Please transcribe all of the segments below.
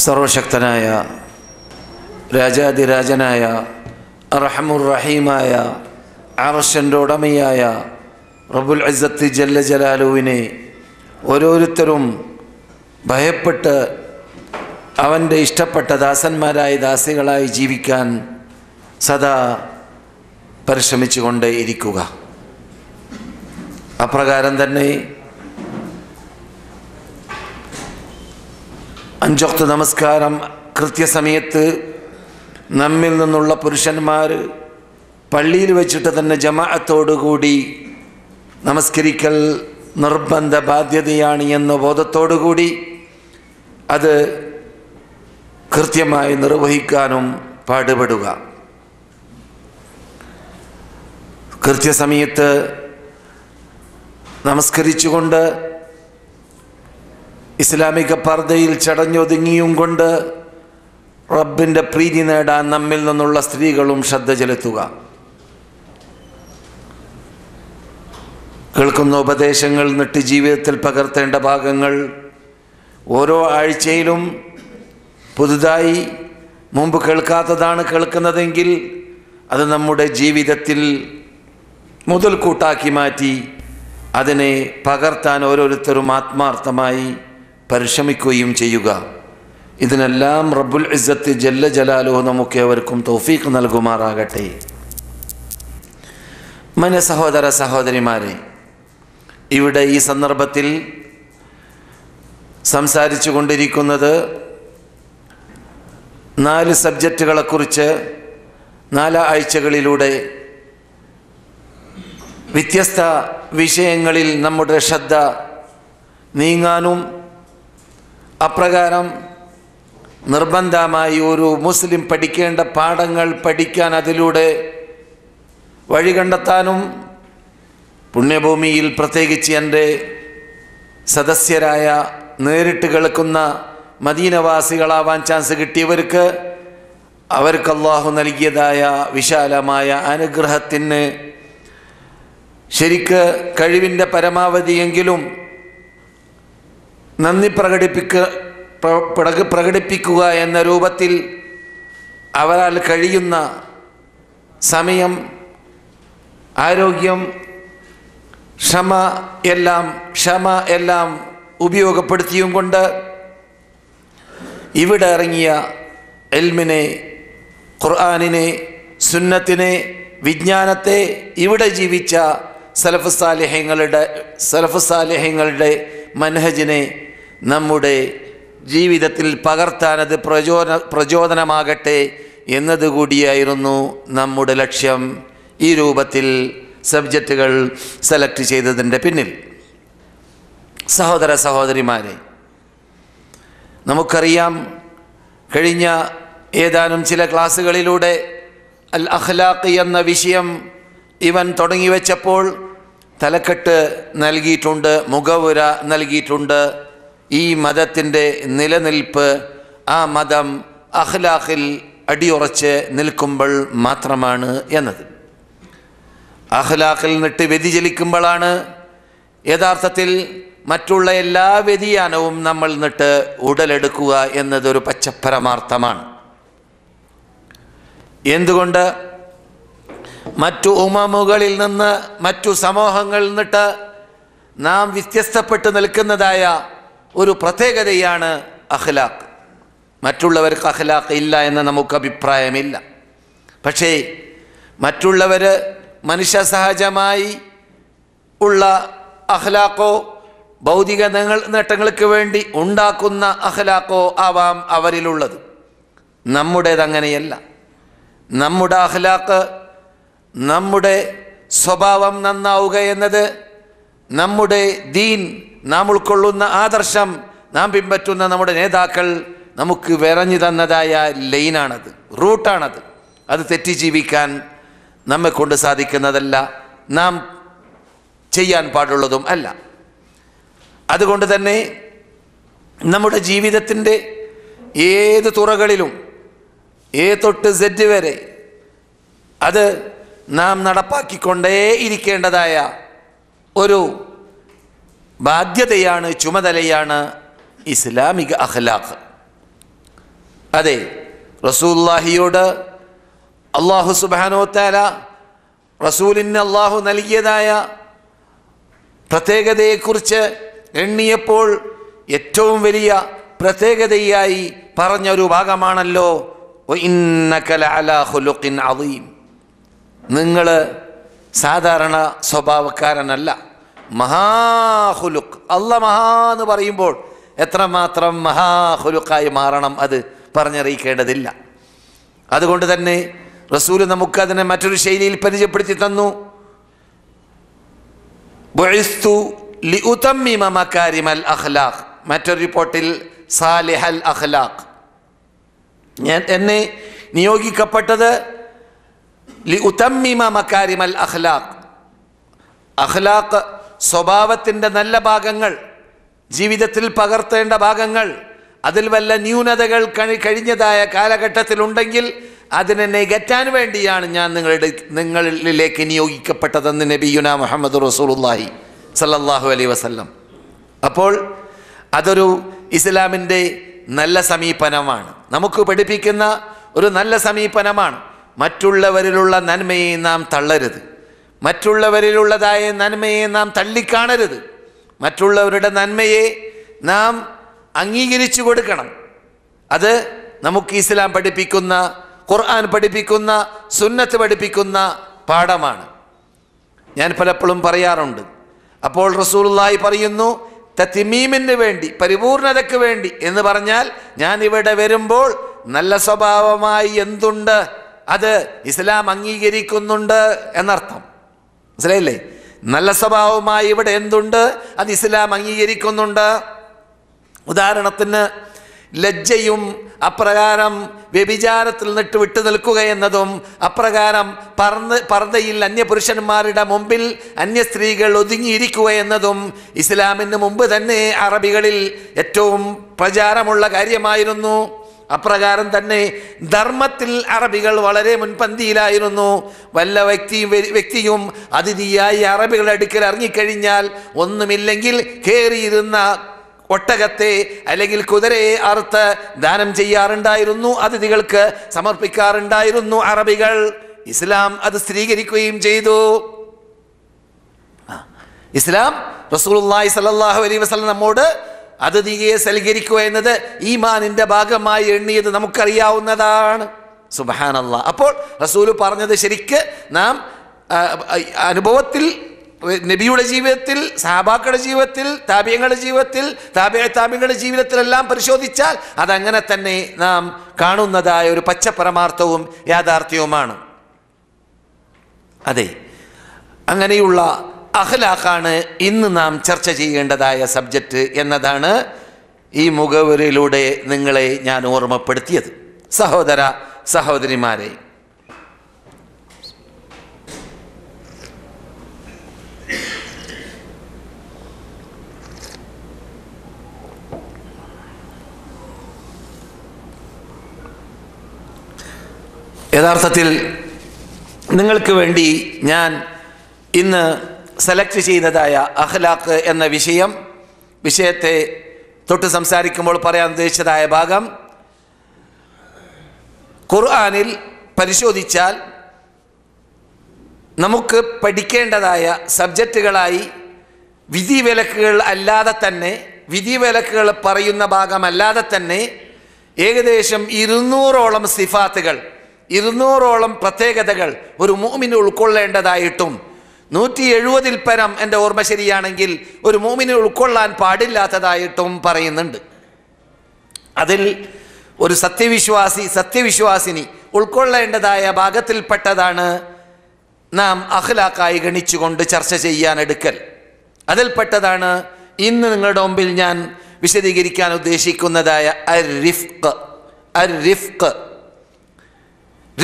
സർവശക്തനായ രാജാതിരാജനായ അർഹമുർ റഹീമായ അർശിൻ്റെ ഉടമയായ റബ്ബുൽ ഇസ്സത്ത് ജല്ല ജലാലുവിനെ ഓരോരുത്തരും ഭയപ്പെട്ട് അവൻ്റെ ഇഷ്ടപ്പെട്ട ദാസന്മാരായി ദാസികളായി ജീവിക്കാൻ സദാ പരിശ്രമിച്ചുകൊണ്ടേ ഇരിക്കുക. അപ്രകാരം തന്നെ അഞ്ചൊക്ത് നമസ്കാരം കൃത്യസമയത്ത് നമ്മിൽ നിന്നുള്ള പുരുഷന്മാർ പള്ളിയിൽ വെച്ചിട്ട് തന്നെ ജമാഅത്തോടുകൂടി നമസ്കരിക്കൽ നിർബന്ധ ബാധ്യതയാണ് എന്ന ബോധത്തോടുകൂടി അത് കൃത്യമായി നിർവഹിക്കാനും പാടുപെടുക. കൃത്യസമയത്ത് നമസ്കരിച്ചുകൊണ്ട് ഇസ്ലാമിക പർദ്ദയിൽ ചടഞ്ഞൊതുങ്ങിയും കൊണ്ട് റബ്ബിൻ്റെ പ്രീതി നേടാൻ നമ്മിൽ നിന്നുള്ള സ്ത്രീകളും ശ്രദ്ധ ചെലുത്തുക. കേൾക്കുന്ന ഉപദേശങ്ങൾ നിട്ട് ജീവിതത്തിൽ പകർത്തേണ്ട ഭാഗങ്ങൾ ഓരോ ആഴ്ചയിലും പുതുതായി മുമ്പ് കേൾക്കാത്തതാണ് കേൾക്കുന്നതെങ്കിൽ അത് നമ്മുടെ ജീവിതത്തിൽ മുതൽക്കൂട്ടാക്കി മാറ്റി അതിനെ പകർത്താൻ ഓരോരുത്തരും ആത്മാർത്ഥമായി പരിശ്രമിക്കുകയും ചെയ്യുക. ഇതിനെല്ലാം റബ്ബുൽ ഇസ്സത്ത് ജല്ല ജലാലുഹു നമുക്ക് ഏവർക്കും തൗഫീഖ് നൽകുമാറാകട്ടെ. മന സഹോദര സഹോദരിമാരെ, ഇവിടെ ഈ സന്ദർഭത്തിൽ സംസാരിച്ചു കൊണ്ടിരിക്കുന്നത് 4 സബ്ജക്റ്റുകളെക്കുറിച്ച് 4 ആഴ്ചകളിലൂടെ വ്യത്യസ്ത വിഷയങ്ങളിൽ നമ്മുടെ ശ്രദ്ധ നീങ്ങാനും അപ്രകാരം നിർബന്ധമായി ഒരു മുസ്ലിം പഠിക്കേണ്ട പാഠങ്ങൾ പഠിക്കാൻ അതിലൂടെ വഴി കണ്ടെത്താനും പുണ്യഭൂമിയിൽ പ്രത്യേകിച്ച് എൻ്റെ സദസ്യരായ നേരിട്ട് കേൾക്കുന്ന മദീനവാസികളാവാൻ ചാൻസ് കിട്ടിയവർക്ക് അവർക്ക് അല്ലാഹു നൽകിയതായ വിശാലമായ അനുഗ്രഹത്തിന് ശരിക്ക് കഴിവിൻ്റെ പരമാവധിയെങ്കിലും നന്ദി പ്രകടിപ്പിക്കുക എന്ന രൂപത്തിൽ അവരാൽ കഴിയുന്ന സമയം, ആരോഗ്യം, ക്ഷമ എല്ലാം ഉപയോഗപ്പെടുത്തിയും കൊണ്ട് ഇവിടെ ഇറങ്ങിയ ഇൽമിനെ, ഖുർആനിനെ, സുന്നത്തിനെ, വിജ്ഞാനത്തെ ഇവിടെ ജീവിച്ച സലഫ് സാലിഹ്യങ്ങളുടെ മൻഹജിനെ നമ്മുടെ ജീവിതത്തിൽ പകർത്താൻ അത് പ്രചോദനമാകട്ടെ എന്നതുകൂടിയായിരുന്നു നമ്മുടെ ലക്ഷ്യം. ഈ രൂപത്തിൽ സബ്ജക്റ്റുകൾ സെലക്ട് ചെയ്തതിൻ്റെ പിന്നിൽ സഹോദര സഹോദരിമാരെ, നമുക്കറിയാം കഴിഞ്ഞ ഏതാനും ചില ക്ലാസ്സുകളിലൂടെ അൽ അഖ്ലാഖ് എന്ന വിഷയം ഇവൻ തുടങ്ങി വെച്ചപ്പോൾ തലക്കെട്ട് നൽകിയിട്ടുണ്ട്, മുഖവുര നൽകിയിട്ടുണ്ട്. ഈ മതത്തിൻ്റെ നിലനിൽപ്പ് ആ മതം അഖ്ലാഖിൽ അടിയുറച്ച് നിൽക്കുമ്പോൾ മാത്രമാണ് എന്നത്. അഖ്ലാഖിൽ നിന്നിട്ട് വ്യതിചലിക്കുമ്പോഴാണ് യഥാർത്ഥത്തിൽ മറ്റുള്ള എല്ലാ വ്യതിയാനവും നമ്മൾ നിന്നിട്ട് ഉടലെടുക്കുക എന്നതൊരു പച്ചപ്പരമാർത്ഥമാണ്. എന്തുകൊണ്ട്? മറ്റു ഉമമുകളിൽ നിന്ന്, മറ്റു സമൂഹങ്ങളിൽ നിന്നിട്ട് നാം വ്യത്യസ്തപ്പെട്ട് നിൽക്കുന്നതായ ഒരു പ്രത്യേകതയാണ് അഖ്ലാഖ്. മറ്റുള്ളവർക്ക് അഖ്ലാഖ് ഇല്ല എന്ന് നമുക്ക് അഭിപ്രായമില്ല. പക്ഷേ മറ്റുള്ളവർ മനുഷ്യ സഹജമായി ഉള്ള അഖ്ലാഖോ ഭൗതിക നേട്ടങ്ങൾക്ക് വേണ്ടി ഉണ്ടാക്കുന്ന അഖ്ലാഖോ ആവാം അവരിലുള്ളത്. നമ്മുടേതങ്ങനെയല്ല. നമ്മുടെ അഖ്ലാഖ്, നമ്മുടെ സ്വഭാവം നന്നാവുക എന്നത് നമ്മുടെ ദീൻ, നാം ഉൾക്കൊള്ളുന്ന ആദർശം, നാം പിൻപറ്റുന്ന നമ്മുടെ നേതാക്കൾ നമുക്ക് വിറഞ്ഞു തന്നതായ ലൈനാണത്, റൂട്ടാണത്. അത് തെറ്റി ജീവിക്കാൻ നമ്മെക്കൊണ്ട് സാധിക്കുന്നതല്ല, നാം ചെയ്യാൻ പാടുള്ളതും അല്ല. അതുകൊണ്ട് തന്നെ നമ്മുടെ ജീവിതത്തിൻ്റെ ഏത് തുറകളിലും എ തൊട്ട് സെഡ് വരെ അത് നാം നടപ്പാക്കിക്കൊണ്ടേ ഇരിക്കേണ്ടതായ ഒരു ബാധ്യതയാണ്, ചുമതലയാണ് ഇസ്ലാമിക അഖ്ലാഖ്. അതെ, റസൂലുള്ളാഹിയോട് അല്ലാഹു സുബ്ഹാനഹു വ തആല റസൂലിന് അല്ലാഹു നൽകിയതായ പ്രത്യേകതയെക്കുറിച്ച് എണ്ണിയപ്പോൾ ഏറ്റവും വലിയ പ്രത്യേകതയായി പറഞ്ഞൊരു ഭാഗമാണല്ലോ വഇന്നക ലഅലാ ഖുലുഖിൻ അദീം. നിങ്ങൾ സാധാരണ സ്വഭാവക്കാരനല്ല, മഹാഖുലുഖ്. അല്ലാഹ് മഹാ എന്ന് പറയുമ്പോൾ എത്രമാത്രം മഹാഖുലുഖായി മാറണം അത് പറഞ്ഞറിയിക്കേണ്ടതില്ല. അതുകൊണ്ട് തന്നെ റസൂല് നമുക്കതിനെ മറ്റൊരു ശൈലിയിൽ പരിചയപ്പെടുത്തി തന്നു. ബുഇസ്തു ലിഉതമ്മിമ മകാരിമൽ അഖ്ലാഖ്. മറ്റൊരു റിപ്പോർട്ടിൽ സാലിഹൽ അഖ്ലാഖ്. എന്നെ നിയോഗിക്കപ്പെട്ടത് ലിഉതമ്മിമ മകാരിമൽ അഖ്ലാഖ്. അഖ്ലാഖ് സ്വഭാവത്തിൻ്റെ നല്ല ഭാഗങ്ങൾ, ജീവിതത്തിൽ പകർത്തേണ്ട ഭാഗങ്ങൾ, അതിൽ വല്ല ന്യൂനതകൾ കഴിഞ്ഞതായ കാലഘട്ടത്തിലുണ്ടെങ്കിൽ അതിനെ നികറ്റാൻ വേണ്ടിയാണ് ഞാൻ നിങ്ങളിലേക്ക് നിയോഗിക്കപ്പെട്ടതെന്ന് നബിയുന മുഹമ്മദ് റസൂലുള്ളാഹി സല്ലല്ലാഹു അലൈഹി വസല്ലം. അപ്പോൾ അതൊരു ഇസ്ലാമിൻ്റെ നല്ല സമീപനമാണ്, നമുക്ക് പഠിപ്പിക്കുന്ന ഒരു നല്ല സമീപനമാണ്. മറ്റുള്ളവരിലുള്ള നന്മയെ നാം തള്ളരുത്, മറ്റുള്ളവരിലുള്ളതായ നന്മയെ നാം തള്ളിക്കാണരുത്. മറ്റുള്ളവരുടെ നന്മയെ നാം അംഗീകരിച്ചു കൊടുക്കണം. അത് നമുക്ക് ഇസ്ലാം പഠിപ്പിക്കുന്ന, ഖുർആൻ പഠിപ്പിക്കുന്ന, സുന്നത്ത് പഠിപ്പിക്കുന്ന പാഠമാണ്. ഞാൻ പലപ്പോഴും പറയാറുണ്ട്. അപ്പോൾ റസൂലുള്ളാഹി പറയുന്നു, തത്മീമിന് വേണ്ടി, പരിപൂർണതയ്ക്ക് വേണ്ടി എന്ന് പറഞ്ഞാൽ ഞാൻ ഇവിടെ വരുമ്പോൾ നല്ല സ്വഭാവമായി എന്തുണ്ട് അത് ഇസ്ലാം അംഗീകരിക്കുന്നുണ്ട് എന്നർത്ഥം. മനസ്സിലായില്ലേ? നല്ല സ്വഭാവമായി ഇവിടെ എന്തുണ്ട് അത് ഇസ്ലാം അംഗീകരിക്കുന്നുണ്ട്. ഉദാഹരണത്തിന് ലജ്ജയും അപ്രകാരം വ്യഭിചാരത്തിൽ നിന്നിട്ട് വിട്ടു നിൽക്കുക എന്നതും, അപ്രകാരം പർദ്ദയിൽ അന്യപുരുഷന്മാരുടെ മുമ്പിൽ അന്യ സ്ത്രീകൾ ഒതുങ്ങിയിരിക്കുക എന്നതും ഇസ്ലാമിന് മുമ്പ് തന്നെ അറബികളിൽ ഏറ്റവും പ്രചാരമുള്ള കാര്യമായിരുന്നു. അപ്രകാരം തന്നെ ധർമ്മത്തിൽ അറബികൾ വളരെ മുൻപന്തിയിലായിരുന്നു. വല്ല വ്യക്തിയും അതിഥിയായി അറബികളുടെ അടുക്കൽ ഇറങ്ങിക്കഴിഞ്ഞാൽ ഒന്നുമില്ലെങ്കിൽ കയറിയിരുന്ന ഒട്ടകത്തെ അല്ലെങ്കിൽ കുതിരയെ അറുത്ത് ദാനം ചെയ്യാറുണ്ടായിരുന്നു, അതിഥികൾക്ക് സമർപ്പിക്കാറുണ്ടായിരുന്നു അറബികൾ. ഇസ്ലാം അത് സ്ഥിരീകരിക്കുകയും ചെയ്തു. ഇസ്ലാം റസൂലുള്ളാഹി സ്വല്ലല്ലാഹു അലൈഹി വസല്ലം നമ്മോട് അതിഥിയെ സൽക്കരിക്കുക എന്നത് ഈമാനിന്റെ ഭാഗമായി എണ്ണിയത് നമുക്കറിയാവുന്നതാണ്. സുബ്ഹാനല്ലാഹ്. അപ്പോൾ റസൂല് പറഞ്ഞത് ശരിക്ക് നാം അനുഭവത്തിൽ, നബിയുടെ ജീവിതത്തിൽ, സഹാബാക്കളുടെ ജീവിതത്തിൽ, താബിഈങ്ങളുടെ ജീവിതത്തിൽ, താബിഈങ്ങളുടെ ജീവിതത്തിലെല്ലാം പരിശോധിച്ചാൽ അതങ്ങനെ തന്നെ നാം കാണുന്നതായ ഒരു പച്ചപരമാർത്ഥവും യാഥാർത്ഥ്യവുമാണ്. അതെ, അങ്ങനെയുള്ള അഖ്ലാഖാണ് ഇന്ന് നാം ചർച്ച ചെയ്യേണ്ടതായ സബ്ജക്റ്റ് എന്നതാണ് ഈ മുഖവുരയിലൂടെ നിങ്ങളെ ഞാൻ ഓർമ്മപ്പെടുത്തിയത്. സഹോദര സഹോദരിമാരെ, യഥാർത്ഥത്തിൽ നിങ്ങൾക്ക് വേണ്ടി ഞാൻ ഇന്ന് സെലക്ട് ചെയ്തതായ അഖ്ലാഖ് എന്ന വിഷയത്തെ തൊട്ട് സംസാരിക്കുമ്പോൾ പറയാൻ ഉദ്ദേശിച്ചതായ ഭാഗം, ഖുർആനിൽ പരിശോധിച്ചാൽ നമുക്ക് പഠിക്കേണ്ടതായ സബ്ജക്റ്റുകളായി വിധിവിലക്കുകൾ അല്ലാതെ തന്നെ, വിധിവിലക്കുകൾ പറയുന്ന ഭാഗമല്ലാതെ തന്നെ ഏകദേശം 200ഓളം സിഫാത്തുകൾ, 200ഓളം പ്രത്യേകതകൾ ഒരു മുഅ്മിൻ ഉൾക്കൊള്ളേണ്ടതായിട്ടും 170-ൽ പരം, എൻ്റെ ഓർമ്മ ശരിയാണെങ്കിൽ, ഒരു മുഅ്മിനെ ഉൾക്കൊള്ളാൻ പാടില്ലാത്തതായിട്ടും പറയുന്നുണ്ട്. അതിൽ ഒരു സത്യവിശ്വാസിനി ഉൾക്കൊള്ളേണ്ടതായ ഭാഗത്തിൽപ്പെട്ടതാണ് നാം അഖ്ലാഖായി ഗണിച്ചുകൊണ്ട് ചർച്ച ചെയ്യാൻ എടുക്കൽ. അതിൽപ്പെട്ടതാണ് ഇന്ന് നിങ്ങളുടെ മുമ്പിൽ ഞാൻ വിശദീകരിക്കാൻ ഉദ്ദേശിക്കുന്നതായ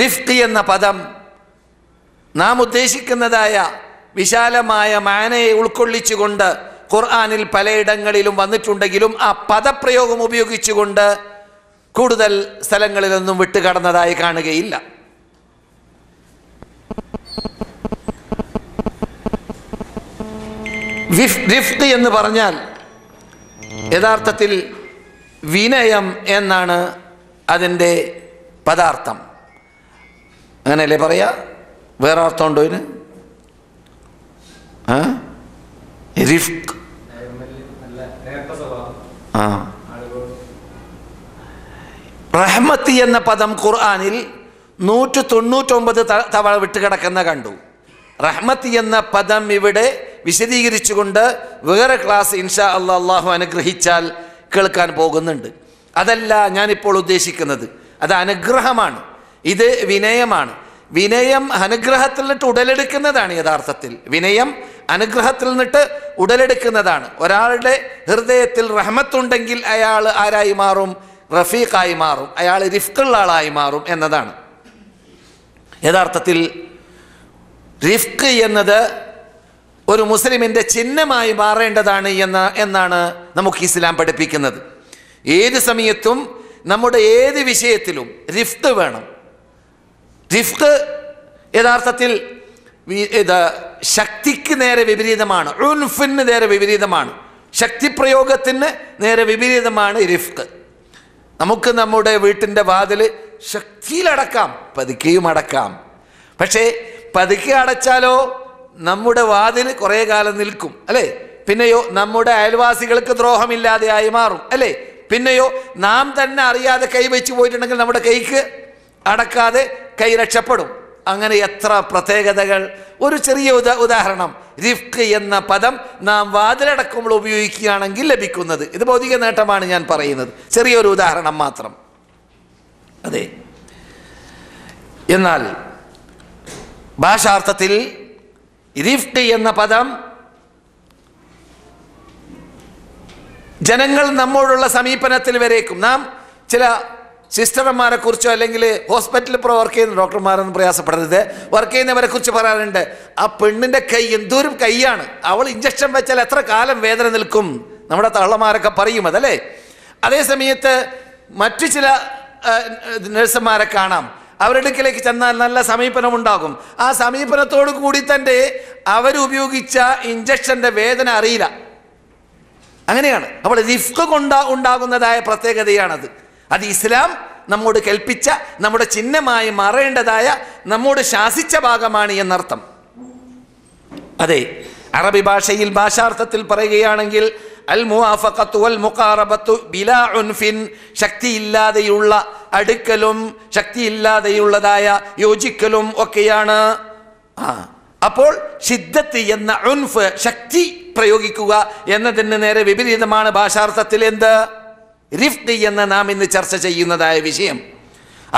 റിഫ്ഖ് എന്ന പദം നാം ഉദ്ദേശിക്കുന്നതായ വിശാലമായ മാനയെ ഉൾക്കൊള്ളിച്ചുകൊണ്ട് ഖുർആനിൽ പലയിടങ്ങളിലും വന്നിട്ടുണ്ടെങ്കിലും ആ പദപ്രയോഗം ഉപയോഗിച്ചുകൊണ്ട് കൂടുതൽ സ്ഥലങ്ങളിലൊന്നും വിട്ടുകടന്നതായി കാണുകയില്ല. റിഫ്ഖ് എന്ന് പറഞ്ഞാൽ യഥാർത്ഥത്തിൽ വിനയം എന്നാണ് അതിൻ്റെ പദാർത്ഥം. അങ്ങനെയല്ലേ പറയാ? വേറെ അർത്ഥമുണ്ടോ ഇതിന്? റിഫ്ക്. റഹ്മത്ത് എന്ന പദം ഖുർആനിൽ 199 തവണ വിട്ടുകിടക്കുന്ന കണ്ടു. റഹ്മത്ത് എന്ന പദം ഇവിടെ വിശദീകരിച്ചുകൊണ്ട് വേറെ ക്ലാസ് ഇൻഷാ അല്ലാഹു അനുഗ്രഹിച്ചാൽ കേൾക്കാൻ പോകുന്നുണ്ട്. അതല്ല ഞാനിപ്പോൾ ഉദ്ദേശിക്കുന്നത്. അത് അനുഗ്രഹമാണ്, ഇത് വിനയമാണ്. വിനയം അനുഗ്രഹത്തിൽ നിന്നിട്ട് ഉടലെടുക്കുന്നതാണ്. യഥാർത്ഥത്തിൽ വിനയം അനുഗ്രഹത്തിൽ നിന്നിട്ട് ഉടലെടുക്കുന്നതാണ്. ഒരാളുടെ ഹൃദയത്തിൽ റഹ്മത്തുണ്ടെങ്കിൽ അയാൾ ആരായി മാറും? റഫീഖായി മാറും, അയാൾ റിഫ്ക്കുള്ള ആളായി മാറും എന്നതാണ്. യഥാർത്ഥത്തിൽ റിഫ്ക്ക് എന്നത് ഒരു മുസ്ലിമിൻ്റെ ചിഹ്നമായി മാറേണ്ടതാണ് എന്നാണ് നമുക്ക് ഇസ്ലാം പഠിപ്പിക്കുന്നത്. ഏത് സമയത്തും നമ്മുടെ ഏത് വിഷയത്തിലും റിഫ്ക്ക് വേണം. റിഫ്ക്ക് യഥാർത്ഥത്തിൽ ശക്തിക്ക് നേരെ വിപരീതമാണ്, ഉൻഫിന് നേരെ വിപരീതമാണ്, ശക്തിപ്രയോഗത്തിന് നേരെ വിപരീതമാണ് റിഫ്ക്ക്. നമുക്ക് നമ്മുടെ വീട്ടിൻ്റെ വാതിൽ ശക്തിയിലടക്കാം, പതുക്കെയും അടക്കാം. പക്ഷേ പതുക്കെ അടച്ചാലോ നമ്മുടെ വാതിൽ കുറേ കാലം നിൽക്കും, അല്ലേ? പിന്നെയോ നമ്മുടെ അയൽവാസികൾക്ക് ദ്രോഹമില്ലാതെ ആയി മാറും, അല്ലേ? പിന്നെയോ നാം തന്നെ അറിയാതെ കൈ വെച്ച് പോയിട്ടുണ്ടെങ്കിൽ നമ്മുടെ കൈക്ക് അടക്കാതെ കൈ രക്ഷപ്പെടും. അങ്ങനെ എത്ര പ്രത്യേകതകൾ. ഒരു ചെറിയ ഉദാഹരണം, റിഫ്ക്ക് എന്ന പദം നാം വാതിലടക്കുമ്പോൾ ഉപയോഗിക്കുകയാണെങ്കിൽ ലഭിക്കുന്നത്. ഇത് ഭൗതിക നേട്ടമാണ് ഞാൻ പറയുന്നത്, ചെറിയൊരു ഉദാഹരണം മാത്രം. അതെ. എന്നാൽ ഭാഷാർത്ഥത്തിൽ റിഫ്ക്ക് എന്ന പദം ജനങ്ങൾ നമ്മോടുള്ള സമീപനത്തിൽ വരേക്കും. നാം ചില സിസ്റ്റർമാരെ കുറിച്ചോ അല്ലെങ്കിൽ ഹോസ്പിറ്റലിൽ വർക്ക് ചെയ്യുന്ന ഡോക്ടർമാരൊന്നും പ്രയാസപ്പെടരുത്, വർക്ക് ചെയ്യുന്നവരെ കുറിച്ച് പറയാറുണ്ട്, ആ പെണ്ണിൻ്റെ കൈ എന്തോരം കൈയാണ്, അവൾ ഇഞ്ചക്ഷൻ വെച്ചാൽ എത്ര കാലം വേദന നിൽക്കും, നമ്മുടെ തള്ളമാരൊക്കെ പറയും അതല്ലേ. അതേ സമയത്ത് മറ്റു ചില നഴ്സുമാരെ കാണാം, അവരുടെ അടുക്കലേക്ക് ചെന്നാൽ നല്ല സമീപനം ഉണ്ടാകും. ആ സമീപനത്തോടു കൂടി തന്നെ അവരുപയോഗിച്ച ഇഞ്ചക്ഷൻ്റെ വേദന അറിയില്ല. അങ്ങനെയാണ്. അപ്പോൾ റിഫ്ക്ക് ഉണ്ടാകുന്നതായ പ്രത്യേകതയാണത്. അത് ഇസ്ലാം നമ്മോട് കൽപ്പിച്ച, നമ്മുടെ ചിഹ്നമായി മാറേണ്ടതായ, നമ്മോട് ശാസിച്ച ഭാഗമാണ് എന്നർത്ഥം. അതെ, അറബി ഭാഷയിൽ ഭാഷാർത്ഥത്തിൽ പറയുകയാണെങ്കിൽ അൽ മുവാഫഖത്തു വൽ മുഖാറബത്തു ബിലാ ഉൻഫിൻ, ശക്തിയില്ലാതെയുള്ള അടുക്കലും ശക്തിയില്ലാതെയുള്ളതായ യോജിക്കലും ഒക്കെയാണ്. അപ്പോൾ ഷിദ്ദത്ത് എന്ന ഉൻഫ്, ശക്തി പ്രയോഗിക്കുക എന്നതിന് നേരെ വിപരീതമാണ് ഭാഷാർത്ഥത്തിൽ എന്ത്? റിഫ്ഖ് എന്ന് നാം ഇന്ന് ചർച്ച ചെയ്യുന്നതായ വിഷയം.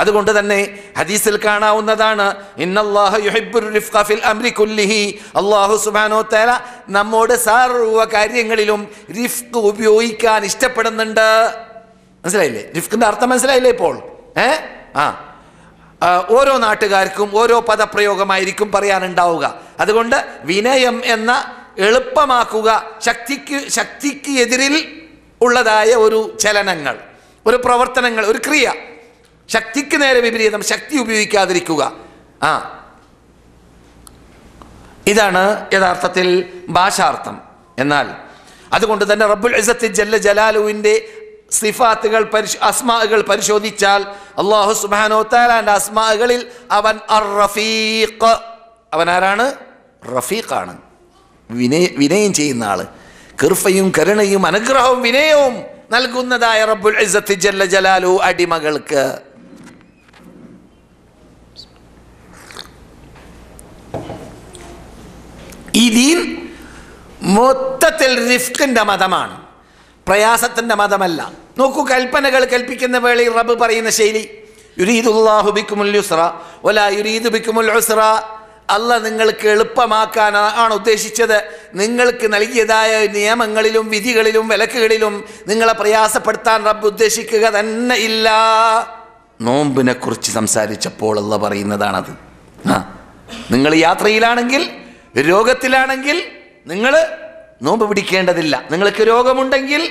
അതുകൊണ്ട് തന്നെ ഹദീസിൽ കാണാവുന്നതാണ്, ഇന്നല്ലാഹ യുഹിബ്ബുർ റിഫ്ഖ ഫിൽ അംരി കുല്ലിഹി, അല്ലാഹു സുബ്ഹാനഹു തആല നമ്മോട് സർവ്വ കാര്യങ്ങളിലും റിഫ്ഖ് ഉപയോഗിക്കാൻ ഇഷ്ടപ്പെടുന്നുണ്ട്. മനസ്സിലായില്ലേ? റിഫ്ഖിന്റെ അർത്ഥം മനസ്സിലായില്ലേ ഇപ്പോൾ? ഓരോ നാട്ടുകാർക്കും ഓരോ പദപ്രയോഗമായിരിക്കും പറയാനുണ്ടാവുക. അതുകൊണ്ട് വിനയം എന്ന എളുപ്പമാക്കുക, ശക്തിക്ക് എതിരിൽ ഉള്ളതായ ഒരു ചലനങ്ങൾ, ഒരു പ്രവർത്തനങ്ങൾ, ഒരു ക്രിയ, ശക്തിക്ക് നേരെ വിപരീതം, ശക്തി ഉപയോഗിക്കാതിരിക്കുക. ഇതാണ് യഥാർത്ഥത്തിൽ ഭാഷാർത്ഥം. എന്നാൽ അതുകൊണ്ട് തന്നെ റബ്ബുൽ ഇസ്സത്ത് ജല്ല ജലാലുവിൻ്റെ സിഫാത്തുകൾ അസ്മാകൾ പരിശോധിച്ചാൽ അല്ലാഹു സുബ്ഹാനഹു തആലാന്റെ അസ്മാകളിൽ അവൻ അർ റഫീഖ്, അവൻ ആരാണ്? റഫീഖാണ്, വിനയം ചെയ്യുന്ന ആള്, കൃപയും കരുണയും അനുഗ്രഹവും വിനയവും നൽകുന്നതായ റബ്ബുൽ ഇസ്സത്ത് ജല്ല ജലാലു അടിമകൾക്ക്. ഈ ദീൻ മൊത്തത്തിൽ റിഫ്ഖിന്റെ മതമാണ്, പ്രയാസത്തിന്റെ മതമല്ല. നോക്കൂ, കൽപ്പനകൾ കൽപ്പിക്കുന്ന വേളയിൽ റബ്ബ് പറയുന്ന ശൈലി, യുരീദുല്ലാഹു ബിക്കുമുൽ യുസ്റ വലാ യുരീദു ബിക്കുമുൽ ഉസ്റ. അല്ലാഹ് നിങ്ങൾക്ക് എളുപ്പമാക്കാൻ ആണ് ഉദ്ദേശിച്ചത്. നിങ്ങൾക്ക് നൽകിയതായ നിയമങ്ങളിലും വിധികളിലും വിലക്കുകളിലും നിങ്ങളെ പ്രയാസപ്പെടുത്താൻ റബ്ബ് ഉദ്ദേശിക്കുക തന്നെ ഇല്ല. നോമ്പിനെ കുറിച്ച് സംസാരിച്ചപ്പോൾ അല്ലാഹ് പറയുന്നതാണത്. നിങ്ങൾ യാത്രയിലാണെങ്കിൽ, രോഗത്തിലാണെങ്കിൽ നിങ്ങൾ നോമ്പ് പിടിക്കേണ്ടതില്ല. നിങ്ങൾക്ക് രോഗമുണ്ടെങ്കിൽ,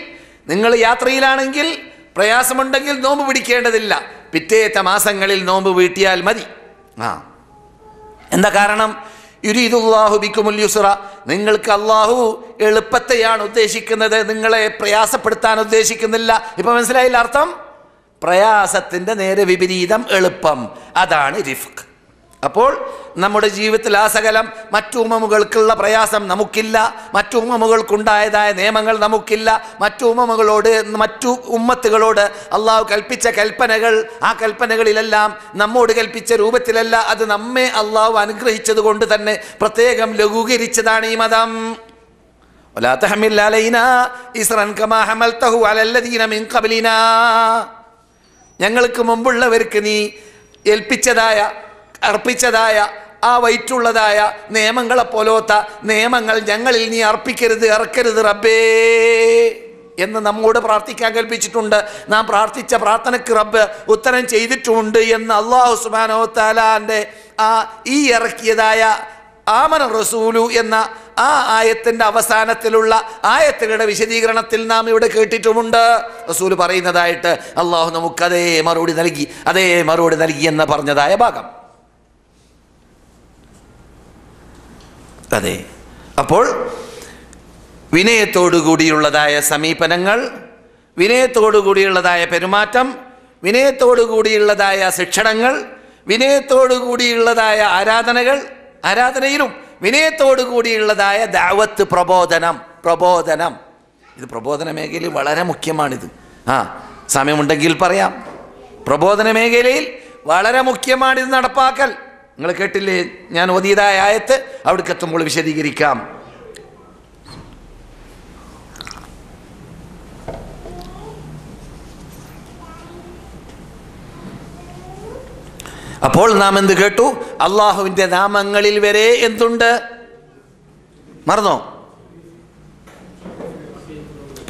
നിങ്ങൾ യാത്രയിലാണെങ്കിൽ, പ്രയാസമുണ്ടെങ്കിൽ നോമ്പ് പിടിക്കേണ്ടതില്ല. പിറ്റേത്തെ മാസങ്ങളിൽ നോമ്പ് വീട്ടിയാൽ മതി. എന്താ കാരണം? യുരീദുല്ലാഹു ബിക്കുമുൽ യുസ്റ, നിങ്ങൾക്ക് അല്ലാഹു എളുപ്പത്തെയാണ് ഉദ്ദേശിക്കുന്നത്, നിങ്ങളെ പ്രയാസപ്പെടുത്താൻ ഉദ്ദേശിക്കുന്നില്ല. ഇപ്പൊ മനസ്സിലായില്ല അർത്ഥം? പ്രയാസത്തിൻ്റെ നേരെ വിപരീതം എളുപ്പം. അതാണ് റിഫ്ഖ്. അപ്പോൾ നമ്മുടെ ജീവിതത്തിൽ ആ സകലം മറ്റു ഉമ്മമുകൾക്കുള്ള പ്രയാസം നമുക്കില്ല, മറ്റു ഉമ്മമുകൾക്കുണ്ടായതായ നിയമങ്ങൾ നമുക്കില്ല, മറ്റു ഉമ്മത്തുകളോട് അള്ളാഹു കൽപ്പിച്ച കൽപ്പനകൾ, ആ കൽപ്പനകളിലെല്ലാം നമ്മോട് കൽപ്പിച്ച രൂപത്തിലല്ല, അത് നമ്മെ അള്ളാഹു അനുഗ്രഹിച്ചത് കൊണ്ട് തന്നെ പ്രത്യേകം ലഘൂകരിച്ചതാണ് ഈ മതം. വലാ തഹ്മിൽ അലൈനാ ഇസ്റൻ കമാ ഹമൽതഹു അലല്ലദീന മിൻ ഖബ്ലിനാ. ഞങ്ങൾക്ക് മുമ്പുള്ളവർക്ക് നീ അർപ്പിച്ചതായ ആ വൈറ്റുള്ളതായ നിയമങ്ങളെ പോലത്തെ നിയമങ്ങൾ ഞങ്ങളിൽ നീ ഇറക്കരുത് റബ്ബേ എന്ന് നമ്മോട് പ്രാർത്ഥിക്കാൻ കൽപ്പിച്ചിട്ടുണ്ട്. നാം പ്രാർത്ഥിച്ച പ്രാർത്ഥനയ്ക്ക് റബ്ബ് ഉത്തരം ചെയ്തിട്ടുണ്ട് എന്ന് അല്ലാഹു സുബ്ഹാനഹു വ തആലാന്റെ ഈ ഇറക്കിയതായ ആമന റസൂലു എന്ന ആ ആയത്തിൻ്റെ അവസാനത്തിലുള്ള ആയത്തുകളുടെ വിശദീകരണത്തിൽ നാം ഇവിടെ കേട്ടിട്ടുമുണ്ട്. റസൂൽ പറയുന്നതായിട്ട് അള്ളാഹു നമുക്ക് അതേ മറുപടി നൽകി എന്ന് പറഞ്ഞതായ ഭാഗം. അതെ, അപ്പോൾ വിനയത്തോടുകൂടിയുള്ളതായ സമീപനങ്ങൾ, വിനയത്തോടുകൂടിയുള്ളതായ പെരുമാറ്റം, വിനയത്തോടുകൂടിയുള്ളതായ ശിക്ഷണങ്ങൾ, വിനയത്തോടുകൂടിയുള്ളതായ ആരാധനയിലും വിനയത്തോടുകൂടിയുള്ളതായ ദഅവത്ത്, പ്രബോധനം. ഇത് പ്രബോധന മേഖലയിൽ വളരെ മുഖ്യമാണിത്. സമയമുണ്ടെങ്കിൽ പറയാം. പ്രബോധന മേഖലയിൽ വളരെ മുഖ്യമാണിത് നടപ്പാക്കൽ. നിങ്ങൾ കേട്ടില്ലേ ഞാൻ ഓതിയതായ ആയത്ത്? അവിടേക്ക് എത്തുമ്പോൾ വിശദീകരിക്കാം. അപ്പോൾ നാം എന്ത് കേട്ടു? അള്ളാഹുവിൻ്റെ നാമങ്ങളിൽ വരെ എന്തുണ്ട്? മറന്നോ?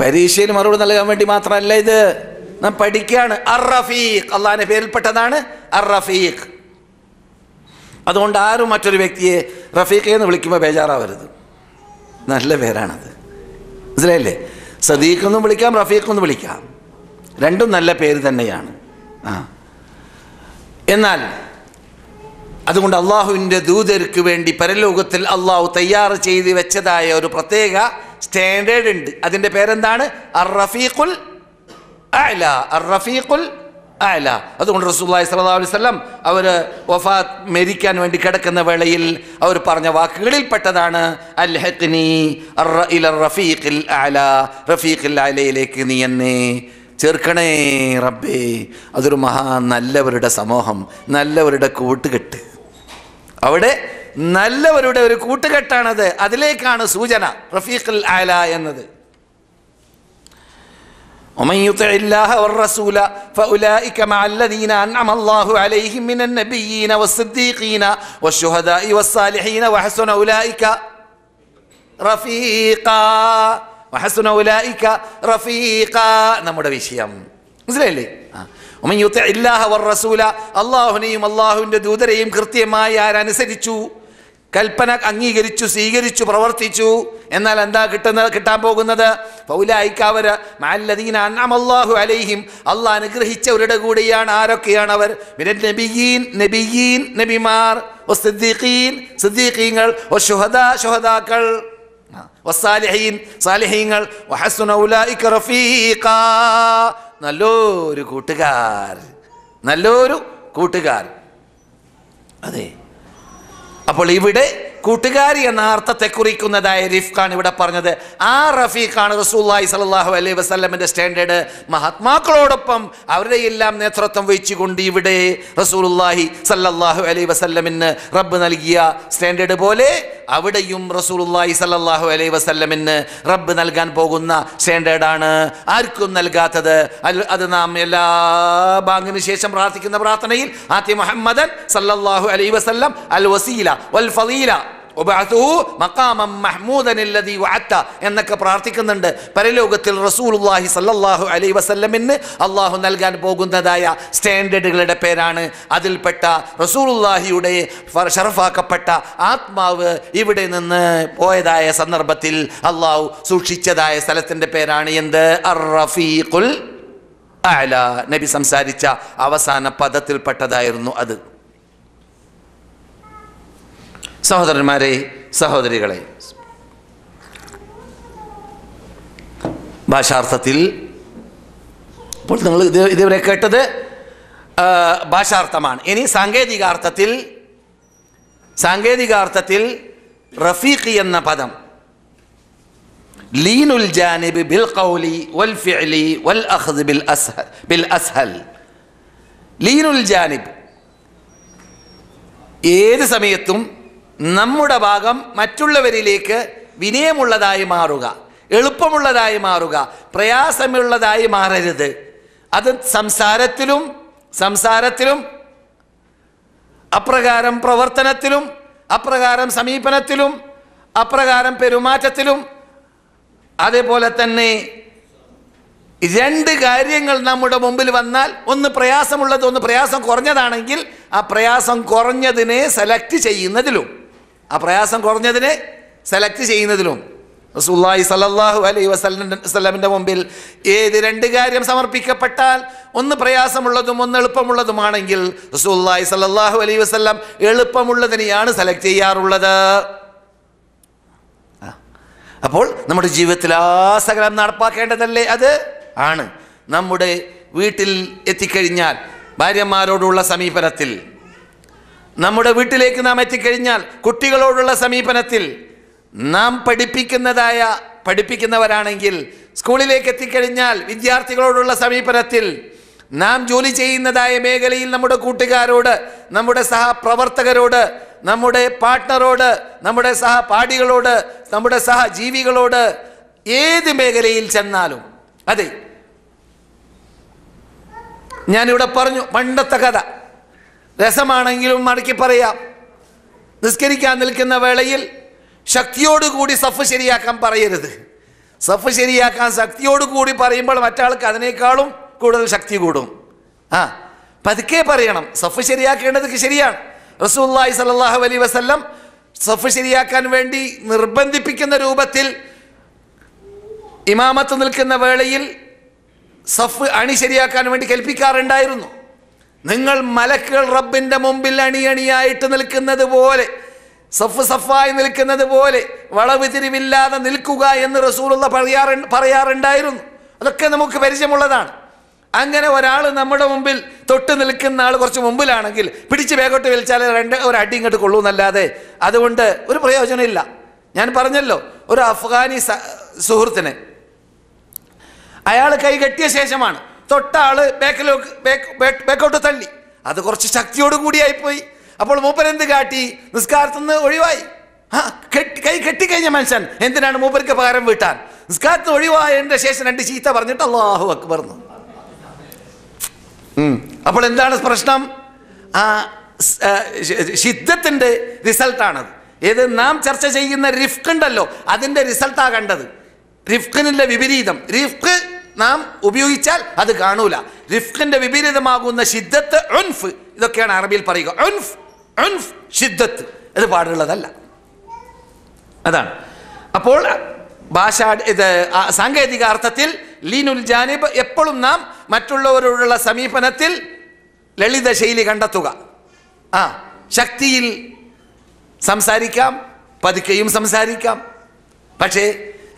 പരീക്ഷയിൽ മറുപടി നൽകാൻ വേണ്ടി മാത്രമല്ല ഇത്, നാം പഠിക്കുകയാണ്. അർ-റഫീഖ് അള്ളാഹിന്റെ പേരിൽപ്പെട്ടതാണ് അർ-റഫീഖ്. അതുകൊണ്ട് ആരും മറ്റൊരു വ്യക്തിയെ റഫീഖ് എന്ന് വിളിക്കുമ്പോൾ ബേജാറാവരുത്. നല്ല പേരാണത്, മനസ്സിലായില്ലേ? സദീഖ് എന്നും വിളിക്കാം, റഫീഖ് എന്നും വിളിക്കാം, രണ്ടും നല്ല പേര് തന്നെയാണ്. എന്നാൽ അതുകൊണ്ട് അള്ളാഹുവിൻ്റെ ദൂതർക്ക് വേണ്ടി പരലോകത്തിൽ അള്ളാഹു തയ്യാറ് ചെയ്ത് വെച്ചതായ ഒരു പ്രത്യേക സ്റ്റാൻഡേർഡ് ഉണ്ട്. അതിൻ്റെ പേരെന്താണ്? അർ-റഫീഖുൽ അഅ്ല. അതുകൊണ്ട് റസൂലുള്ളാഹി സ്വല്ലല്ലാഹു അലൈഹി വസല്ലം അവർ മരിക്കാൻ വേണ്ടി കിടക്കുന്ന വേളയിൽ അവർ പറഞ്ഞ വാക്കുകളിൽ പെട്ടതാണ് അൽഹഖ്നി ഇലർ റഫീഖിൽ അഅ്ല. റഫീഖിൽ അഅ്ലയിലേക്ക് നീ എന്നെ ചേർക്കണേ റബ്ബേ. അതൊരു നല്ലവരുടെ സമൂഹം, നല്ലവരുടെ കൂട്ടുകെട്ട്. അവിടെ നല്ലവരുടെ ഒരു കൂട്ടുകെട്ടാണത്. അതിലേക്കാണ് സൂചന റഫീഖുൽ അഅ്ല എന്നത്. ومن يطع الله والرسول فأولئك مع الذين أنعم الله عليهم من النبيين والصديقين والشهداء والصالحين وحسن أولئك رفيقا. നമ്മുടെ വിഷയം മനസ്സിലായില്ലേ? ومن يطع الله والرسول, അല്ലാഹുവിനെയും അല്ലാഹുവിൻ്റെ ദൂതരെയും കൃത്യമായി ആരനുസരിച്ചു, കൽപ്പന അംഗീകരിച്ചു, സ്വീകരിച്ചു, പ്രവർത്തിച്ചു, എന്നാൽ എന്താ കിട്ടാൻ പോകുന്നത്? ഫൗലായിക അവർ മഅല്ലദീന അൻഅമല്ലാഹു അലൈഹിം, അല്ലാഹു അനുഗ്രഹിച്ചവരുടെ കൂടെയാണ്. ആരൊക്കെയാണ് അവർ? മിനൻ നബിയീൻ നബിമാർ, വസ്സിദ്ദീഖീൻ സിദ്ദീഖീങ്ങൾ, ശുഹദാക്കൾ, വസ്സാലിഹീൻ സാലിഹീങ്ങൾ, വഹസ്ന ഉലൈക റഫീഖാ, നല്ലൊരു കൂട്ടുകാർ. അതെ, അപ്പോൾ ഇവിടെ കൂട്ടുകാരി എന്ന അർത്ഥത്തെ കുറിക്കുന്നതായ റിഫ്ഖാണ് ഇവിടെ പറഞ്ഞത്. ആ റഫീഖാണ് റസൂലുള്ളാഹി സ്വല്ലല്ലാഹു അലൈഹി വസല്ലമിന്റെ സ്റ്റാൻഡേർഡ്. മഹാത്മാക്കളോടൊപ്പം അവരുടെ എല്ലാം നേതൃത്വം വഹിച്ചുകൊണ്ട് ഇവിടെ റസൂലുള്ളാഹി സ്വല്ലല്ലാഹു അലൈഹി വസല്ലമിന് റബ്ബ് നൽകിയ സ്റ്റാൻഡേർഡ് പോലെ അവിടെയും റസൂലുള്ളാഹി സ്വല്ലല്ലാഹു അലൈഹി വസല്ലമിന് റബ്ബ് നൽകാൻ പോകുന്ന സ്റ്റാൻഡേർഡാണ് ആർക്കും നൽകാത്തത്. അത് നാം എല്ലാ ബാങ്കിന് ശേഷം പ്രാർത്ഥിക്കുന്ന പ്രാർത്ഥനയിൽ ആതി മുഹമ്മദൻ സല്ലല്ലാഹു അലൈഹി വസല്ലം അൽ വസീല വൽ ഫളീല എന്നൊക്കെ പ്രാർത്ഥിക്കുന്നുണ്ട്. പരലോകത്തിൽ റസൂലുള്ളാഹി സ്വല്ലല്ലാഹു അലൈഹി വസല്ലമിന് അള്ളാഹു നൽകാൻ പോകുന്നതായ സ്റ്റാൻഡേർഡുകളുടെ പേരാണ്. അതിൽപ്പെട്ട റസൂലുള്ളാഹിയുടെ ഷറഫാക്കപ്പെട്ട ആത്മാവ് ഇവിടെ നിന്ന് പോയതായ സന്ദർഭത്തിൽ അള്ളാഹു സൂക്ഷിച്ചതായ സ്ഥലത്തിൻ്റെ പേരാണ് എന്ത്? അർ-റഫീഖുൽ അഅ്ല. നബി സംസാരിച്ച അവസാന പദത്തിൽപ്പെട്ടതായിരുന്നു അത്. സഹോദരന്മാരെ, സഹോദരികളെ, ഭാഷാർത്ഥത്തിൽ അപ്പോൾ നിങ്ങൾ ഇതുവരെ കേട്ടത് ഭാഷാർത്ഥമാണ്. ഇനി സാങ്കേതികാർത്ഥത്തിൽ റഫീഖി എന്ന പദം ലീനുൽ ജാനിബ് ബിൽ ഖൗലി വൽ ഫിഅലി വൽ അഖ്ദ് ബിൽ അസ്ഹൽ. ലീനുൽ ജാനിബ്, ഏത് സമയത്തും നമ്മുടെ ഭാഗം മറ്റുള്ളവരിലേക്ക് വിനയമുള്ളതായി മാറുക, എളുപ്പമുള്ളതായി മാറുക, പ്രയാസമുള്ളതായി മാറരുത്. അത് സംസാരത്തിലും അപ്രകാരം പ്രവർത്തനത്തിലും അപ്രകാരം സമീപനത്തിലും അപ്രകാരം പെരുമാറ്റത്തിലും. അതേപോലെ തന്നെ രണ്ട് കാര്യങ്ങൾ നമ്മുടെ മുമ്പിൽ വന്നാൽ, ഒന്ന് പ്രയാസമുള്ളത്, ഒന്ന് പ്രയാസം കുറഞ്ഞതാണെങ്കിൽ ആ പ്രയാസം കുറഞ്ഞതിനെ സെലക്ട് ചെയ്യുന്നതിലും റസൂലുള്ളാഹി സ്വല്ലല്ലാഹു അലൈഹി വസല്ലമിന്റെ മുമ്പിൽ ഏത് രണ്ട് കാര്യം സമർപ്പിക്കപ്പെട്ടാൽ, ഒന്ന് പ്രയാസമുള്ളതും ഒന്ന് എളുപ്പമുള്ളതുമാണെങ്കിൽ റസൂലുള്ളാഹി സ്വല്ലല്ലാഹു അലൈഹി വസല്ലം എളുപ്പമുള്ളതിനെയാണ് സെലക്ട് ചെയ്യാറുള്ളത്. അപ്പോൾ നമ്മുടെ ജീവിതത്തിൽ ആ സകലം നടപ്പാക്കേണ്ടതല്ലേ അത് ആണ്. നമ്മുടെ വീട്ടിൽ എത്തിക്കഴിഞ്ഞാൽ ഭാര്യമാരോടുള്ള സമീപനത്തിൽ, നമ്മുടെ വീട്ടിലേക്ക് നാം എത്തിക്കഴിഞ്ഞാൽ കുട്ടികളോടുള്ള സമീപനത്തിൽ, നാം പഠിപ്പിക്കുന്നവരാണെങ്കിൽ സ്കൂളിലേക്ക് എത്തിക്കഴിഞ്ഞാൽ വിദ്യാർത്ഥികളോടുള്ള സമീപനത്തിൽ, നാം ജോലി ചെയ്യുന്നതായ മേഖലയിൽ നമ്മുടെ കൂട്ടുകാരോട്, നമ്മുടെ സഹപ്രവർത്തകരോട്, നമ്മുടെ പാർട്ട്ണറോട്, നമ്മുടെ സഹപാഠികളോട്, നമ്മുടെ സഹജീവികളോട്, ഏത് മേഖലയിൽ ചെന്നാലും. അതെ, ഞാനിവിടെ പറഞ്ഞു പണ്ടത്തെ കഥ, രസമാണെങ്കിലും മടക്കി പറയാം. നിസ്കരിക്കാൻ നിൽക്കുന്ന വേളയിൽ ശക്തിയോടുകൂടി സഫ് ശരിയാക്കാൻ പറയരുത്. സഫ് ശരിയാക്കാൻ ശക്തിയോടുകൂടി പറയുമ്പോൾ മറ്റാൾക്ക് അതിനേക്കാളും കൂടുതൽ ശക്തി കൂടും. പതുക്കെ പറയണം. സഫ് ശരിയാക്കേണ്ടത് ശരിയാണ്. റസൂലുള്ളാഹി സ്വല്ലല്ലാഹു അലൈഹി വസല്ലം സഫ് ശരിയാക്കാൻ വേണ്ടി നിർബന്ധിപ്പിക്കുന്ന രൂപത്തിൽ ഇമാമത്ത് നിൽക്കുന്ന വേളയിൽ സഫ് അണി ശരിയാക്കാൻ വേണ്ടി കൽപ്പിക്കാറുണ്ടായിരുന്നു. നിങ്ങൾ മലക്കുകൾ റബ്ബിന്റെ മുമ്പിൽ അണിയണിയായിട്ട് നിൽക്കുന്നത് പോലെ, സഫായി നിൽക്കുന്നത് പോലെ വളവ് തിരിവില്ലാതെ നിൽക്കുക എന്ന് റസൂലുള്ള പറയാറുണ്ടായിരുന്നു. അതൊക്കെ നമുക്ക് പരിചയമുള്ളതാണ്. അങ്ങനെ ഒരാൾ നമ്മുടെ മുമ്പിൽ തൊട്ട് നിൽക്കുന്ന ആൾ കുറച്ച് മുമ്പിലാണെങ്കിൽ പിടിച്ച് വേഗോട്ട് വലിച്ചാൽ ഒരു അടി ഇങ്ങോട്ട് കൊള്ളൂന്നല്ലാതെ അതുകൊണ്ട് ഒരു പ്രയോജനമില്ല. ഞാൻ പറഞ്ഞല്ലോ, ഒരു അഫ്ഗാനി സുഹൃത്തിനെ അയാൾ കൈ കെട്ടിയ ശേഷമാണ് തൊട്ട ആള് ബേക്കോട്ട് തള്ളി. അത് കുറച്ച് ശക്തിയോട് കൂടിയായിപ്പോയി. അപ്പോൾ മൂപ്പരെന്ത് കാട്ടി? നിസ്കാരത്തിൽ നിന്ന് ഒഴിവായി. കൈ കെട്ടിക്കഴിഞ്ഞ മനുഷ്യൻ എന്തിനാണ് മൂപ്പർക്ക് പകരം വീട്ടാൻ? നിസ്കാരത്തിന് ഒഴിവായതിന്റെ ശേഷം രണ്ട് ചീത്ത പറഞ്ഞിട്ട് അല്ലാഹു അക്ബർ. അപ്പോൾ എന്താണ് പ്രശ്നം? ശിദ്ദത്തിന്റെ റിസൾട്ടാണത്. ഏത് നാം ചർച്ച ചെയ്യുന്ന റിഫ്ക് ഉണ്ടല്ലോ, അതിന്റെ റിസൾട്ടാ കണ്ടത്. റിഫ്കിന്റെ വിപരീതം. റിഫ്ക് നാം ഉപയോഗിച്ചാൽ അത് കാണൂല. റിഫ്കിന്റെ വിപരീതമാകുന്ന ശിദ്ദത്ത്, ഉൻഫ്, ഇതൊക്കെയാണ് അറബിയിൽ പറയുക. ഉൻഫ്, ഉൻഫ്, ശിദ്ദത്ത്, ഇത് പാടുള്ളതല്ല. അതാണ്. അപ്പോൾ സാങ്കേതിക അർത്ഥത്തിൽ ലീനുൽ ജാനിബ്, എപ്പോഴും നാം മറ്റുള്ളവരോടുള്ള സമീപനത്തിൽ ലളിത ശൈലി കണ്ടെത്തുക. ശക്തിയിൽ സംസാരിക്കാം, പതുക്കെയും സംസാരിക്കാം. പക്ഷേ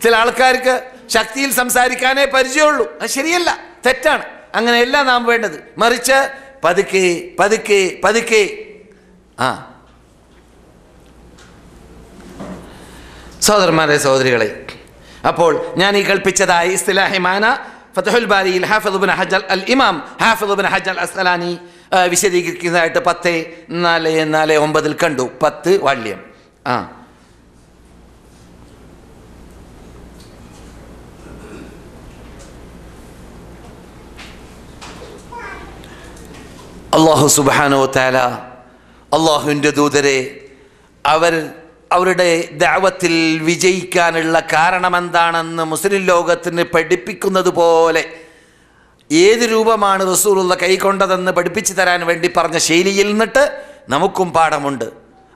ചില ആൾക്കാർക്ക് ശക്തിയിൽ സംസാരിക്കാനേ പരിചയമുള്ളൂ. അത് ശരിയല്ല, തെറ്റാണ്. അങ്ങനെയല്ല നാം വേണ്ടത്. മറിച്ച് പതുക്കെ പതുക്കെ പതുക്കെ. സഹോദരന്മാരെ, സഹോദരികളെ, അപ്പോൾ ഞാൻ ഈ കൽപ്പിച്ചതായ ഇസ്തിലാഹി മാന ഫത്ഹുൽ ബാരിയിൽ ഹാഫിദ് ഇബ്നു ഹജർ ഇമാം ഹാഫിദ് ഇബ്നു ഹജർ അസ്ഖലാനി വിശദീകരിക്കുന്നതായിട്ട് 10:4-9 കണ്ടു. 10 വാള്യം. അല്ലാഹു സുബ്ഹാനഹു വ തആല, അല്ലാഹുവിൻ്റെ ദൂതരെ, അവരുടെ ദഅവത്തിൽ വിജയിക്കാനുള്ള കാരണമെന്താണെന്ന് മുസ്ലിം ലോകത്തിന് പഠിപ്പിക്കുന്നത് പോലെ ഏത് രൂപമാണ് റസൂലുള്ള കൈക്കൊണ്ടതെന്ന് പഠിപ്പിച്ചു തരാൻ വേണ്ടി പറഞ്ഞ ശൈലിയിൽ നിന്നിട്ട് നമുക്കും പാഠമുണ്ട്.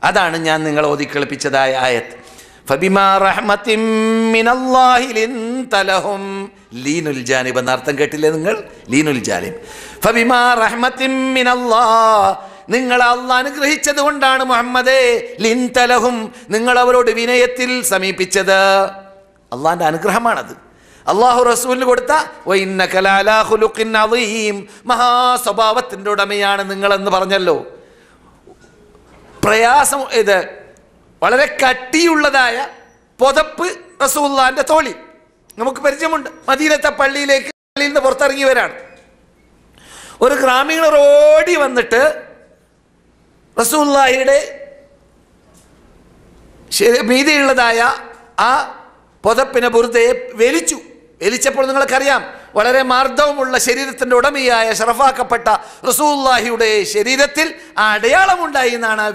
അതാണ് ഞാൻ നിങ്ങളെ ഓതിക്കളിപ്പിച്ചതായ ആയത്ത്. ഫബിമാ റഹ്മത്തിൻ മിനല്ലാഹി ലിൻത ലഹും. ലീനുൽ ജാനിബ് എന്ന അർത്ഥം കേട്ടില്ലേ നിങ്ങൾ? ലീനുൽ ജാനിബ്. ഫബിമാ റഹ്മത്തിൻ മിനല്ലാഹ്, നിങ്ങൾ അല്ലാഹ് അനുഗ്രഹിച്ചത് കൊണ്ടാണ് മുഹമ്മദേ, ലിൻത ലഹും, നിങ്ങൾ അവരോട് വിനയത്തിൽ സമീപിച്ചത്. അള്ളാഹിൻ്റെ അനുഗ്രഹമാണത്. അള്ളാഹു റസൂലിന് കൊടുത്ത വഇന്നക ലഅലാ ഖുലുഖിൻ അദീം, മഹാസ്വഭാവത്തിൻ്റെ ഉടമയാണ് നിങ്ങളെന്ന് പറഞ്ഞല്ലോ. പ്രയാസം ഇത് വളരെ കട്ടിയുള്ളതായ പുതപ്പ് റസൂലുള്ളാഹിന്റെ തോളി നമുക്ക് പരിചയമുണ്ട്. മദീനത്തെ പള്ളിയിൽ നിന്ന് പുറത്തിറങ്ങിയവരാണ്. ഒരു ഗ്രാമീണർ ഓടി വന്നിട്ട് റസൂലുള്ളാഹിയുടെ മീതെയുള്ളതായ ആ പുതപ്പിനെ ബുർദയെ വലിച്ചപ്പോൾ നിങ്ങൾക്കറിയാം, വളരെ മാർദ്ദവമുള്ള ശരീരത്തിൻ്റെ ഉടമയായ ഷറഫാക്കപ്പെട്ട റസൂലുള്ളാഹിയുടെ ശരീരത്തിൽ ആ അടയാളമുണ്ടായി എന്നാണ് ആ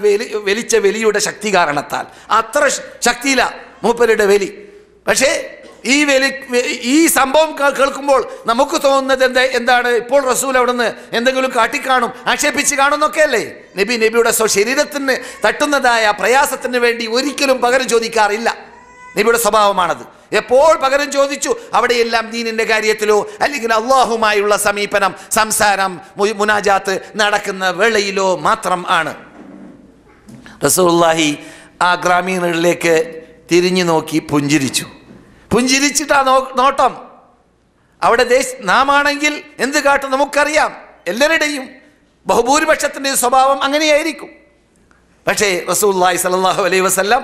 വലിച്ച വലിയുടെ ശക്തി കാരണത്താൽ. അത്ര ശക്തിയില്ല മൂപ്പരുടെ വലി. പക്ഷേ ഈ സംഭവം കേൾക്കുമ്പോൾ നമുക്ക് തോന്നുന്നത് എന്താണ്? ഇപ്പോൾ റസൂൽ അവിടെ നിന്ന് എന്തെങ്കിലും കാട്ടിക്കാണും, ആക്ഷേപിച്ച് കാണുന്നൊക്കെ അല്ലേ? നബിയുടെ ശരീരത്തിന് തട്ടുന്നതായ പ്രയാസത്തിന് വേണ്ടി ഒരിക്കലും പകരം ചോദിക്കാറില്ല. നബിയുടെ സ്വഭാവമാണത്. എപ്പോൾ പകരം ചോദിച്ചു? അവിടെയെല്ലാം ദീനിൻ്റെ കാര്യത്തിലോ അല്ലെങ്കിൽ അള്ളാഹുമായുള്ള സമീപനം, സംസാരം, മുനാജാത്ത് നടക്കുന്ന വേളയിലോ മാത്രം ആണ്. റസൂലുള്ളാഹി ആ ഗ്രാമീണരിലേക്ക് തിരിഞ്ഞു നോക്കി പുഞ്ചിരിച്ചിട്ട് ആ നോട്ടം. അവിടെ നാം ആണെങ്കിൽ എന്ത് കാട്ടും നമുക്കറിയാം. എല്ലാവരുടെയും ബഹുഭൂരിപക്ഷത്തിൻ്റെ സ്വഭാവം അങ്ങനെയായിരിക്കും. പക്ഷേ റസൂലുള്ളാഹി സ്വല്ലല്ലാഹു അലൈഹി വസല്ലം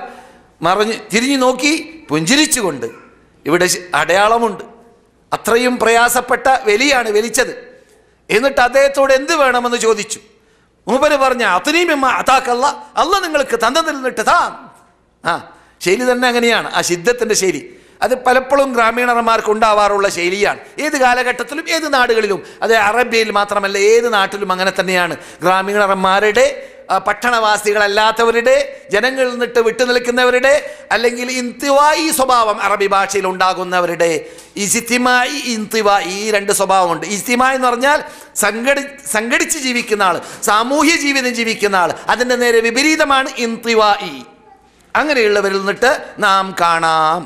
തിരിഞ്ഞു നോക്കി പുഞ്ചിരിച്ചുകൊണ്ട്, ഇവിടെ അടയാളമുണ്ട്, അത്രയും പ്രയാസപ്പെട്ട വലിയാണ് വലിച്ചത്. എന്നിട്ട് അദ്ദേഹത്തോട് എന്ത് വേണമെന്ന് ചോദിച്ചു. മൂപ്പര് പറഞ്ഞ അത്നീമിമ്മ അതാക്കല്ല, അല്ല നിങ്ങൾക്ക് തന്നതിൽ നിന്നിട്ട് താൻ. ശൈലി തന്നെ അങ്ങനെയാണ്, ആ ശിദ്ധത്തിൻ്റെ ശൈലി. അത് പലപ്പോഴും ഗ്രാമീണന്മാർക്ക് ഉണ്ടാവാറുള്ള ശൈലിയാണ്. ഏത് കാലഘട്ടത്തിലും ഏത് നാടുകളിലും, അത് അറേബ്യയിൽ മാത്രമല്ല ഏത് നാട്ടിലും അങ്ങനെ തന്നെയാണ്. ഗ്രാമീണന്മാരുടെ, പട്ടണവാസികളല്ലാത്തവരുടെ, ജനങ്ങളിൽ നിന്നിട്ട് വിട്ടുനിൽക്കുന്നവരുടെ, അല്ലെങ്കിൽ ഇന്തിവായി സ്വഭാവം അറബി ഭാഷയിൽ ഉണ്ടാകുന്നവരുടെ, ഇസ്തിമായി, ഇന്തിവായി, ഈ രണ്ട് സ്വഭാവമുണ്ട്. ഇസ്തിമായി എന്ന് പറഞ്ഞാൽ സംഘടിച്ച് ജീവിക്കുന്ന ആൾ, സാമൂഹ്യ ജീവിതം ജീവിക്കുന്ന ആൾ. അതിൻ്റെ നേരെ വിപരീതമാണ് ഇന്തിവായി. അങ്ങനെയുള്ളവരിൽ നിന്നിട്ട് നാം കാണാം.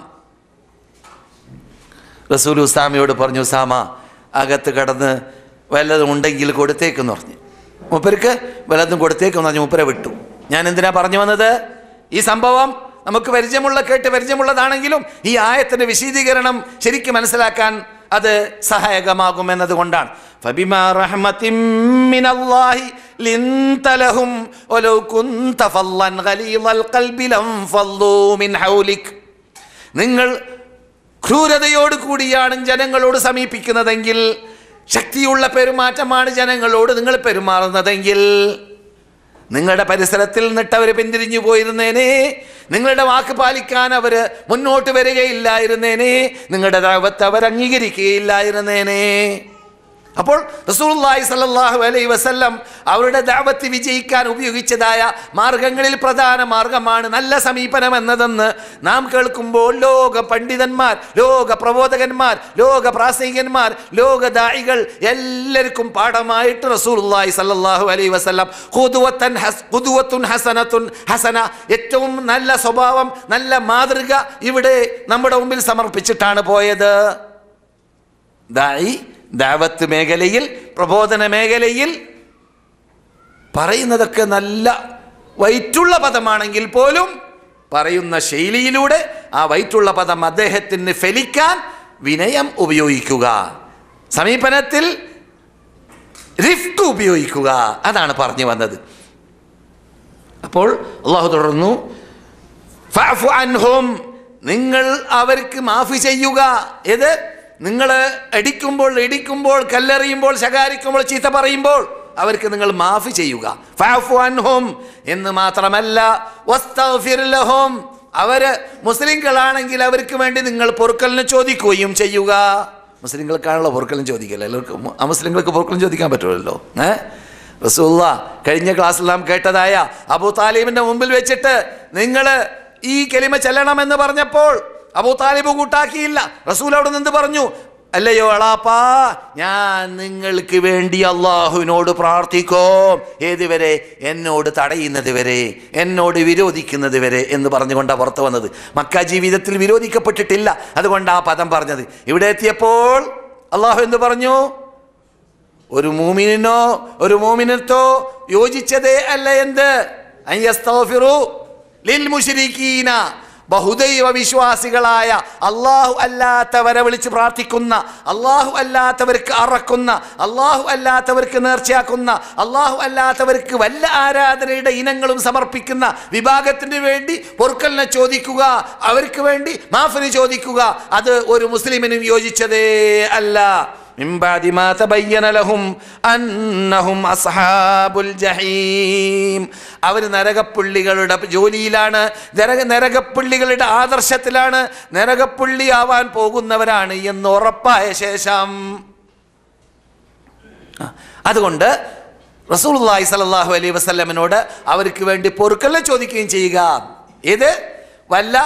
റസൂൽ ഉസാമയോട് പറഞ്ഞു, ഉസാമ അകത്ത് കടന്ന് വല്ലതും ഉണ്ടെങ്കിൽ കൊടുത്തേക്കെന്ന് പറഞ്ഞു. മൂപ്പർക്ക് വല്ലതും കൊടുത്തേക്കെന്ന് പറഞ്ഞു. മൂപ്പരെ വിട്ടു. ഞാൻ എന്തിനാ പറഞ്ഞു വന്നത്? ഈ സംഭവം നമുക്ക് പരിചയമുള്ളതാണെങ്കിലും ഈ ആയത്തിൻ്റെ വിശദീകരണം ശരിക്കും മനസ്സിലാക്കാൻ അത് സഹായകമാകുമെന്നത് കൊണ്ടാണ്. ഫബിമാ റഹ്മത്തിൻ മിനല്ലാഹി ലിൻത ലഹും വലൗ കുൻത ഫല്ലൻ ഗലീദൽ ഖൽബി ലൻഫളൂ മിൻ ഹൗലിക്. നിങ്ങൾ ക്രൂരതയോട് കൂടിയാണ് ജനങ്ങളോട് സമീപിക്കുന്നതെങ്കിൽ, ശക്തിയുള്ള പെരുമാറ്റമാണ് ജനങ്ങളോട് നിങ്ങൾ പെരുമാറുന്നതെങ്കിൽ, നിങ്ങളുടെ പരിസരത്തിൽ നിന്നിട്ട് അവർ പിന്തിരിഞ്ഞു പോയിരുന്നേനെ, നിങ്ങളുടെ വാക്ക് പാലിക്കാൻ അവർ മുന്നോട്ട് വരികയില്ലായിരുന്നേനെ, നിങ്ങളുടെ ദഅവത്ത് അവർ അംഗീകരിക്കുകയില്ലായിരുന്നേനെ. അപ്പോൾ റസൂലുള്ളാഹി സ്വല്ലല്ലാഹു അലൈഹി വസല്ലം അവരുടെ ദഅവത്ത് വിജയിക്കാൻ ഉപയോഗിച്ചതായ മാർഗങ്ങളിൽ പ്രധാന മാർഗമാണ് നല്ല സമീപനം എന്നതെന്ന് നാം കേൾക്കുമ്പോൾ ലോക പണ്ഡിതന്മാർ, ലോക പ്രബോധകന്മാർ, ലോക പ്രാസംഗികന്മാർ, ലോക ദാഇകൾ എല്ലാവർക്കും പാഠമായിട്ട് റസൂലുള്ളാഹി സ്വല്ലല്ലാഹു അലൈഹി വസല്ലം ഖുദ്വത്തുൻ ഹസന, ഏറ്റവും നല്ല സ്വഭാവം, നല്ല മാതൃക ഇവിടെ നമ്മുടെ മുമ്പിൽ സമർപ്പിച്ചിട്ടാണ് പോയത്. ദഅവത്ത് മേഖലയിൽ, പ്രബോധന മേഖലയിൽ പറയുന്നതൊക്കെ നല്ല വൈറ്റുള്ള പദമാണെങ്കിൽ പോലും പറയുന്ന ശൈലിയിലൂടെ ആ വൈറ്റുള്ള പദം അദ്ദേഹത്തിന് ഫലിക്കാൻ വിനയം ഉപയോഗിക്കുക, സമീപനത്തിൽ റിഫ്ക് ഉപയോഗിക്കുക, അതാണ് പറഞ്ഞു വന്നത്. അപ്പോൾ അല്ലാഹു തുടർന്നു, ഫഅഫു അൻഹും, നിങ്ങൾ അവർക്ക് മാഫി ചെയ്യുക. ഏത്? നിങ്ങൾ ഇടിക്കുമ്പോൾ, കല്ലെറിയുമ്പോൾ, ശകാരിക്കുമ്പോൾ, ചീത്ത പറയുമ്പോൾ അവർക്ക് നിങ്ങൾ മാഫി ചെയ്യുക. ഫഅഫു അൻഹും എന്ന് മാത്രമല്ല, വസ്തഗ്ഫിർ ലഹും, അവർ മുസ്ലിങ്ങളാണെങ്കിൽ അവർക്ക് വേണ്ടി നിങ്ങൾ പൊറുക്കലിന് ചോദിക്കുകയും ചെയ്യുക. മുസ്ലിങ്ങൾക്കാണല്ലോ പൊറുക്കലും ചോദിക്കല്ലോ, എല്ലാവർക്കും അമുസ്ലിങ്ങൾക്ക് പൊറുക്കലും ചോദിക്കാൻ പറ്റുമല്ലോ. റസൂലുള്ളാഹി കഴിഞ്ഞ ക്ലാസ്സിൽ നാം കേട്ടതായ അബൂ താലിബിന്റെ മുമ്പിൽ വെച്ചിട്ട് നിങ്ങൾ ഈ കലിമ ചെല്ലണമെന്ന് പറഞ്ഞപ്പോൾ അബൂ താലിബ് കൂട്ടാക്കിയില്ല. റസൂൽ അവിടെ നിന്ന് പറഞ്ഞു, അല്ലയോ അളാപ്പാ, ഞാൻ നിങ്ങൾക്ക് വേണ്ടി അള്ളാഹുവിനോട് പ്രാർത്ഥിക്കും. ഏതുവരെ? എന്നോട് തടയുന്നത് വരെ, എന്നോട് വിരോധിക്കുന്നത് വരെ എന്ന് പറഞ്ഞുകൊണ്ടാണ് പുറത്ത് വന്നത്. മക്ക ജീവിതത്തിൽ വിരോധിക്കപ്പെട്ടിട്ടില്ല, അതുകൊണ്ടാണ് ആ പദം പറഞ്ഞത്. ഇവിടെ എത്തിയപ്പോൾ അള്ളാഹു എന്ത് പറഞ്ഞു? ഒരു മൂമിനോ ഒരു മൂമിനത്തോ യോജിച്ചതേ അല്ല എന്ത്? അൻ യസ്തഗ്ഫിറു ലിൽ മുശ്രികീന ബഹുദൈവ വിശ്വാസികളായ അള്ളാഹു അല്ലാത്തവരെ വിളിച്ച് പ്രാർത്ഥിക്കുന്ന, അള്ളാഹു അല്ലാത്തവർക്ക് അറക്കുന്ന, അള്ളാഹു അല്ലാത്തവർക്ക് നേർച്ചയാക്കുന്ന, അള്ളാഹു അല്ലാത്തവർക്ക് വല്ല ആരാധനയുടെ ഇനങ്ങളും സമർപ്പിക്കുന്ന വിഭാഗത്തിന് വേണ്ടി പൊറുക്കലിനെ ചോദിക്കുക, അവർക്ക് വേണ്ടി മാഫിന് ചോദിക്കുക, അത് ഒരു മുസ്ലിമിനും യോജിച്ചതേ അല്ല. മിൻ ബഅദി മാ തബയ്യന ലഹും അന്നഹും അസ്ഹാബുൽ ജഹീം. അവർ നരകപ്പുള്ളികളുടെ ജോലിയിലാണ്, നരകപ്പുള്ളികളുടെ ആദർശത്തിലാണ്, നരകപ്പുള്ളി ആവാൻ പോകുന്നവരാണ് എന്ന് ഉറപ്പായ ശേഷം, അതുകൊണ്ട് റസൂലുള്ളാഹി സ്വല്ലല്ലാഹു അലൈഹി വസല്ലമിനോട് അവർക്ക് വേണ്ടി പൊറുക്കലിനെ ചോദിക്കുകയും ചെയ്യുക. ഇത് വല്ല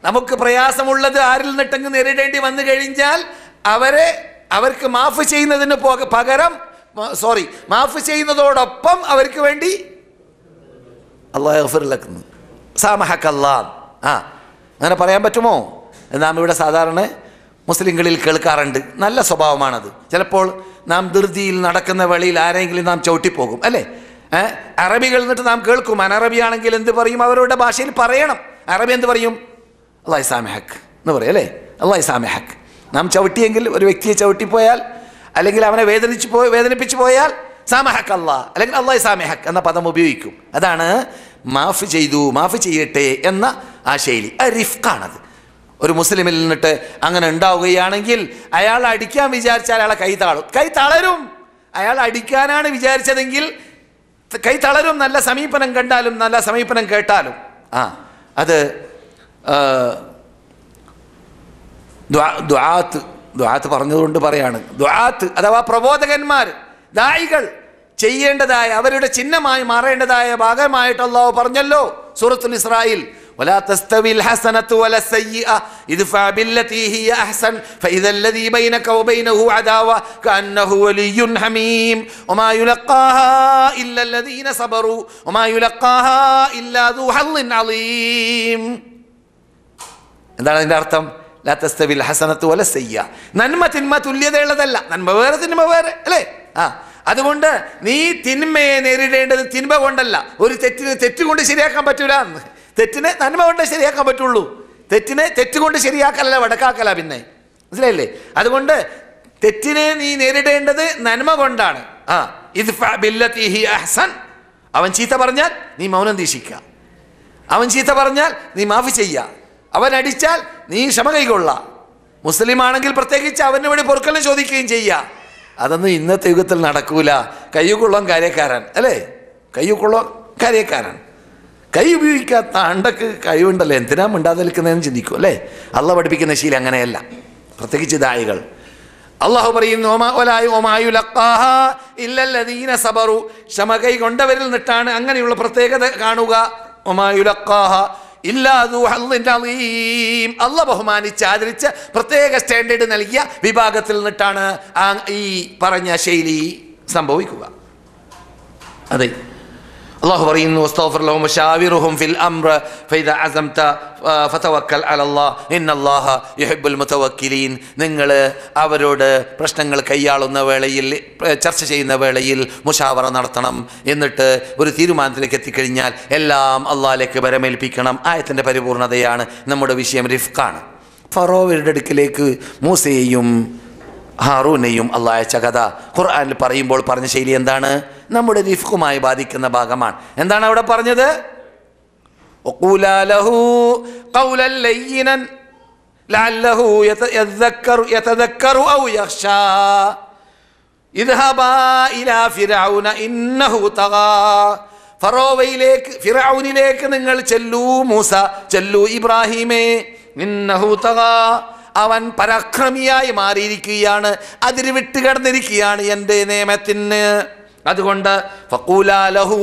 നമുക്ക് പ്രയാസമുള്ളത് ആരിൽ നിന്നിട്ടെങ്കിൽ നേരിടേണ്ടി വന്നു കഴിഞ്ഞാൽ അവർക്ക് മാഫ് ചെയ്യുന്നതിന് പകരം മാഫ് ചെയ്യുന്നതോടൊപ്പം അവർക്ക് വേണ്ടി അല്ലാഹു യഗ്ഫിർ ലക് സാമഹക്കല്ലാഹ് അങ്ങനെ പറയാൻ പറ്റുമോ? നാം ഇവിടെ സാധാരണ മുസ്ലിങ്ങളിൽ കേൾക്കാറുണ്ട്. നല്ല സ്വഭാവമാണത്. ചിലപ്പോൾ നാം ധൃതിയിൽ നടക്കുന്ന വേളയിൽ ആരെങ്കിലും നാം ചവിട്ടിപ്പോകും, അല്ലേ? അറബികൾ എന്നിട്ട് നാം കേൾക്കും. അനറബിയാണെങ്കിൽ എന്ത് പറയും? അവരുടെ ഭാഷയിൽ പറയണം. അറബി എന്ത് പറയും? അല്ലാഹു സാമഹക് എന്ന് പറയും, അല്ലേ? അല്ലാഹു സാമഹക്. നാം ചവിട്ടിയെങ്കിൽ, ഒരു വ്യക്തിയെ ചവിട്ടിപ്പോയാൽ അല്ലെങ്കിൽ അവനെ വേദനിപ്പിച്ചു പോയാൽ സാമഹക് അല്ലാഹ് അല്ലെങ്കിൽ അല്ലാഹു സാമഹക് എന്ന പദം ഉപയോഗിക്കും. അതാണ് മാഫ് ചെയ്തു, മാഫ് ചെയ്യട്ടെ എന്ന ആ ശൈലി. റിഫ്ഖാണത്. ഒരു മുസ്ലിമിൽ നിന്നിട്ട് അങ്ങനെ ഉണ്ടാവുകയാണെങ്കിൽ അയാൾ അടിക്കാൻ വിചാരിച്ചാൽ അയാളെ കൈ തളരും. അയാൾ അടിക്കാനാണ് വിചാരിച്ചതെങ്കിൽ കൈ തളരും. നല്ല സമീപനം കണ്ടാലും നല്ല സമീപനം കേട്ടാലും അത് ദുആത്ത് പറഞ്ഞതുകൊണ്ട് പറയാണ്. ദുആത്ത് അഥവാ പ്രബോധകന്മാർ, ദായികൾ ചെയ്യേണ്ടതായ, അവരുടെ ചിഹ്നമായി മാറേണ്ടതായ ഭാഗമായിട്ട് അല്ലാഹു പറഞ്ഞല്ലോ സൂറത്തുൽ ഇസ്രായിൽ, ولا تستوي الحسنة ولا السيئة ادفع بالتي هي أحسن فإذا الذي بينك وبينه عداوة كأنه ولي حميم وما يلقاها إلا الذين صبروا وما يلقاها إلا ذو حظ عظيم. എന്താണ് അതിൻ്റെ അർത്ഥം? ലാ തസ്തവിൽ ഹസനത്തു വല സയ്യ. നന്മ തിന്മ തുല്യതയുള്ളതല്ല. നന്മ വേറെ തിന്മ വേറെ, അല്ലേ? അതുകൊണ്ട് നീ തിന്മയെ നേരിടേണ്ടത് തിന്മ കൊണ്ടല്ല. ഒരു തെറ്റ് കൊണ്ട് ശരിയാക്കാൻ പറ്റൂല. തെറ്റിനെ നന്മ കൊണ്ട് ശരിയാക്കാൻ പറ്റുള്ളൂ. തെറ്റിനെ തെറ്റുകൊണ്ട് ശരിയാക്കലല്ല, വടക്കാക്കല. പിന്നെ മനസ്സിലായില്ലേ? അതുകൊണ്ട് തെറ്റിനെ നീ നേരിടേണ്ടത് നന്മ കൊണ്ടാണ്. ഇദ്ഫഅ ബില്ലതി ഹി അഹ്സൻ. അവൻ ചീത്ത പറഞ്ഞാൽ നീ മൗനം ദീക്ഷിക്കുക. അവൻ ചീത്ത പറഞ്ഞാൽ നീ മാഫ് ചെയ്യുക. അവൻ അടിച്ചാൽ നീ ക്ഷമ കൈകൊള്ള. മുസ്ലിം ആണെങ്കിൽ പ്രത്യേകിച്ച് അവന് വേണ്ടി പൊറുക്കലിനെ ചോദിക്കുകയും ചെയ്യുക. അതൊന്നും ഇന്നത്തെ യുഗത്തിൽ നടക്കൂല. കയ്യുകൊള്ളാൻ കാര്യക്കാരൻ, അല്ലേ? കയ്യുകൊള്ളാൻ കാര്യക്കാരൻ. കൈ ഉപയോഗിക്കാത്ത അണ്ടക്ക് കഴിവുണ്ടല്ലോ, എന്തിനാ മിണ്ടാതെ നിൽക്കുന്നതെന്ന് ചിന്തിക്കും, അല്ലേ? അള്ളാഹ് പഠിപ്പിക്കുന്ന ശീലം അങ്ങനെയല്ല, പ്രത്യേകിച്ച് ദായികൾ. അള്ളാഹു പറയുന്നു ക്ഷമ കൈ കൊണ്ടവരിൽ നിന്നിട്ടാണ് അങ്ങനെയുള്ള പ്രത്യേകത കാണുക. അള്ളാഹ് ബഹുമാനിച്ച് ആദരിച്ച് പ്രത്യേക സ്റ്റാൻഡേർഡ് നൽകിയ വിഭാഗത്തിൽ നിന്നിട്ടാണ് ഈ പറഞ്ഞ ശൈലി സംഭവിക്കുക. അതെ, അള്ളാഹു പറയുന്നു വസ്തഗ്ഫിർ ലഹും വശാവിറുഹും ഫിൽ അംർ ഫഇദാ അസംത ഫതവക്കൽ അലല്ലാഹ് ഇന്നല്ലാഹ യുഹിബ്ബുൽ മുതവക്കിലീൻ. നിങ്ങൾ അവരോട് പ്രശ്നങ്ങൾ കൈയാളുന്ന വേളയിൽ, ചർച്ച ചെയ്യുന്ന വേളയിൽ മുഷാവറ നടത്തണം. എന്നിട്ട് ഒരു തീരുമാനത്തിലേക്ക് എത്തിക്കഴിഞ്ഞാൽ എല്ലാം അള്ളാഹിലേക്ക് ബരമേൽപ്പിക്കണം. ആയത്തിൻ്റെ പരിപൂർണതയാണ് നമ്മുടെ വിഷയം. റിഫ്ഖാണ്. ഫറോവയുടെ അടുക്കിലേക്ക് മൂസയെയും ഹാറൂനെയും അള്ളാഹ് അയച്ച കഥ ഖുർആനിൽ പറയുമ്പോൾ പറഞ്ഞ ശൈലി എന്താണ്? നമ്മുടെ റിഫ്ഖുമായി ബാധിക്കുന്ന ഭാഗമാണ്. എന്താണ് അവിടെ പറഞ്ഞത്? വഖൂലാ ലഹു ഖൗലൻ ലയ്യിനൻ ലഅല്ലഹു യതദക്കറു ഔ യഖ്ശാ ഇദ്ഹബാ ഇലാ ഫിർഔന ഇന്നഹു തഗാ. ഫിർഔനിലേക്ക് നിങ്ങൾ ചെല്ലൂ മൂസ, ചെല്ലൂ ഇബ്രാഹിമേ. ഇന്നഹു തഗാ, അവൻ പരാക്രമിയായി മാറിയിരിക്കുകയാണ്, അതിര് വിട്ട് കിടന്നിരിക്കുകയാണ് എൻ്റെ നിയമത്തിന്. അതുകൊണ്ട് ഫഖൂലാ ലഹു,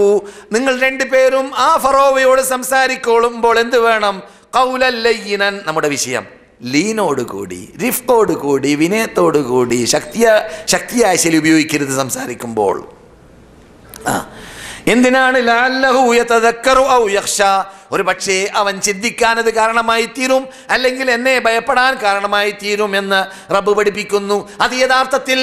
നിങ്ങൾ രണ്ടുപേരും ആ ഫറോവയോട് സംസാരിക്കൊള്ളുമ്പോൾ എന്ത് വേണം? ഖൗലൻ ലയ്യിനൻ. നമ്മുടെ വിഷയം ലീനോടുകൂടി, റിഫ്ഖോടുകൂടി, വിനയത്തോടുകൂടി, ശക്തിയായ ശൈലി ഉപയോഗിക്കരുത് സംസാരിക്കുമ്പോൾ. എന്തിനാണ്? ലഅല്ലഹു യതദക്കറു ഔ യഖ്ശാ, ഒരു പക്ഷേ അവൻ ചിന്തിക്കാനത് കാരണമായി തീരും, അല്ലെങ്കിൽ എന്നെ ഭയപ്പെടാൻ കാരണമായി തീരും എന്ന് റബ്ബ് പഠിപ്പിക്കുന്നു. അത് യഥാർത്ഥത്തിൽ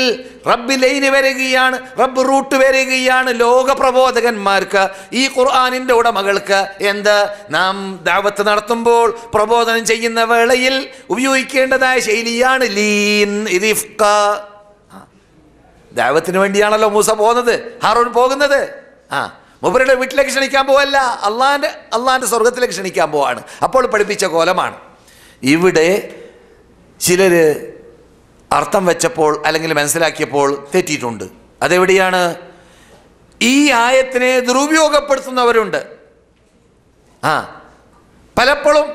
റബ്ബ് ലൈന് വരികയാണ്, റബ്ബ് റൂട്ട് വരികയാണ് ലോക പ്രബോധകന്മാർക്ക്, ഈ ഖുർആനിൻ്റെ ഉടമകൾക്ക്. എന്ത്? നാം ദഅവത്ത് നടത്തുമ്പോൾ, പ്രബോധനം ചെയ്യുന്ന വേളയിൽ ഉപയോഗിക്കേണ്ടതായ ശൈലിയാണ് ലീൻ, റിഫ്ഖ. ദഅവത്തിന് വേണ്ടിയാണല്ലോ മൂസ പോകുന്നത്, ഹാറൂൻ പോകുന്നത്. മൂപ്പരുടെ വീട്ടിലേക്ക് ക്ഷണിക്കാൻ പോവല്ല, അള്ളാന്റെ സ്വർഗത്തിലേക്ക് ക്ഷണിക്കാൻ പോവാണ്. അപ്പോൾ പഠിപ്പിച്ച കോലമാണ്. ഇവിടെ ചിലര് അർത്ഥം വെച്ചപ്പോൾ അല്ലെങ്കിൽ മനസ്സിലാക്കിയപ്പോൾ തെറ്റിയിട്ടുണ്ട്. അതെവിടെയാണ്? ഈ ആയത്തിനെ ദുരുപയോഗപ്പെടുത്തുന്നവരുണ്ട്. പലപ്പോഴും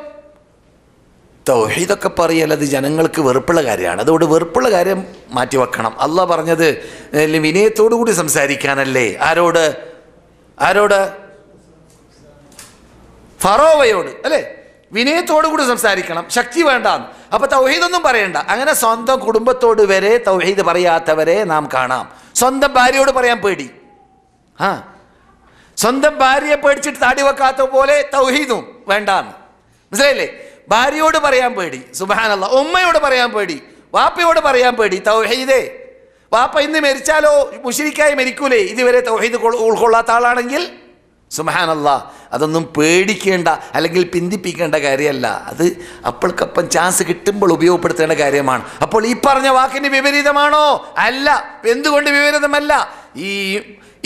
തൗഹീദൊക്കെ പറയൽ അത് ജനങ്ങൾക്ക് വെറുപ്പുള്ള കാര്യമാണ്. അതുകൊണ്ട് വെറുപ്പുള്ള കാര്യം മാറ്റിവെക്കണം. അള്ളാഹ് പറഞ്ഞത് വിനയത്തോടു കൂടി സംസാരിക്കാനല്ലേ. ആരോട്? ഫറോവയോട് അല്ലേ? വിനയത്തോടു കൂടി സംസാരിക്കണം, ശക്തി വേണ്ടാന്ന്. അപ്പൊ തൗഹീദൊന്നും പറയണ്ട. അങ്ങനെ സ്വന്തം കുടുംബത്തോട് വരെ തൗഹീദ് പറയാത്തവരെ നാം കാണാം. സ്വന്തം ഭാര്യയോട് പറയാൻ പേടി. സ്വന്തം ഭാര്യയെ പേടിച്ചിട്ട് താടി വെക്കാത്ത പോലെ തൗഹീദും വേണ്ടാന്ന്. മനസ്സിലായില്ലേ? ഭാര്യയോട് പറയാൻ പേടി, സുബ്ഹാനല്ലാഹ്. ഉമ്മയോട് പറയാൻ പേടി, വാപ്പയോട് പറയാൻ പേടി. തൗഹീദേ, വാപ്പ ഇന്ന് മരിച്ചാലോ മുശ്രിക്കായി മരിക്കൂലേ ഇതുവരെ തൗഹീദ് ഉൾക്കൊള്ളാത്ത ആളാണെങ്കിൽ? സുബ്ഹാനല്ലാഹ്. അതൊന്നും പേടിക്കേണ്ട അല്ലെങ്കിൽ പിന്തിപ്പിക്കേണ്ട കാര്യമല്ല. അത് അപ്പോൾക്കപ്പം ചാൻസ് കിട്ടുമ്പോൾ ഉപയോഗപ്പെടുത്തേണ്ട കാര്യമാണ്. അപ്പോൾ ഈ പറഞ്ഞ വാക്കിന് വിപരീതമാണോ? അല്ല. എന്തുകൊണ്ട് വിപരീതമല്ല?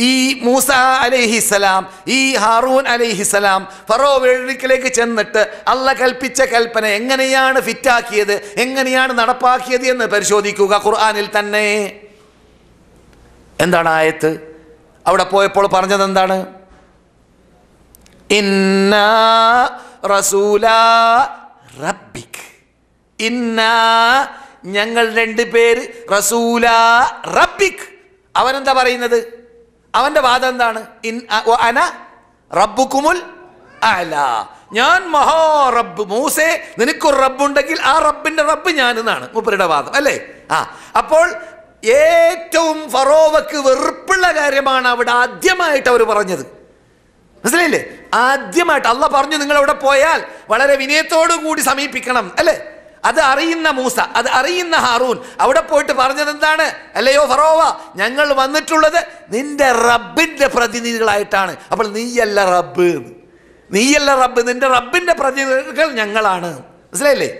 ഈ മൂസ അലൈഹിസ്സലാം, ഈ ഹാറൂൻ അലൈഹിസ്സലാം ഫറോവയിലേക്ക് ചെന്നിട്ട് അള്ളാഹ് കൽപ്പിച്ച കൽപ്പന എങ്ങനെയാണ് ഫിറ്റാക്കിയത്, എങ്ങനെയാണ് നടപ്പാക്കിയത് എന്ന് പരിശോധിക്കുക. ഖുർആനിൽ തന്നെ എന്താണ് ആയത്ത്? അവിടെ പോയപ്പോൾ പറഞ്ഞത് എന്താണ്? ഇന്നാ റസൂലാ റബ്ബിക്. ഇന്നാ, ഞങ്ങൾ രണ്ടുപേര്, റസൂലാ റബ്ബിക്. അവനെന്താ പറയുന്നത്? അവന്റെ വാദം എന്താണ്? അന റബ്ബുക്കുമുൽ അഅല, ഞാൻ മഹാ റബ്ബ്. മൂസേ, നിനക്കൊരു റബ്ബുണ്ടെങ്കിൽ ആ റബ്ബിന്റെ റബ്ബ് ഞാൻ എന്നാണ് മൂപ്പരുടെ വാദം അല്ലേ? അപ്പോൾ ഏറ്റവും ഫറോവക്ക് വെറുപ്പുള്ള കാര്യമാണ് അവിടെ ആദ്യമായിട്ട് അവർ പറഞ്ഞത്. മനസ്സിലായില്ലേ? ആദ്യമായിട്ട് അള്ളാഹ് പറഞ്ഞു, നിങ്ങൾ അവിടെ പോയാൽ വളരെ വിനയത്തോടു കൂടി സമീപിക്കണം അല്ലേ? അത് അറിയുന്ന മൂസ, അത് അറിയുന്ന ഹാറൂൻ അവിടെ പോയിട്ട് പറഞ്ഞത് എന്താണ്? അല്ലയോ ഫറോവ, ഞങ്ങൾ വന്നിട്ടുള്ളത് നിന്റെ റബ്ബിന്റെ പ്രതിനിധികളായിട്ടാണ്. അപ്പോൾ നീയല്ല റബ്ബ്, നിന്റെ റബ്ബിന്റെ പ്രതിനിധികൾ ഞങ്ങളാണ്. മനസ്സിലായില്ലേ?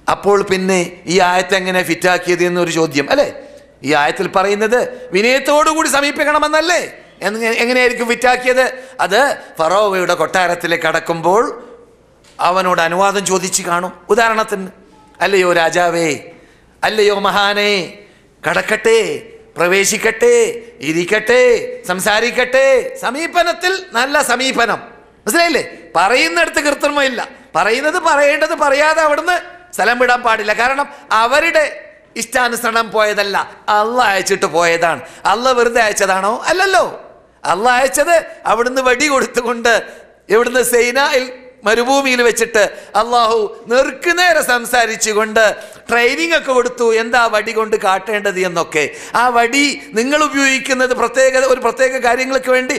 അപ്പോൾ പിന്നെ ഈ ആയത്ത് എങ്ങനെ ഫിറ്റാക്കിയത് എന്നൊരു ചോദ്യം അല്ലേ? ഈ ആയത്തിൽ പറയുന്നത് വിനയത്തോടു കൂടി സമീപിക്കണമെന്നല്ലേ? എങ്ങനെയായിരിക്കും ഫിറ്റാക്കിയത്? അത് ഫറോവയുടെ കൊട്ടാരത്തിലേക്ക് കടക്കുമ്പോൾ അവനോട് അനുവാദം ചോദിച്ച് കാണും. ഉദാഹരണത്തിന്, അല്ലയോ രാജാവേ, അല്ലയോ മഹാനേ, കടക്കട്ടെ, പ്രവേശിക്കട്ടെ, ഇരിക്കട്ടെ, സംസാരിക്കട്ടെ. സമീപനത്തിൽ നല്ല സമീപനം. മനസ്സിലായില്ലേ? പറയുന്നിടത്ത് കൃത്രിമമില്ല. പറയുന്നത് പറയേണ്ടത് പറയാതെ അവിടുന്ന് സ്ഥലം വിടാൻ പാടില്ല. കാരണം അവരുടെ ഇഷ്ടാനുസരണം പോയതല്ല, അള്ളാഹ് അയച്ചിട്ട് പോയതാണ്. അള്ളാഹ് വെറുതെ അയച്ചതാണോ? അല്ലല്ലോ. അള്ളാഹ് അയച്ചത് അവിടുന്ന് വടി കൊടുത്തുകൊണ്ട്, ഇവിടുന്ന് സൈനായിൽ മരുഭൂമിയിൽ വെച്ചിട്ട് അള്ളാഹു നേർക്കുനേരെ സംസാരിച്ചുകൊണ്ട് ട്രെയിനിങ് ഒക്കെ കൊടുത്തു, എന്താ വടി കൊണ്ട് കാട്ടേണ്ടത് എന്നൊക്കെ. ആ വടി നിങ്ങൾ ഉപയോഗിക്കുന്നത് ഒരു പ്രത്യേക കാര്യങ്ങൾക്ക് വേണ്ടി,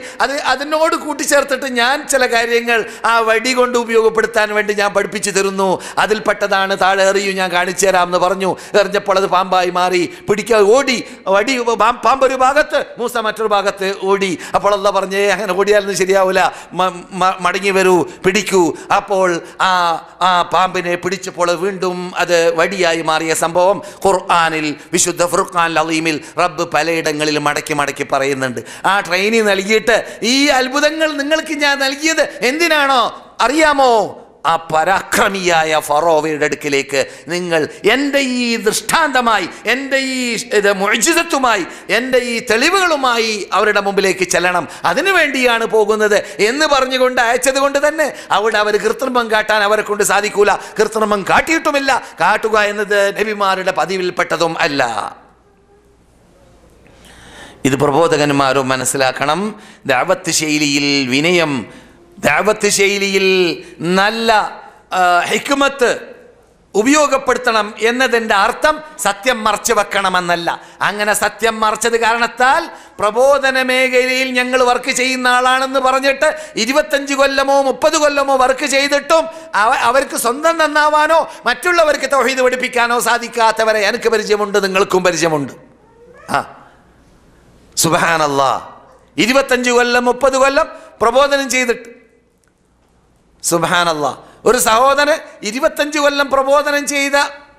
അതിനോട് കൂട്ടിച്ചേർത്തിട്ട് ഞാൻ ചില കാര്യങ്ങൾ ആ വടി കൊണ്ട് ഉപയോഗപ്പെടുത്താൻ വേണ്ടി ഞാൻ പഠിപ്പിച്ചു തരുന്നു. അതിൽപ്പെട്ടതാണ് താഴെ എറിയൂ, ഞാൻ കാണിച്ചു തരാം എന്ന് പറഞ്ഞു. എറിഞ്ഞപ്പോൾ അത് പാമ്പായി മാറി. ഓടി, വടി പാമ്പ് ഒരു ഭാഗത്ത്, മൂസ മറ്റൊരു ഭാഗത്ത് ഓടി. അപ്പോൾ അള്ളാഹ് പറഞ്ഞേ, അങ്ങനെ ഓടിയാലൊന്നും ശരിയാവില്ല, മടങ്ങി വരൂ, പിടിക്കൂ. അപ്പോൾ ആ പാമ്പിനെ പിടിച്ചപ്പോൾ വീണ്ടും അത് വടിയായി മാറിയ സംഭവം ഖുർആനിൽ, വിശുദ്ധ ഫുർഖാൻ അളീമിൽ റബ്ബ് പലയിടങ്ങളിൽ മടക്കി പറയുന്നുണ്ട്. ആ ട്രെയിനിങ് നൽകിയിട്ട് ഈ അത്ഭുതങ്ങൾ നിങ്ങൾക്ക് ഞാൻ നൽകിയത് എന്തിനാണോ അറിയാമോ? ആ പരാക്രമിയായ ഫറോവയുടെ അടുക്കിലേക്ക് നിങ്ങൾ എൻ്റെ ഈ ദൃഷ്ടാന്തമായി, എൻ്റെ ഈ മുഅ്ജിസത്തുമായി, എൻ്റെ ഈ തെളിവുകളുമായി അവരുടെ മുമ്പിലേക്ക് ചെല്ലണം, അതിനു വേണ്ടിയാണ് പോകുന്നത് എന്ന് പറഞ്ഞുകൊണ്ട് അയച്ചത് കൊണ്ട് തന്നെ അവിടെ അവർ കൃത്രിമം കാട്ടാൻ അവരെ കൊണ്ട് സാധിക്കൂല. കൃത്രിമം കാട്ടിയിട്ടുമില്ല. കാട്ടുക എന്നത് നബിമാരുടെ പതിവിൽപ്പെട്ടതും അല്ല. ഇത് പ്രബോധകന്മാരും മനസ്സിലാക്കണം. ദഅവത്ത് ശൈലിയിൽ വിനയം, ദഅവത്ത് ശൈലിയിൽ നല്ല ഹിക്മത്ത്, ഉപയോഗപ്പെടുത്തണം എന്നതിൻ്റെ അർത്ഥം സത്യം മറച്ചു വെക്കണമെന്നല്ല. അങ്ങനെ സത്യം മറച്ചത് കാരണത്താൽ പ്രബോധന മേഖലയിൽ ഞങ്ങൾ വർക്ക് ചെയ്യുന്ന ആളാണെന്ന് പറഞ്ഞിട്ട് 25 കൊല്ലമോ 30 കൊല്ലമോ വർക്ക് ചെയ്തിട്ടും അവർക്ക് സ്വന്തം നന്നാവാനോ മറ്റുള്ളവർക്ക് തൗഹീദ് പഠിപ്പിക്കാനോ സാധിക്കാത്തവരെ എനിക്ക് പരിചയമുണ്ട്, നിങ്ങൾക്കും പരിചയമുണ്ട്. സുബ്ഹാനല്ലാഹ്, 25 കൊല്ലം 30 കൊല്ലം പ്രബോധനം ചെയ്തിട്ട്, സുബ്ഹാനല്ലാഹ്, ഒരു സഹോദരൻ 25 കൊല്ലം പ്രബോധനം ചെയ്ത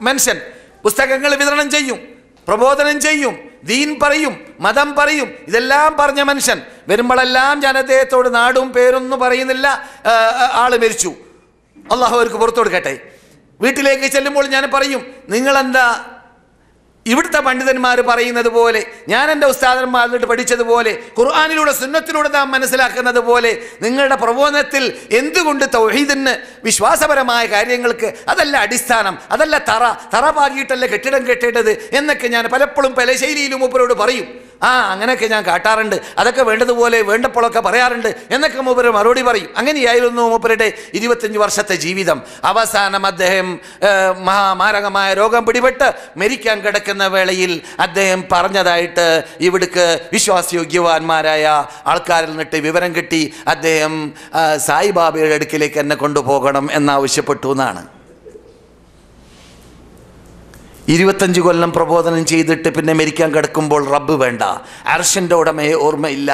മനുഷ്യൻ പുസ്തകങ്ങൾ വിതരണം ചെയ്യും, പ്രബോധനം ചെയ്യും, ദീൻ പറയും, മതം പറയും, ഇതെല്ലാം പറഞ്ഞ മനുഷ്യൻ വരുമ്പോഴെല്ലാം ഞാൻ അദ്ദേഹത്തോട് നാടും പേരൊന്നും പറയുന്നില്ല, ആള് മരിച്ചു, അള്ളാഹു അവർക്ക് പുറത്തു കൊടുക്കട്ടെ. വീട്ടിലേക്ക് ചെല്ലുമ്പോൾ ഞാൻ പറയും, നിങ്ങളെന്താ ഇവിടുത്തെ പണ്ഡിതന്മാർ പറയുന്നത് പോലെ, ഞാൻ എൻ്റെ ഉസ്താദന്മാരിട്ട് പഠിച്ചതുപോലെ, ഖുർആനിലൂടെ സുന്നത്തിലൂടെ നാം മനസ്സിലാക്കുന്നത് പോലെ നിങ്ങളുടെ പ്രബോധനത്തിൽ എന്തുകൊണ്ട് തൗഹീദിന് വിശ്വാസപരമായ കാര്യങ്ങൾക്ക് അതല്ല അടിസ്ഥാനം, അതല്ല തറ പാകിയിട്ടല്ല കെട്ടിടം കെട്ടേണ്ടത് എന്നൊക്കെ ഞാൻ പലപ്പോഴും പല ശൈലിയിലും മൂപ്പരോട് പറയും. അങ്ങനെയൊക്കെ ഞാൻ കാട്ടാറുണ്ട്, അതൊക്കെ വേണ്ടതുപോലെ വേണ്ടപ്പോഴൊക്കെ പറയാറുണ്ട് എന്നൊക്കെ മൂപ്പര് മറുപടി പറയും. അങ്ങനെയായിരുന്നു മൂപ്പരുടെ 25 വർഷത്തെ ജീവിതം. അവസാനം അദ്ദേഹം മഹാമാരകമായ രോഗം പിടിപെട്ട് മരിക്കാൻ കിടക്കുന്ന വേളയിൽ അദ്ദേഹം പറഞ്ഞതായിട്ട് ഇവിടേക്ക് വിശ്വാസയോഗ്യവാന്മാരായ ആൾക്കാരിൽ നിന്നിട്ട് വിവരം കിട്ടി. അദ്ദേഹം സായിബാബയുടെ അടുക്കിലേക്ക് എന്നെ കൊണ്ടുപോകണം എന്നാവശ്യപ്പെട്ടു എന്നാണ്. 25 കൊല്ലം പ്രബോധനം ചെയ്തിട്ട് പിന്നെ മരിക്കാൻ കിടക്കുമ്പോൾ റബ്ബ് വേണ്ട, അർശിൻ്റെ ഉടമയെ ഓർമ്മയില്ല,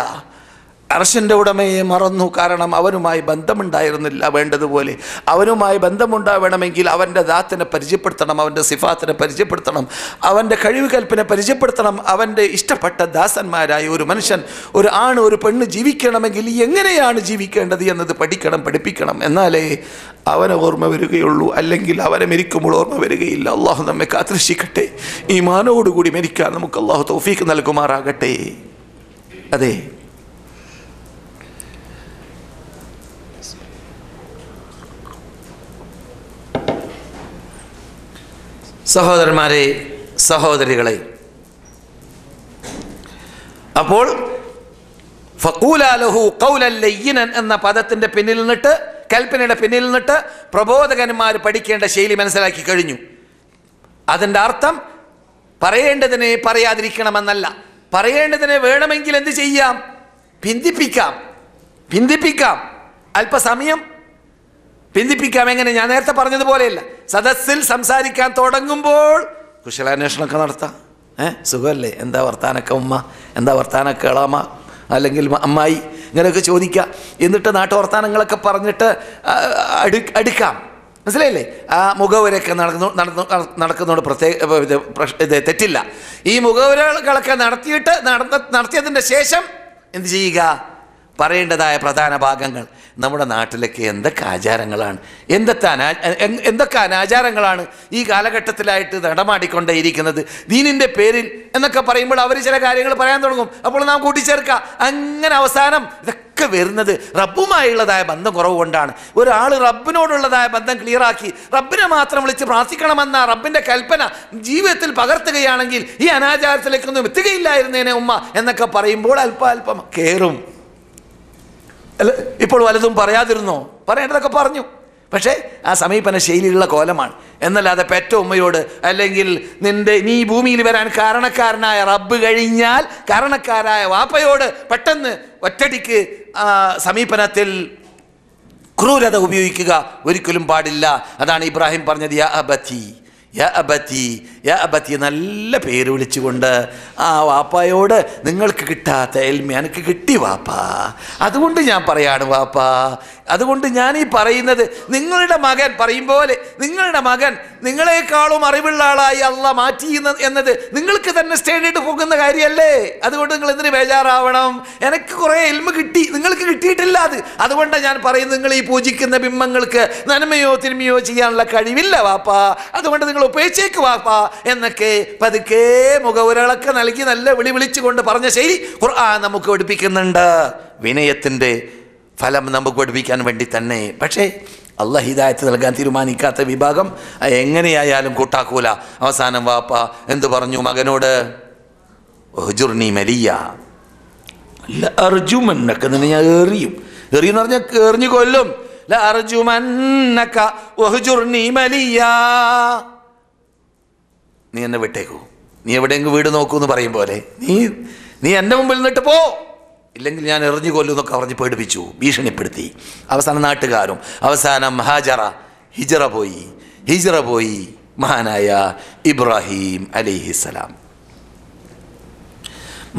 അർശിൻ്റെ ഉടമയെ മറന്നു. കാരണം അവനുമായി ബന്ധമുണ്ടായിരുന്നില്ല വേണ്ടതുപോലെ. അവനുമായി ബന്ധമുണ്ടാവണമെങ്കിൽ അവൻ്റെ ദാത്തിനെ പരിചയപ്പെടുത്തണം, അവൻ്റെ സിഫാത്തിനെ പരിചയപ്പെടുത്തണം, അവൻ്റെ കഴിവ് കൽപ്പന പരിചയപ്പെടുത്തണം. അവൻ്റെ ഇഷ്ടപ്പെട്ട ദാസന്മാരായ ഒരു മനുഷ്യൻ, ഒരു ആണ് ഒരു പെണ്ണ് ജീവിക്കണമെങ്കിൽ എങ്ങനെയാണ് ജീവിക്കേണ്ടത് എന്നത് പഠിക്കണം, പഠിപ്പിക്കണം. എന്നാലേ അവനെ ഓർമ്മ വരികയുള്ളൂ, അല്ലെങ്കിൽ അവനെ മരിക്കുമ്പോൾ ഓർമ്മ വരികയില്ല. അള്ളാഹു നമ്മെ കാത്തിരക്ഷിക്കട്ടെ. ഈമാനോടുകൂടി മരിക്കാൻ നമുക്ക് അള്ളാഹു തൗഫീഖ് നൽകുമാറാകട്ടെ. അതെ, സഹോദരന്മാരെ, സഹോദരികളെ, അപ്പോൾ ഫഖൂലാ ലഹു ഖൗലൻ ലയ്യിനൻ എന്ന പദത്തിൻ്റെ പിന്നിൽ നിന്നിട്ട്, കൽപ്പനയുടെ പിന്നിൽ നിന്നിട്ട് പ്രബോധകന്മാർ പഠിക്കേണ്ട ശൈലി മനസ്സിലാക്കി കഴിഞ്ഞു. അതിൻ്റെ അർത്ഥം പറയേണ്ടതിനെ പറയാതിരിക്കണമെന്നല്ല, പറയേണ്ടതിനെ വേണമെങ്കിൽ എന്ത് ചെയ്യാം, ഭിന്നിപ്പിക്കാം, അല്പസമയം പിന്തിപ്പിക്കാം. എങ്ങനെ? ഞാൻ നേരത്തെ പറഞ്ഞതുപോലെയല്ല, സദസ്സിൽ സംസാരിക്കാൻ തുടങ്ങുമ്പോൾ കുശലാന്വേഷണമൊക്കെ നടത്താം. സുഖമല്ലേ, എന്താ വർത്താനൊക്കെ ഉമ്മ, എന്താ വർത്താനൊക്കെ ഇളാമ, അല്ലെങ്കിൽ അമ്മായി, ഇങ്ങനെയൊക്കെ ചോദിക്കാം. എന്നിട്ട് നാട്ടുവർത്താനങ്ങളൊക്കെ പറഞ്ഞിട്ട് അടുക്കാം. മനസ്സിലായില്ലേ? ആ മുഖവുരൊക്കെ നടക്കുന്നതുകൊണ്ട് ഇത് തെറ്റില്ല. ഈ മുഖവുരകളൊക്കെ നടത്തിയതിൻ്റെ ശേഷം എന്ത് ചെയ്യുക? പറയേണ്ടതായ പ്രധാന ഭാഗങ്ങൾ. നമ്മുടെ നാട്ടിലൊക്കെ എന്തൊക്കെ ആചാരങ്ങളാണ്, എന്തൊക്കെ അനാചാരങ്ങളാണ് ഈ കാലഘട്ടത്തിലായിട്ട് നടമാടിക്കൊണ്ടേയിരിക്കുന്നത്. ദീനിൻ്റെ പേരിൽ എന്നൊക്കെ പറയുമ്പോൾ അവർ ചില കാര്യങ്ങൾ പറയാൻ തുടങ്ങും. അപ്പോൾ നാം കൂട്ടിച്ചേർക്കുക. അങ്ങനെ അവസാനം ഇതൊക്കെ വരുന്നത് റബ്ബുമായുള്ളതായ ബന്ധം കുറവ് കൊണ്ടാണ്. ഒരാൾ റബ്ബിനോടുള്ളതായ ബന്ധം ക്ലിയറാക്കി റബ്ബിനെ മാത്രം വിളിച്ച് പ്രാർത്ഥിക്കണമെന്ന റബ്ബിൻ്റെ കൽപ്പന ജീവിതത്തിൽ പകർത്തുകയാണെങ്കിൽ ഈ അനാചാരത്തിലേക്കൊന്നും എത്തുകയില്ലായിരുന്നേനെ ഉമ്മ എന്നൊക്കെ പറയുമ്പോൾ അല്പം കയറും. ഇപ്പോൾ വലതും പറയാതിരുന്നോ? പറയേണ്ടതൊക്കെ പറഞ്ഞു. പക്ഷേ ആ സമീപന ശൈലിയിലുള്ള കോലമാണ്. എന്നല്ലാതെ പെറ്റ ഉമ്മയോട്, അല്ലെങ്കിൽ നീ ഭൂമിയിൽ വരാൻ കാരണക്കാരനായ റബ്ബ് കഴിഞ്ഞാൽ കാരണക്കാരായ വാപ്പയോട് പെട്ടെന്ന് ഒറ്റടിക്ക് സമീപനത്തിൽ ക്രൂരത ഉപയോഗിക്കുക ഒരിക്കലും പാടില്ല. അതാണ് ഇബ്രാഹിം പറഞ്ഞത്, യാ അബതി, യാ അബതി, യാ അബതി, നല്ല പേര് വിളിച്ചുകൊണ്ട് ആ വാപ്പായോട് നിങ്ങൾക്ക് കിട്ടാത്ത എൽമ എനിക്ക് കിട്ടി വാപ്പാ, അതുകൊണ്ട് ഞാൻ പറയാണ് വാപ്പാ, അതുകൊണ്ട് ഞാൻ ഈ പറയുന്നത് നിങ്ങളുടെ മകൻ പറയും പോലെ, നിങ്ങളുടെ മകൻ നിങ്ങളെക്കാളും അറിവുള്ള ആളായി അള്ളാഹ് മാറ്റി എന്നത് നിങ്ങൾക്ക് തന്നെ സ്റ്റേഡിയിട്ട് പോകുന്ന കാര്യമല്ലേ? അതുകൊണ്ട് നിങ്ങൾ എന്തിന് ബേജാറാവണം? എനിക്ക് കുറേ എൽമ കിട്ടി, നിങ്ങൾക്ക് കിട്ടിയിട്ടില്ല. അതുകൊണ്ടാണ് ഞാൻ പറയുന്നത്, നിങ്ങൾ ഈ പൂജിക്കുന്ന ബിംബങ്ങൾക്ക് നന്മയോ തിന്മയോ ചെയ്യാനുള്ള കഴിവില്ല വാപ്പാ, അതുകൊണ്ട് നിങ്ങൾ ഉപേക്ഷയ്ക്ക് വാപ്പാ എന്നൊക്കെ പതുക്കെ മുഖവുരകളൊക്കെ നൽകി നല്ല വിളിച്ചുകൊണ്ട് പറഞ്ഞ ശൈലി ഖുർആൻ നമുക്ക് പഠിപ്പിക്കുന്നുണ്ട്. വിനയത്തിൻ്റെ ഫലം നമുക്ക് പഠിപ്പിക്കാൻ വേണ്ടി തന്നെ. പക്ഷേ അള്ളാഹ് ഹിദായത്ത് നൽകാൻ തീരുമാനിക്കാത്ത വിഭാഗം എങ്ങനെയായാലും കൂട്ടാക്കൂല. അവസാനം വാപ്പ എന്തു പറഞ്ഞു മകനോട്? ഹുജുർനി മലിയ, അല്ല അർജുമന്നൊക്കെ നിന്നെ ഞാൻ എറിയും. എറിയെന്ന് പറഞ്ഞാൽ എറിഞ്ഞു കൊല്ലും. ലഅർജുമന്നക വഹ്ജുർനി മലിയാ. നീ എന്നെ വിട്ടേക്കൂ, നീ എവിടെയെങ്കിലും വീട് നോക്കൂ എന്ന് പറയും പോലെ നീ എൻ്റെ മുമ്പിൽ നിന്നിട്ട് പോ, ഇല്ലെങ്കിൽ ഞാൻ എറിഞ്ഞു കൊല്ലു എന്നൊക്കെ പറഞ്ഞ് പേടിപ്പിച്ചു, ഭീഷണിപ്പെടുത്തി. അവസാനം നാട്ടുകാരും, അവസാനം ഹിജറ പോയി മഹാനായ ഇബ്രാഹിം അലൈഹിസ്സലാം.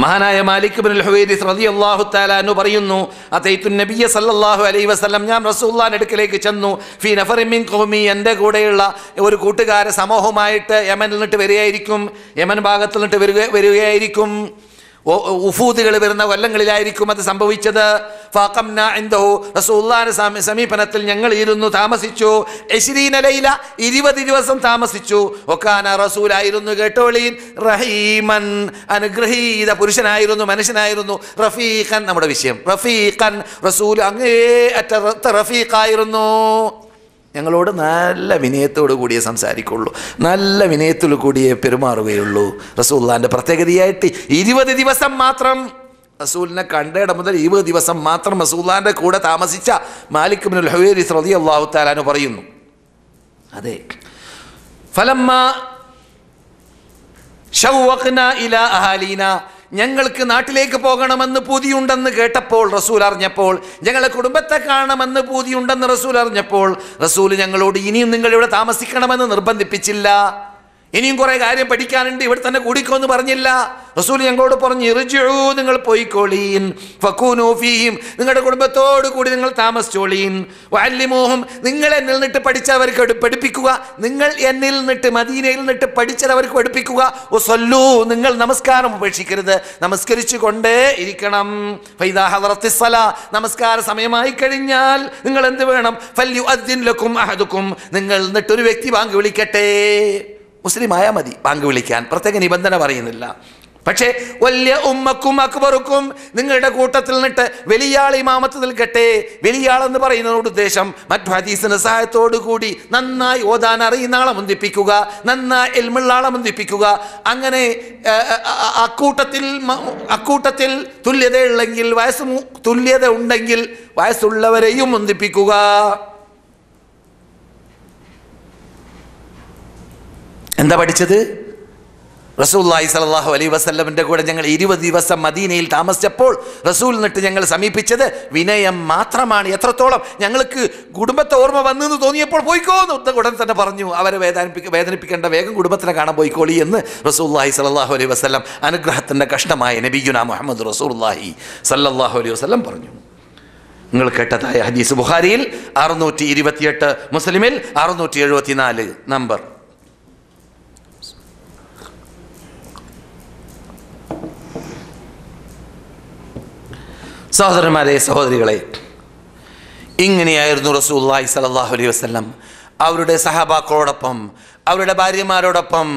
മഹാനായ മാലിക് ഇബ്നുൽ ഹുവൈരിസ് റളിയല്ലാഹു തആല അൻഹു പറയുന്നു, അതൈതു നബിയ സല്ലല്ലാഹു അലൈഹി വസല്ലം, ഞാൻ റസൂലുള്ളാഹിന്റെ അടുക്കലേക്ക് ചെന്നു, ഫീ നഫറിൻ മിൻ ഖൗമി, എൻ്റെ കൂടെയുള്ള ഒരു കൂട്ടുകാര സമൂഹമായിട്ട് യമനിൽ നിന്നിട്ട് വരികയായിരിക്കും, യമൻ ഭാഗത്ത് നിന്നിട്ട് വരികയായിരിക്കും. ഉഫൂദുകൾ വരുന്ന കൊല്ലങ്ങളിലായിരിക്കും അത് സംഭവിച്ചത്. ഫഖംനാ ഇൻദഹു, റസൂലുള്ളാഹിന്റെ സമീപനത്തിൽ ഞങ്ങൾ ഇരുന്നു താമസിച്ചു. 20 ലൈല, 20 ദിവസം താമസിച്ചു. വകാന റസൂലായിരുന്നു, കേട്ടോളീൻ, റഹീമൻ, അനുഗ്രഹീത പുരുഷനായിരുന്നു, മനുഷ്യനായിരുന്നു. റഫീഖൻ, നമ്മുടെ വിഷയം, റഫീഖൻ, റസൂൽ അങ്ങേയറ്റ റഫീഖായിരുന്നു. ഞങ്ങളോട് നല്ല വിനയത്തോടു കൂടിയേ സംസാരിക്കുള്ളൂ, നല്ല വിനയത്തോടു കൂടിയേ പെരുമാറുകയുള്ളൂ. റസൂലുള്ളാഹിന്റെ പ്രത്യേകതയായിട്ട് 20 ദിവസം മാത്രം, റസൂലിനെ കണ്ടയിടം മുതൽ 20 ദിവസം മാത്രം റസൂലുള്ളാഹിന്റെ കൂടെ താമസിച്ച മാലിക് ഇബ്നുൽ ഹുവൈരിസ് റളിയല്ലാഹു തആല അൻഹു പറയുന്നു, അതെ, ഫലമ്മാ ശൗവഖ്നാ ഇലാ അഹാലീന, ഞങ്ങൾക്ക് നാട്ടിലേക്ക് പോകണമെന്ന് പൂതിയുണ്ടെന്ന് കേട്ടപ്പോൾ, റസൂൽ അറിഞ്ഞപ്പോൾ, ഞങ്ങളെ കുടുംബത്തെ കാണണമെന്ന് പൂതിയുണ്ടെന്ന് റസൂൽ അറിഞ്ഞപ്പോൾ, റസൂൽ ഞങ്ങളോട് ഇനിയും നിങ്ങൾ ഇവിടെ താമസിക്കണമെന്ന് നിർബന്ധിപ്പിച്ചില്ല. ഇനിയും കുറേ കാര്യം പഠിക്കാനുണ്ട്, ഇവിടെ തന്നെ കൂടിക്കോ എന്ന് പറഞ്ഞില്ല. റസൂൽ ഞങ്ങളോട് പറഞ്ഞു, ഇർജിഉ, നിങ്ങൾ പോയിക്കോളീൻ, ഫകൂനു ഫീഹിം, നിങ്ങളുടെ കുടുംബത്തോടു കൂടി നിങ്ങൾ താമസിച്ചോളീൻ, വഅല്ലിമൂഹും, നിങ്ങൾ എന്നിൽ നിന്നിട്ട് പഠിച്ചവർക്ക് പഠിപ്പിക്കുക, നിങ്ങൾ എന്നിൽ നിന്നിട്ട് മദീനയിൽ നിന്നിട്ട് പഠിച്ചത് അവർക്ക് പഠിപ്പിക്കുക. വസല്ലൂ, നിങ്ങൾ നമസ്കാരം ഉപേക്ഷിക്കരുത്, നമസ്കരിച്ചു കൊണ്ടേ ഇരിക്കണം. ഫൈദാ ഹദറത്തിസ്സലാ, നമസ്കാര സമയമായി കഴിഞ്ഞാൽ നിങ്ങൾ എന്ത് വേണം? ഫല്യുഅദ്ദിൻ ലക്കും അഹദുക്കും, നിങ്ങൾ എന്നിട്ട് ഒരു വ്യക്തി ബാങ്ക് വിളിക്കട്ടെ. മുസ്ലിം ആയാൽ മതി ബാങ്ക് വിളിക്കാൻ, പ്രത്യേക നിബന്ധന പറയുന്നില്ല. പക്ഷേ വലിയ ഉമ്മക്കും അക്ബറുക്കും, നിങ്ങളുടെ കൂട്ടത്തിൽ നിന്നിട്ട് വലിയാൾ ഇമാമത്ത് നിൽക്കട്ടെ. വലിയാൾ എന്ന് പറയുന്നതോട് ഉദ്ദേശം മറ്റു ഹദീസിന്റെ സഹായത്തോടു കൂടി നന്നായി ഓതാൻ അറിയുന്ന ആളെ മുന്തിപ്പിക്കുക, നന്നായി ഇൽമുള്ള ആളെ മുന്തിപ്പിക്കുക. അങ്ങനെ അക്കൂട്ടത്തിൽ തുല്യതയുള്ളെങ്കിൽ, തുല്യത ഉണ്ടെങ്കിൽ വയസ്സുള്ളവരെയും മുന്തിപ്പിക്കുക. എന്താ പഠിച്ചത്? റസൂലുള്ളാഹി സ്വല്ലല്ലാഹു അലൈഹി വസല്ലമിന്റെ കൂടെ ഞങ്ങൾ 20 ദിവസം മദീനയിൽ താമസിച്ചപ്പോൾ റസൂൽ എന്നിട്ട് ഞങ്ങൾ സമീപിച്ചത് വിനയം മാത്രമാണ്. എത്രത്തോളം? ഞങ്ങൾക്ക് കുടുംബത്തെ ഓർമ്മ വന്നെന്ന് തോന്നിയപ്പോൾ പോയിക്കോന്ന് ഉടൻ തന്നെ പറഞ്ഞു. അവരെ വേദനിപ്പിക്കേണ്ട, വേഗം കുടുംബത്തിനെ കാണാൻ പോയിക്കോളി എന്ന് റസൂലുള്ളാഹി സ്വല്ലല്ലാഹു അലൈഹി വസല്ലം, അനുഗ്രഹത്തിന്റെ കഷ്ണമായ നബിയുനാ മുഹമ്മദ് റസൂലുള്ളാഹി സ്വല്ലല്ലാഹു അലൈഹി വസല്ലം പറഞ്ഞു. നിങ്ങൾ കേട്ടതായ ഹദീസ് ബുഖാരിയിൽ 628, മുസ്ലിമിൽ 674 നമ്പർ. സഹോദരന്മാരെ, സഹോദരികളെ, ഇങ്ങനെയായിരുന്നു റസൂലുള്ളാഹി സ്വല്ലല്ലാഹു അലൈഹി വസല്ലം അവരുടെ സഹാബാക്കളോടൊപ്പം, അവരുടെ ഭാര്യമാരോടൊപ്പം,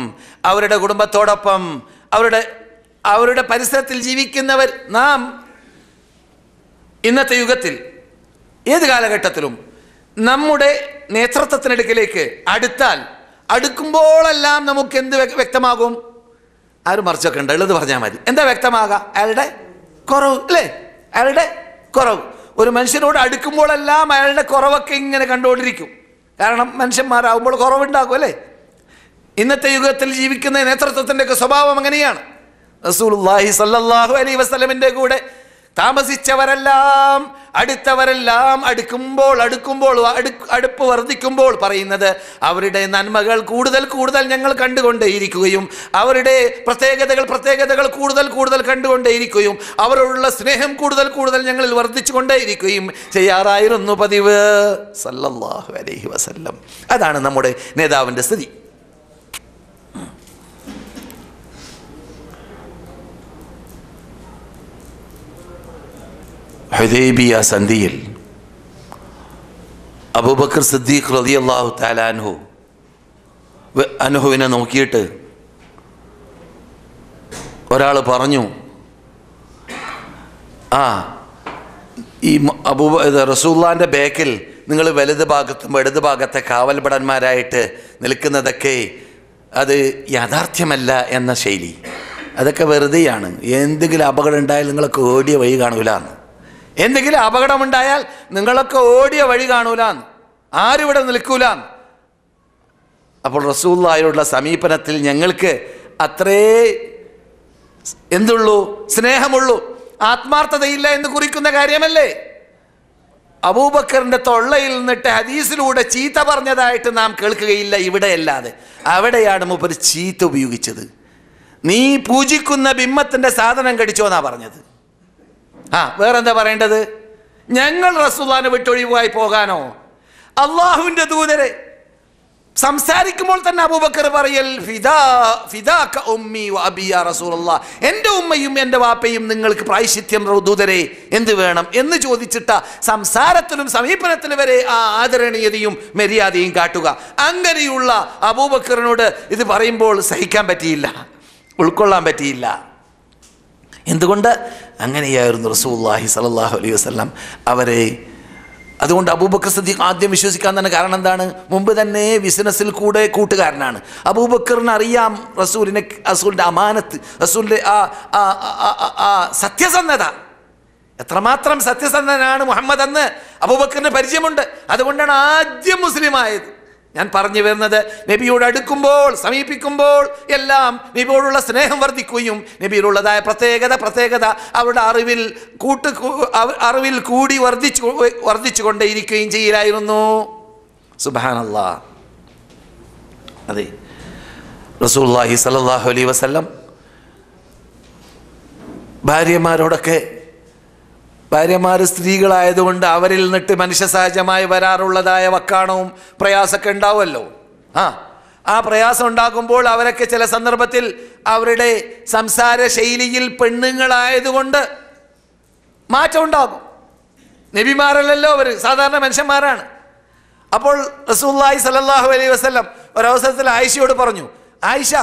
അവരുടെ കുടുംബത്തോടൊപ്പം, അവരുടെ പരിസരത്തിൽ ജീവിക്കുന്നവർ. നാം ഇന്നത്തെ യുഗത്തിൽ ഏത് കാലഘട്ടത്തിലും നമ്മുടെ നേതൃത്വത്തിനടുക്കിലേക്ക് അടുക്കുമ്പോഴെല്ലാം നമുക്ക് എന്ത് വ്യക്തമാകും? ആരും മറിച്ചൊക്കെ ഉണ്ട്, ഉള്ളത് പറഞ്ഞാൽ മതി. എന്താ വ്യക്തമാകാം? അയാളുടെ കുറവ്, അല്ലേ? അയാളുടെ കുറവ്. ഒരു മനുഷ്യനോട് അടുക്കുമ്പോഴെല്ലാം അയാളുടെ കുറവൊക്കെ ഇങ്ങനെ കണ്ടുകൊണ്ടിരിക്കും. കാരണം മനുഷ്യന്മാരാകുമ്പോൾ കുറവുണ്ടാകും, അല്ലേ? ഇന്നത്തെ യുഗത്തിൽ ജീവിക്കുന്ന നേതൃത്വത്തിൻ്റെയൊക്കെ സ്വഭാവം അങ്ങനെയാണ്. റസൂലുള്ളാഹി സ്വല്ലല്ലാഹു അലൈഹി വസല്ലമിൻ്റെ കൂടെ താമസിച്ചവരെല്ലാം, അടുത്തവരെല്ലാം അടുപ്പ് വർദ്ധിക്കുമ്പോൾ പറയുന്നത് അവരുടെ നന്മകൾ കൂടുതൽ ഞങ്ങൾ കണ്ടുകൊണ്ടേയിരിക്കുകയും അവരുടെ പ്രത്യേകതകൾ കൂടുതൽ കണ്ടുകൊണ്ടേയിരിക്കുകയും അവരോടുള്ള സ്നേഹം കൂടുതൽ ഞങ്ങളിൽ വർദ്ധിച്ചു കൊണ്ടേയിരിക്കുകയും ചെയ്യാറായിരുന്നു പതിവ്. സല്ലല്ലാഹു അലൈഹി വസല്ലം. അതാണ് നമ്മുടെ നേതാവിൻ്റെ സ്ഥിതി. ഹുദൈബിയ സന്ധിയിൽ അബൂബക്കർ സിദ്ദീഖ് റളിയല്ലാഹു തആല അൻഹുവിനെ നോക്കിയിട്ട് ഒരാൾ പറഞ്ഞു, ഈ റസൂലുള്ളാഹിന്റെ ബാക്കിൽ നിങ്ങൾ വലത് ഭാഗത്തും ഇടത് ഭാഗത്തെ കാവൽഭടന്മാരായിട്ട് നിൽക്കുന്നതൊക്കെ അത് യാഥാർത്ഥ്യമല്ല എന്ന ശൈലി, അതൊക്കെ വെറുതെയാണ്. എന്തെങ്കിലും അപകടം ഉണ്ടായാൽ നിങ്ങളൊക്കെ ഓടിയ വഴി കാണൂല. എന്തെങ്കിലും അപകടമുണ്ടായാൽ നിങ്ങളൊക്കെ ഓടിയ വഴി കാണൂലാന്ന്, ആരും ഇവിടെ നിൽക്കൂലാന്ന്. അപ്പോൾ റസൂലുള്ളാഹിയോടുള്ള സമീപനത്തിൽ ഞങ്ങൾക്ക് അത്രേ എന്തുള്ളൂ? സ്നേഹമുള്ളൂ. ആത്മാർത്ഥതയില്ല എന്ന് കുറിക്കുന്ന കാര്യമല്ലേ? അബൂബക്കറിന്റെ തൊള്ളയിൽ നിന്നിട്ട് ഹദീസിലൂടെ ചീത്ത പറഞ്ഞതായിട്ട് നാം കേൾക്കുകയില്ല ഇവിടെയല്ലാതെ. അവിടെയാണ് മൂപ്പര് ചീത്ത ഉപയോഗിച്ചത്. നീ പൂജിക്കുന്ന ബിംബത്തിന്റെ സാധനം കടിച്ചോ എന്നാ പറഞ്ഞത്. വേറെന്താ പറയേണ്ടത്? ഞങ്ങൾ റസൂലുള്ളാഹിനെ വിട്ടൊഴിവായി പോകാനോ? അള്ളാഹുവിന്റെ ദൂതരെ സംസാരിക്കുമ്പോൾ തന്നെ അബൂബക്കർ പറയൽ ഫിദാക ഉമ്മി വ അബി യാ റസൂലല്ലാഹ്, എൻ്റെ ഉമ്മയും എൻ്റെ വാപ്പയും നിങ്ങൾക്ക് പ്രായശ്ചിത്യം ദൂതരെ എന്ത് വേണം എന്ന് ചോദിച്ചിട്ട സംസാരത്തിലും സമീപനത്തിലും വരെ ആ ആദരണീയതയും മര്യാദയും കാട്ടുക. അങ്ങനെയുള്ള അബൂബക്കറിനോട് ഇത് പറയുമ്പോൾ സഹിക്കാൻ പറ്റിയില്ല, ഉൾക്കൊള്ളാൻ പറ്റിയില്ല. എന്തുകൊണ്ട്? അങ്ങനെയായിരുന്നു റസൂലുള്ളാഹി സ്വല്ലല്ലാഹു അലൈഹി വസല്ലം അവരെ. അതുകൊണ്ട് അബൂബക്കർ സിദ്ദീഖ് ആദ്യം വിശ്വസിക്കാൻ തന്നെ കാരണം എന്താണ്? മുമ്പ് തന്നെ ബിസിനസ്സിൽ കൂടെ കൂട്ടുകാരനാണ്. അബൂബക്കറിന് അറിയാം റസൂലിൻ്റെ അമാനത്ത്, റസൂലിൻ്റെ ആ സത്യസന്ധത, എത്രമാത്രം സത്യസന്ധനാണ് മുഹമ്മദ് എന്ന് അബൂബക്കറിന് പരിചയമുണ്ട്. അതുകൊണ്ടാണ് ആദ്യം മുസ്ലിം ആയത്. ഞാൻ പറഞ്ഞു വരുന്നത്, നബിയോട് അടുക്കുമ്പോൾ സമീപിക്കുമ്പോൾ എല്ലാം നബിയോടുള്ള സ്നേഹം വർദ്ധിക്കുകയും നബിയിലുള്ളതായ പ്രത്യേകത അവരുടെ അറിവിൽ കൂടി വർദ്ധിച്ചു കൊണ്ടേയിരിക്കുകയും ചെയ്യില്ലായിരുന്നു. സുബ്ഹാനല്ലാഹ്. അതെ, റസൂലുള്ളാഹി സ്വല്ലല്ലാഹു അലൈഹി വസല്ലം ഭാര്യമാർ സ്ത്രീകളായതുകൊണ്ട് അവരിൽ നിന്നിട്ട് മനുഷ്യ സഹജമായി വരാറുള്ളതായ വക്കാണവും പ്രയാസമൊക്കെ ഉണ്ടാവുമല്ലോ. ആ പ്രയാസം ഉണ്ടാകുമ്പോൾ അവരൊക്കെ ചില സന്ദർഭത്തിൽ അവരുടെ സംസാര ശൈലിയിൽ പെണ്ണുങ്ങളായതുകൊണ്ട് മാറ്റം ഉണ്ടാകും. നബിമാരല്ലല്ലോ അവർ, സാധാരണ മനുഷ്യന്മാരാണ്. അപ്പോൾ റസൂലുള്ളാഹി സ്വല്ലല്ലാഹു അലൈഹി വസല്ലം ഒരവസരത്തിൽ ആയിഷയോട് പറഞ്ഞു, ആയിഷ,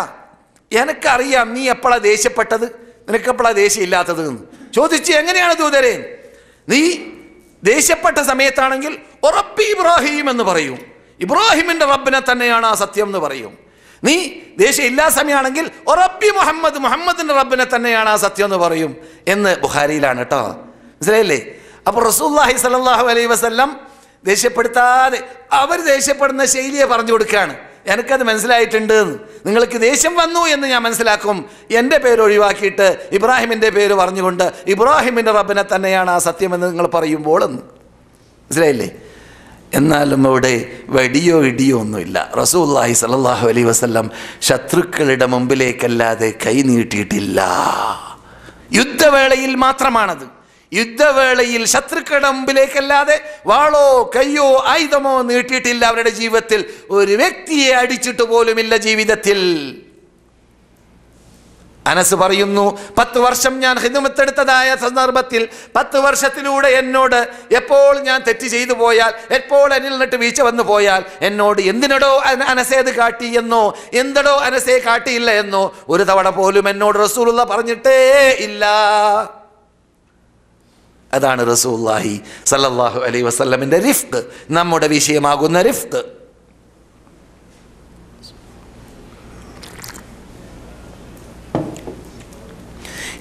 എനിക്കറിയാം നീ എപ്പോഴാണ് ദേഷ്യപ്പെട്ടത്, നിനക്കെപ്പോഴാണ് ദേഷ്യം ഇല്ലാത്തത് എന്ന് ചോദിച്ചു. എങ്ങനെയാണ് ദൂതരെ? നീ ദേഷ്യപ്പെട്ട സമയത്താണെങ്കിൽ റബ്ബി ഇബ്രാഹിം എന്ന് പറയും, ഇബ്രാഹിമിന്റെ റബ്ബിനെ തന്നെയാണ് ആ സത്യം എന്ന് പറയും. നീ ദേഷ്യം ഇല്ലാ സമയമാണെങ്കിൽ റബ്ബി മുഹമ്മദിന്റെ റബ്ബിനെ തന്നെയാണ് ആ സത്യം എന്ന് പറയും എന്ന് ബുഖാരിയിലാണ് കേട്ടോ. മനസ്സിലായില്ലേ? അപ്പോൾ റസൂലുള്ളാഹി സ്വല്ലല്ലാഹു അലൈഹി വസല്ലം ദേഷ്യപ്പെടുത്താതെ അവർ ദേഷ്യപ്പെടുന്ന ശൈലിയെ പറഞ്ഞു കൊടുക്കുകയാണ്. എനിക്കത് മനസ്സിലായിട്ടുണ്ട്, നിങ്ങൾക്ക് ദേഷ്യം വന്നു എന്ന് ഞാൻ മനസ്സിലാക്കും, എൻ്റെ പേര് ഒഴിവാക്കിയിട്ട് ഇബ്രാഹിമിൻ്റെ പേര് പറഞ്ഞുകൊണ്ട് ഇബ്രാഹിമിൻ്റെ റബ്ബിനെ തന്നെയാണ് ആ സത്യമെന്ന് നിങ്ങൾ പറയുമ്പോൾ എന്ന്. മനസ്സിലായില്ലേ? എന്നാലും അവിടെ വടിയോ ഇടിയോ ഒന്നുമില്ല. റസൂലുള്ളാഹി സ്വല്ലല്ലാഹു അലൈഹി വസല്ലം ശത്രുക്കളുടെ മുമ്പിലേക്കല്ലാതെ കൈ നീട്ടിയിട്ടില്ല. യുദ്ധവേളയിൽ മാത്രമാണത്. യുദ്ധവേളയിൽ ശത്രുക്കളുടെ മുമ്പിലേക്കല്ലാതെ വാളോ കയ്യോ ആയുധമോ നീട്ടിയിട്ടില്ല. അവരുടെ ജീവിതത്തിൽ ഒരു വ്യക്തിയെ അടിച്ചിട്ട് പോലുമില്ല ജീവിതത്തിൽ. അനസ് പറയുന്നു, 10 വർഷം ഞാൻ ഖിദ്മത്തെടുത്തതായ സന്ദർഭത്തിൽ 10 വർഷത്തിലൂടെ എന്നോട് എപ്പോൾ ഞാൻ തെറ്റ് ചെയ്തു പോയാൽ, എപ്പോൾ എന്നിൽ നിന്നിട്ട് വീഴ്ച വന്നു പോയാൽ എന്നോട് എന്തിനടോ അനസേത് കാട്ടി എന്നോ എന്തടോ അനസേ കാട്ടിയില്ല എന്നോ ഒരു തവണ പോലും എന്നോട് റസൂലുള്ളാഹി പറഞ്ഞിട്ടേ ഇല്ല. അതാണ് റസൂലുള്ളാഹി സ്വല്ലല്ലാഹു അലൈഹി വസല്ലമിന്റെ റിഫ്ഖ്, നമ്മുടെ വിഷയമാകുന്ന റിഫ്ഖ്.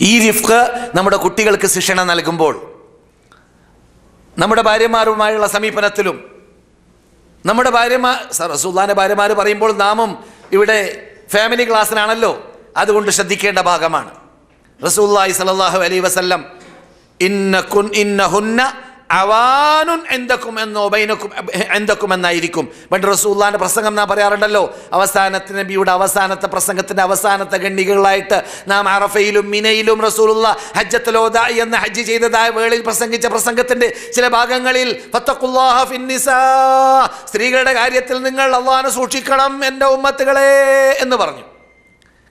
ഈ റിഫ്ഖ് നമ്മുടെ കുട്ടികൾക്ക് ശിക്ഷണം നൽകുമ്പോൾ, നമ്മുടെ ഭാര്യമാരുമായുള്ള സമീപനത്തിലും, നമ്മുടെ റസൂലുള്ളാഹിന്റെ ഭാര്യമാർ പറയുമ്പോൾ നാമും ഇവിടെ ഫാമിലി ക്ലാസ്സിലാണല്ലോ, അതുകൊണ്ട് ശ്രദ്ധിക്കേണ്ട ഭാഗമാണ്. റസൂലുള്ളാഹി സ്വല്ലല്ലാഹു അലൈഹി വസല്ലം ഇന്നഹുന്ന അവാനുൻ എന്തക്കും എന്നോ ബൈനക്കും എന്തക്കും എന്നായിരിക്കും. പണ്ട് റസൂലുള്ളാഹിന്റെ പ്രസംഗം നാം പറയാറുണ്ടല്ലോ, അവസാനത്തെ നബിയുടെ അവസാനത്തെ പ്രസംഗത്തിന്റെ അവസാനത്തെ ഖണ്ഡികകളായിട്ട് നാം അറഫയിലും മിനയിലും റസൂലുള്ളാഹി ഹജ്ജത്തുൽ വദാഇ എന്ന ഹജ്ജ് ചെയ്തതായ വേളയിൽ പ്രസംഗിച്ച പ്രസംഗത്തിന്റെ ചില ഭാഗങ്ങളിൽ ഫത്തഖുല്ലാഹ ഫിന്നിസാ, സ്ത്രീകളുടെ കാര്യത്തിൽ നിങ്ങൾ അല്ലാഹുവിനെ സൂക്ഷിക്കണം എൻ്റെ ഉമ്മത്തുകളെ എന്ന് പറഞ്ഞു.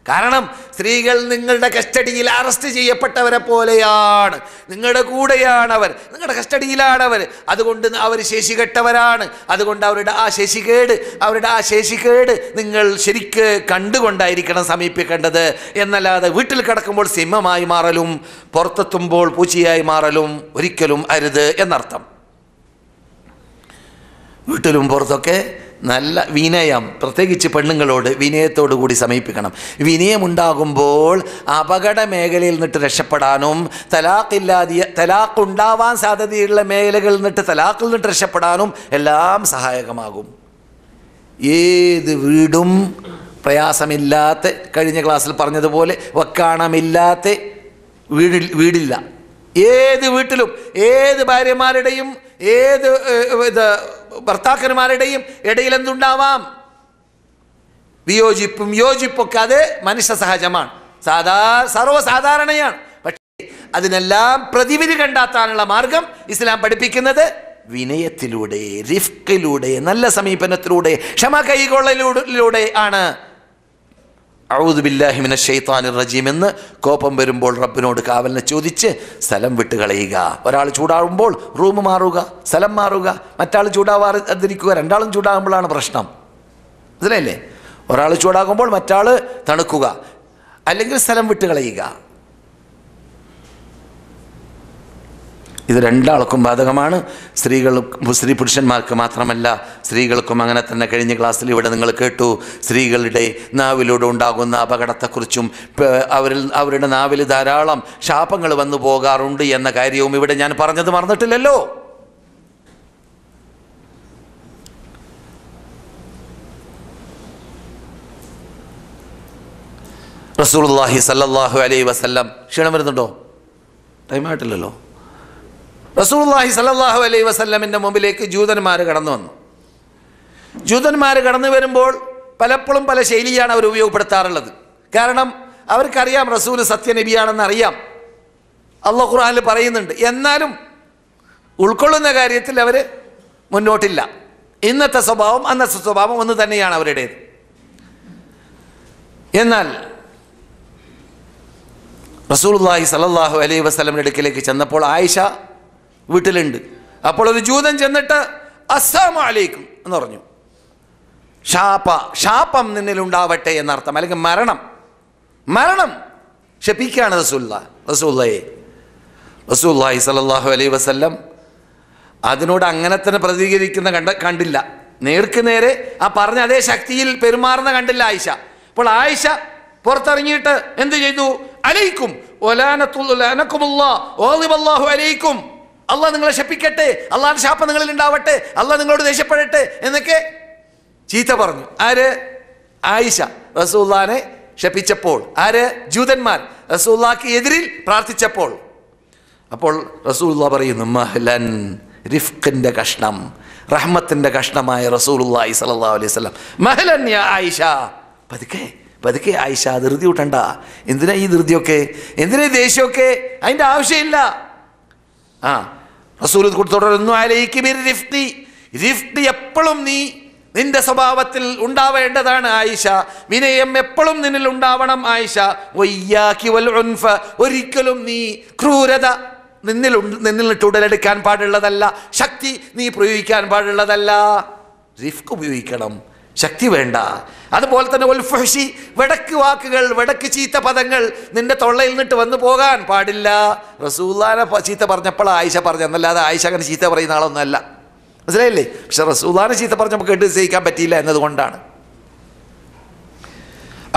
കാരണം സ്ത്രീകൾ നിങ്ങളുടെ കസ്റ്റഡിയിൽ അറസ്റ്റ് ചെയ്യപ്പെട്ടവരെ പോലെയാണ്, നിങ്ങളുടെ കൂടെയാണ് അവർ, നിങ്ങളുടെ കസ്റ്റഡിയിലാണവർ. അതുകൊണ്ട് അവർ ശേഷികെട്ടവരാണ്. അതുകൊണ്ട് അവരുടെ ആ ശേഷികേട് നിങ്ങൾ ശരിക്ക് കണ്ടുകൊണ്ടായിരിക്കണം സമീപിക്കേണ്ടത്. എന്നല്ലാതെ വീട്ടിൽ കിടക്കുമ്പോൾ സിംഹമായി മാറലും പുറത്തെത്തുമ്പോൾ പൂച്ചയായി മാറലും ഒരിക്കലും അരുത് എന്നർത്ഥം. വീട്ടിലും പുറത്തൊക്കെ നല്ല വിനയം, പ്രത്യേകിച്ച് പെണ്ണുങ്ങളോട് വിനയത്തോടു കൂടി സമീപിക്കണം. വിനയമുണ്ടാകുമ്പോൾ അപകട മേഖലയിൽ നിന്നിട്ട് രക്ഷപ്പെടാനും തലാഖ് ഉണ്ടാവാൻ സാധ്യതയുള്ള മേഖലകളിൽ നിന്നിട്ട് തലാഖിൽ നിന്നിട്ട് രക്ഷപ്പെടാനും എല്ലാം സഹായകമാകും. ഏത് വീടും പ്രയാസമില്ലാത്ത, കഴിഞ്ഞ ക്ലാസ്സിൽ പറഞ്ഞതുപോലെ വക്കാണമില്ലാത്ത വീടില്ല. ഏത് വീട്ടിലും ഏത് ഭാര്യമാരുടെയും ഏത് ഭർത്താക്കന്മാരുടെയും ഇടയിൽ എന്തുണ്ടാവാം? വിയോജിപ്പും യോജിപ്പൊക്കെ അത് മനുഷ്യ സഹജമാണ്, സർവ്വസാധാരണയാണ്. പക്ഷേ അതിനെല്ലാം പ്രതിവിധി കണ്ടെത്താനുള്ള മാർഗം ഇസ്ലാം പഠിപ്പിക്കുന്നത് വിനയത്തിലൂടെ, റിഫ്ഖിലൂടെ, നല്ല സമീപനത്തിലൂടെ, ക്ഷമ കൈകൊള്ളലിലൂടെ ആണ്. അഊദു ബില്ലാഹി മിനശ് ശൈത്വാനിർ റജീം എന്ന് കോപം വരുമ്പോൾ റബ്ബിനോട് കാവലിനെ ചോദിച്ച് സ്ഥലം വിട്ട് കളയുക. ഒരാൾ ചൂടാകുമ്പോൾ റൂം മാറുക, സ്ഥലം മാറുക. മറ്റാൾ ചൂടാവാതിരിക്കുക. രണ്ടാളും ചൂടാകുമ്പോഴാണ് പ്രശ്നം. മനസ്സിലായില്ലേ? ഒരാൾ ചൂടാകുമ്പോൾ മറ്റാൾ തണുക്കുക, അല്ലെങ്കിൽ സ്ഥലം വിട്ട് കളയുക. ഇത് രണ്ടാൾക്കും ബാധകമാണ്. സ്ത്രീ പുരുഷന്മാർക്ക് മാത്രമല്ല, സ്ത്രീകൾക്കും അങ്ങനെ തന്നെ. കഴിഞ്ഞ ക്ലാസ്സിൽ ഇവിടെ നിങ്ങൾ കേട്ടു സ്ത്രീകളുടെ നാവിലൂടെ ഉണ്ടാകുന്ന അപകടത്തെക്കുറിച്ചും അവരുടെ നാവിൽ ധാരാളം ശാപങ്ങൾ വന്നു പോകാറുണ്ട് എന്ന കാര്യവും ഇവിടെ ഞാൻ പറഞ്ഞത് മറന്നിട്ടില്ലല്ലോ. റസൂലുള്ളാഹി സ്വല്ലല്ലാഹു അലൈഹി വസല്ലം, ക്ഷീണം വരുന്നുണ്ടോ? ടൈമായിട്ടില്ലല്ലോ. റസൂലുള്ളാഹി സ്വല്ലല്ലാഹു അലൈഹി വസല്ലമിൻ്റെ മുമ്പിലേക്ക് ജൂതന്മാർ കടന്നു വന്നു. ജൂതന്മാർ കടന്നു വരുമ്പോൾ പലപ്പോഴും പല ശൈലിയാണ് അവർ ഉപയോഗപ്പെടുത്താറുള്ളത്. കാരണം അവർക്കറിയാം റസൂൽ സത്യനബിയാണെന്ന് അറിയാം, അല്ലാഹു ഖുർആനിൽ പറയുന്നുണ്ട്. എന്നാലും ഉൾക്കൊള്ളുന്ന കാര്യത്തിൽ അവർ മുന്നോട്ടില്ല. ഇന്നത്തെ സ്വഭാവം അന്നത്തെ സ്വഭാവം ഒന്ന് തന്നെയാണ് അവരുടേത്. എന്നാൽ റസൂലുള്ളാഹി സ്വല്ലല്ലാഹു അലൈഹി വസല്ലമിന്റെ അടുക്കലേക്ക് ചെന്നപ്പോൾ ആയിഷ വീട്ടിലുണ്ട്. അപ്പോൾ ഒരു ജൂതൻ ചെന്നിട്ട് അസ്സലാമു അലൈക്കും എന്ന് പറഞ്ഞു. ശാപം നിന്നിലുണ്ടാവട്ടെ എന്നർത്ഥം, അല്ലെങ്കിൽ മരണം ശപിക്കുകയാണ് റസൂലുള്ളാഹി സ്വല്ലല്ലാഹു അലൈഹി വസല്ലം അതിനോട് അങ്ങനെ തന്നെ പ്രതികരിക്കുന്ന കണ്ടില്ല. നേർക്ക് നേരെ ആ പറഞ്ഞ അതേ ശക്തിയിൽ പെരുമാറുന്ന കണ്ടില്ല ആയിഷ. അപ്പോൾ ആയിഷ പുറത്തിറങ്ങിയിട്ട് എന്ത് ചെയ്തു? അലൈക്കും അലൈക്കും, അള്ളാഹ് നിങ്ങളെ ശപിക്കട്ടെ, അള്ളാഹുവിന്റെ ശാപം നിങ്ങളിൽ ഉണ്ടാവട്ടെ, അള്ളാഹ് നിങ്ങളോട് ദേഷ്യപ്പെടട്ടെ എന്നൊക്കെ ചീത്ത പറഞ്ഞു. ആര്? ആയിഷ റസൂലുള്ളാഹിനെ ശപിച്ചപ്പോൾ. ആര്? ജൂതന്മാർ റസൂലുള്ളാഹിക്ക് എതിരിൽ പ്രാർത്ഥിച്ചപ്പോൾ. അപ്പോൾ റസൂലുള്ളാഹി പറയുന്നു, മഹ്ലൻ, റിഫ്ഖിന്റെ കഷ്ണം, റഹ്മത്തിന്റെ കഷ്ണമായ റസൂലുള്ളാഹി സ്വല്ലല്ലാഹു അലൈഹി വസല്ലം, മഹ്ലൻ യാ ആയിഷ, പതുക്കെ ആയിഷ, ധൃതി കൂട്ടണ്ട. എന്തിനാ ഈ ധൃതിയൊക്കെ? എന്തിനാ ഈ ദേഷ്യമൊക്കെ? അതിൻ്റെ ആവശ്യമില്ല. റസൂൽ തുടരുന്നു, അലൈകി ബിർരിഫ്ഖി, റിഫ്ഖ് എപ്പോഴും നിന്റെ സ്വഭാവത്തിൽ ഉണ്ടാവേണ്ടതാണ് ആയിഷ. വിനയം എപ്പോഴും നിന്നിൽ ഉണ്ടാവണം ആയിഷ. വയ്യാക്കി വൽ ഉൻഫ, ഒരിക്കലും നീ ക്രൂരത നിന്നിട്ട് ഉടലെടുക്കാൻ പാടുള്ളതല്ല, ശക്തി നീ പ്രയോഗിക്കാൻ പാടുള്ളതല്ല. റിഫ്ഖ് ഉപയോഗിക്കണം, ശക്തി വേണ്ട. അതുപോലെ തന്നെ ഉൽഫഹ്ഷി, വടക്ക് വാക്കുകൾ, വടക്ക് ചീത്ത പദങ്ങൾ നിന്റെ തൊള്ളയിൽ നിന്നിട്ട് വന്നു പോകാൻ പാടില്ല. റസൂലുള്ളാഹിനെ ചീത്ത പറഞ്ഞപ്പോൾ ആയിഷ പറഞ്ഞു, എന്നല്ലാതെ ആയിഷ അങ്ങനെ ചീത്ത പറയുന്ന ആളൊന്നുമല്ല. മനസ്സിലായില്ലേ? പക്ഷെ റസൂലുള്ളാഹിനെ ചീത്ത പറഞ്ഞപ്പോൾ കേട്ട് സഹിക്കാൻ പറ്റിയില്ല എന്നതുകൊണ്ടാണ്.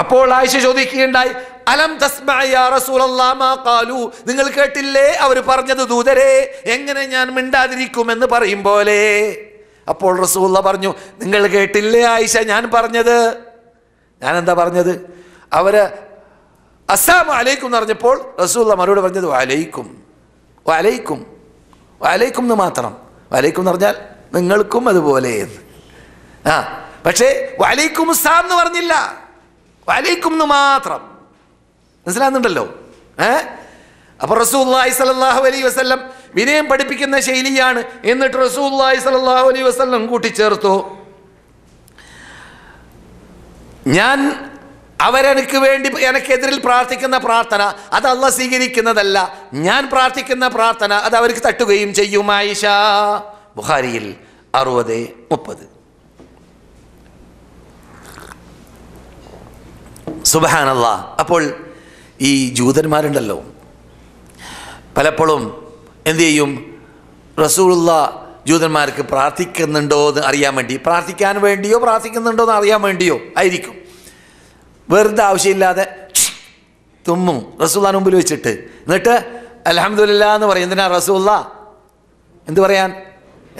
അപ്പോൾ ആയിഷ ചോദിക്കുകയുണ്ടായി, അലം തസ്മഅ യാ റസൂലല്ലാഹ് മാ ഖാലു, നിങ്ങൾ കേട്ടില്ലേ അവർ പറഞ്ഞത് ദൂതരെ, എങ്ങനെ ഞാൻ മിണ്ടാതിരിക്കുമെന്ന് പറയും പോലെ. അപ്പോൾ റസൂലുള്ളാഹി പറഞ്ഞു, നിങ്ങൾ കേട്ടില്ലേ ആയിഷ ഞാൻ പറഞ്ഞത്? ഞാൻ എന്താ പറഞ്ഞത്? അവര് അസ്സലാമു അലൈക്കും എന്ന് പറഞ്ഞപ്പോൾ റസൂലുള്ളാഹി മറുപടി പറഞ്ഞത് വലൈക്കും, വലൈക്കും, വലൈക്കും എന്ന് മാത്രം. വലൈക്കും എന്ന് പറഞ്ഞാൽ നിങ്ങൾക്കും അതുപോലെ. പക്ഷേ വലൈക്കും അസ്സലാം എന്ന് പറഞ്ഞില്ല, വലൈക്കും എന്ന് മാത്രം. മനസ്സിലാകുന്നുണ്ടല്ലോ? അപ്പോൾ റസൂലുള്ളാഹി സ്വല്ലല്ലാഹു അലൈഹി വസല്ലം വിനയം പഠിപ്പിക്കുന്ന ശൈലിയാണ്. എന്നിട്ട് റസൂലുള്ളാഹി സ്വല്ലല്ലാഹു അലൈഹി വസല്ലം കൂട്ടിച്ചേർത്തു, ഞാൻ അവരെനിക്ക് വേണ്ടി എനിക്കെതിരിൽ പ്രാർത്ഥിക്കുന്ന പ്രാർത്ഥന അത് അല്ലാഹ് സ്വീകരിക്കുന്നതല്ല, ഞാൻ പ്രാർത്ഥിക്കുന്ന പ്രാർത്ഥന അത് അവർക്ക് തട്ടുകയും ചെയ്യും. ആയിഷ, ബുഖാരിയിൽ 60:30. സുബ്ഹാനല്ലാഹ്. അപ്പോൾ ഈ ജൂതന്മാരുണ്ടല്ലോ, പലപ്പോഴും എന്തു ചെയ്യും? റസൂലുള്ളാഹി ജൂതന്മാർക്ക് പ്രാർത്ഥിക്കുന്നുണ്ടോ എന്ന് അറിയാൻ വേണ്ടി, പ്രാർത്ഥിക്കാൻ വേണ്ടിയോ പ്രാർത്ഥിക്കുന്നുണ്ടോ എന്ന് അറിയാൻ വേണ്ടിയോ ആയിരിക്കും. വെറുതെ ആവശ്യമില്ലാതെ തുമ്മും റസൂലുള്ളാഹിന്റെ മുമ്പിൽ വെച്ചിട്ട്. എന്നിട്ട് അൽഹംദുലില്ലാ എന്ന് പറയും. എന്തിനാ റസൂലുള്ള എന്ത് പറയാൻ?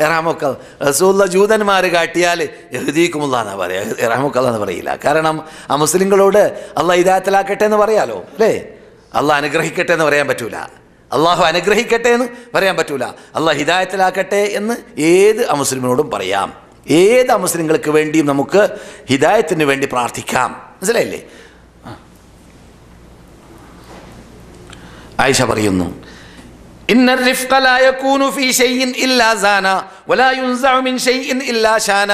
ഇർഹമുക്ക. റസൂലുള്ള ജൂതന്മാർ കാട്ടിയാൽ യഹ്ദീകുമുല്ലാ എന്നാ പറയാ, ഇർഹമുക്കല്ലാ എന്ന് പറയില്ല. കാരണം ആ മുസ്ലിങ്ങളോട് അള്ളാഹ് ഹിദായത്തിലാക്കട്ടെ എന്ന് പറയാലോ അല്ലേ? അള്ളാഹ് അനുഗ്രഹിക്കട്ടെ എന്ന് പറയാൻ പറ്റൂല, അള്ളാഹു അനുഗ്രഹിക്കട്ടെ എന്ന് പറയാൻ പറ്റൂല. അള്ളാഹ് ഹിദായത്തിലാക്കട്ടെ എന്ന് ഏത് അമുസ്ലിമിനോടും പറയാം. ഏത് അമുസ്ലിങ്ങൾക്ക് വേണ്ടിയും നമുക്ക് ഹിദായത്തിന് വേണ്ടി പ്രാർത്ഥിക്കാം. മനസ്സിലായില്ലേ? ആയിഷ പറയുന്നു, ഇന്നർ റിഫ്ഖ ലാ യകൂനു ഫീ ശൈഇൻ ഇല്ലാ സാന വലാ യുൻസഉ മിൻ ശൈഇൻ ഇല്ലാ ഷാന.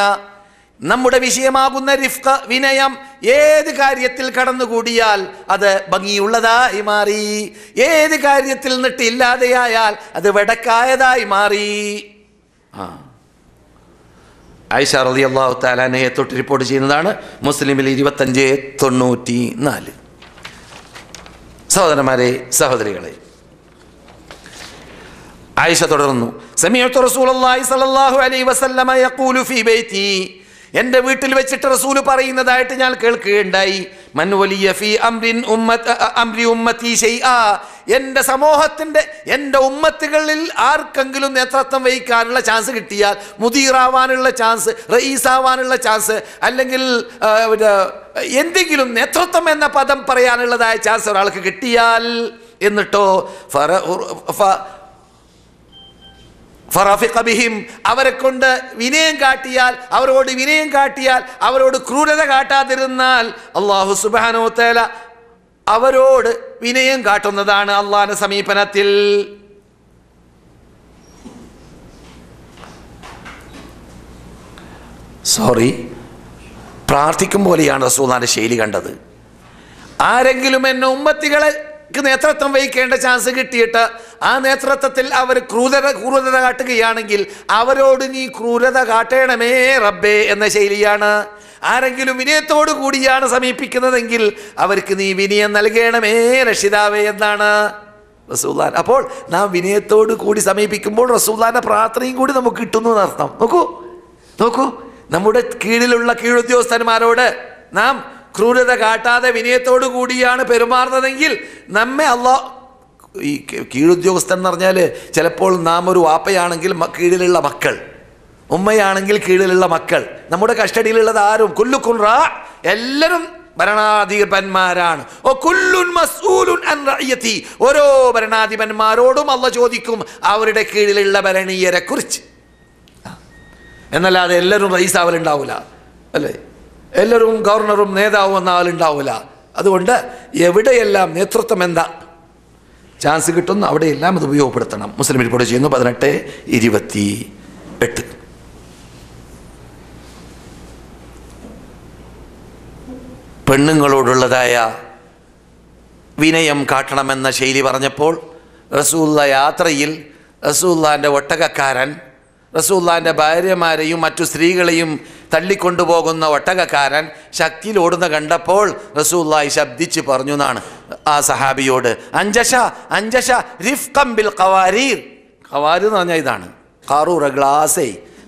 നമ്മുടെ വിഷയമാകുന്ന റിഫ്ഖ, വിനയം, ഏത് കാര്യത്തിൽ കടന്നുകൂടിയാൽ അത് ഭംഗിയുള്ളതായി മാറി. ഏത് കാര്യത്തിൽ നിന്നിട്ട് ഇല്ലാതെയായാൽ അത് വെടക്കായതായി മാറി. ആയിഷ റളിയല്ലാഹു തആല അൻഹയെ തൊട്ട് റിപ്പോർട്ട് ചെയ്യുന്നതാണ്. മുസ്ലിമിൽ 2594. സഹോദരന്മാരെ, സഹോദരികളെ, ആയിഷ തുടർന്നു, സമിഅ്തു റസൂലുള്ളാഹി സ്വല്ലല്ലാഹു അലൈഹി വസല്ലമ യഖൂലു ഫീ ബൈതി. എൻ്റെ വീട്ടിൽ വെച്ചിട്ട് റസൂൽ പറയുന്നതായിട്ട് ഞാൻ കേൾക്കുകയുണ്ടായി. മൻ വലിയ ഫീ അംരി ഉമ്മത്തി ശൈആ. എൻ്റെ സമൂഹത്തിൻ്റെ, എൻ്റെ ഉമ്മത്തുകളിൽ ആർക്കെങ്കിലും നേതൃത്വം വഹിക്കാനുള്ള ചാൻസ് കിട്ടിയാൽ, മുദീറാവാനുള്ള ചാൻസ്, റഈസാവാനുള്ള ചാൻസ്, അല്ലെങ്കിൽ എന്തെങ്കിലും നേതൃത്വം എന്ന പദം പറയാനുള്ളതായ ചാൻസ് ഒരാൾക്ക് കിട്ടിയാൽ, എന്നിട്ടോ ഫറഫിഖ ബിഹിം, അവരെ കൊണ്ട് വിനയം കാട്ടിയാൽ, അവരോട് വിനയം കാട്ടിയാൽ, അവരോട് ക്രൂരത കാട്ടാതിരുന്നാൽ അല്ലാഹു സുബ്ഹാനഹു വ തആല അവരോട് വിനയം കാട്ടുന്നതാണ് അള്ളാഹിന്റെ സമീപനത്തിൽ. പ്രാർത്ഥിക്കും പോലെയാണ് റസൂലുള്ളാഹിന്റെ ശൈലി കണ്ടത്. ആരെങ്കിലും എന്നെ ഉമ്മത്തികളെ നേതൃത്വം വഹിക്കേണ്ട ചാൻസ് കിട്ടിയിട്ട് ആ നേതൃത്വത്തിൽ അവർ ക്രൂരത കാട്ടുകയാണെങ്കിൽ അവരോട് നീ ക്രൂരത കാട്ടണമേ റബ്ബേ എന്ന ശൈലിയാണ്. ആരെങ്കിലും വിനയത്തോടു കൂടിയാണ് സമീപിക്കുന്നതെങ്കിൽ അവർക്ക് നീ വിനയം നൽകണമേ രക്ഷിതാവേ എന്നാണ് റസൂലുള്ളാഹി. അപ്പോൾ നാം വിനയത്തോടു കൂടി സമീപിക്കുമ്പോൾ റസൂലുള്ളാഹിന്റെ പ്രാർത്ഥനയും കൂടി നമുക്ക് കിട്ടുന്നു എന്നർത്ഥം. നോക്കൂ, നമ്മുടെ കീഴിലുള്ള കീഴുദ്യോഗസ്ഥന്മാരോട് നാം ക്രൂരത കാട്ടാതെ വിനയത്തോടു കൂടിയാണ് പെരുമാറുന്നതെങ്കിൽ നമ്മെ അല്ലാഹ്, ഈ കീഴുദ്യോഗസ്ഥൻ എന്ന് പറഞ്ഞാൽ ചിലപ്പോൾ നാം ഒരു വാപ്പയാണെങ്കിൽ കീഴിലുള്ള മക്കൾ, ഉമ്മയാണെങ്കിൽ കീഴിലുള്ള മക്കൾ, നമ്മുടെ കസ്റ്റഡിയിലുള്ളത് ആരും, കുല്ലുക്കും റാ, എല്ലാവരും ഭരണാധിപന്മാരാണ്. ഓരോ ഭരണാധിപന്മാരോടും അല്ലാഹ് ചോദിക്കും അവരുടെ കീഴിലുള്ള ഭരണീയരെ കുറിച്ച്. എന്നല്ലാതെ എല്ലാവരും റئീസാവലുണ്ടാവില്ല അല്ലേ? എല്ലാവരും ഗവർണറും നേതാവും എന്ന ആളുണ്ടാവില്ല. അതുകൊണ്ട് എവിടെയെല്ലാം നേതൃത്വം എന്താ ചാൻസ് കിട്ടുന്നു അവിടെയെല്ലാം അത് ഉപയോഗപ്പെടുത്തണം. മുസ്ലിം റിപ്പോർട്ട് ചെയ്യുന്നു 18:28. പെണ്ണുങ്ങളോടുള്ളതായ വിനയം കാട്ടണമെന്ന ശൈലി പറഞ്ഞപ്പോൾ റസൂലുള്ളാഹി യാത്രയിൽ റസൂലുള്ളാഹിന്റെ ഒട്ടകക്കാരൻ റസൂലുള്ളാഹിന്റെ ഭാര്യമാരെയും മറ്റു സ്ത്രീകളെയും തള്ളിക്കൊണ്ടുപോകുന്ന ഒട്ടകക്കാരൻ ശക്തിയിൽ ഓടുന്ന കണ്ടപ്പോൾ റസൂലുള്ളാഹി ശബ്ദിച്ച് പറഞ്ഞു എന്നാണ് ആ സഹാബിയോട്, അഞ്ചശ റിഫ്ഖം ബിൽ ഖവാരീർ. ഖവാരീർ എന്ന് പറഞ്ഞാൽ ഇതാണ്, ഖാറൂറ,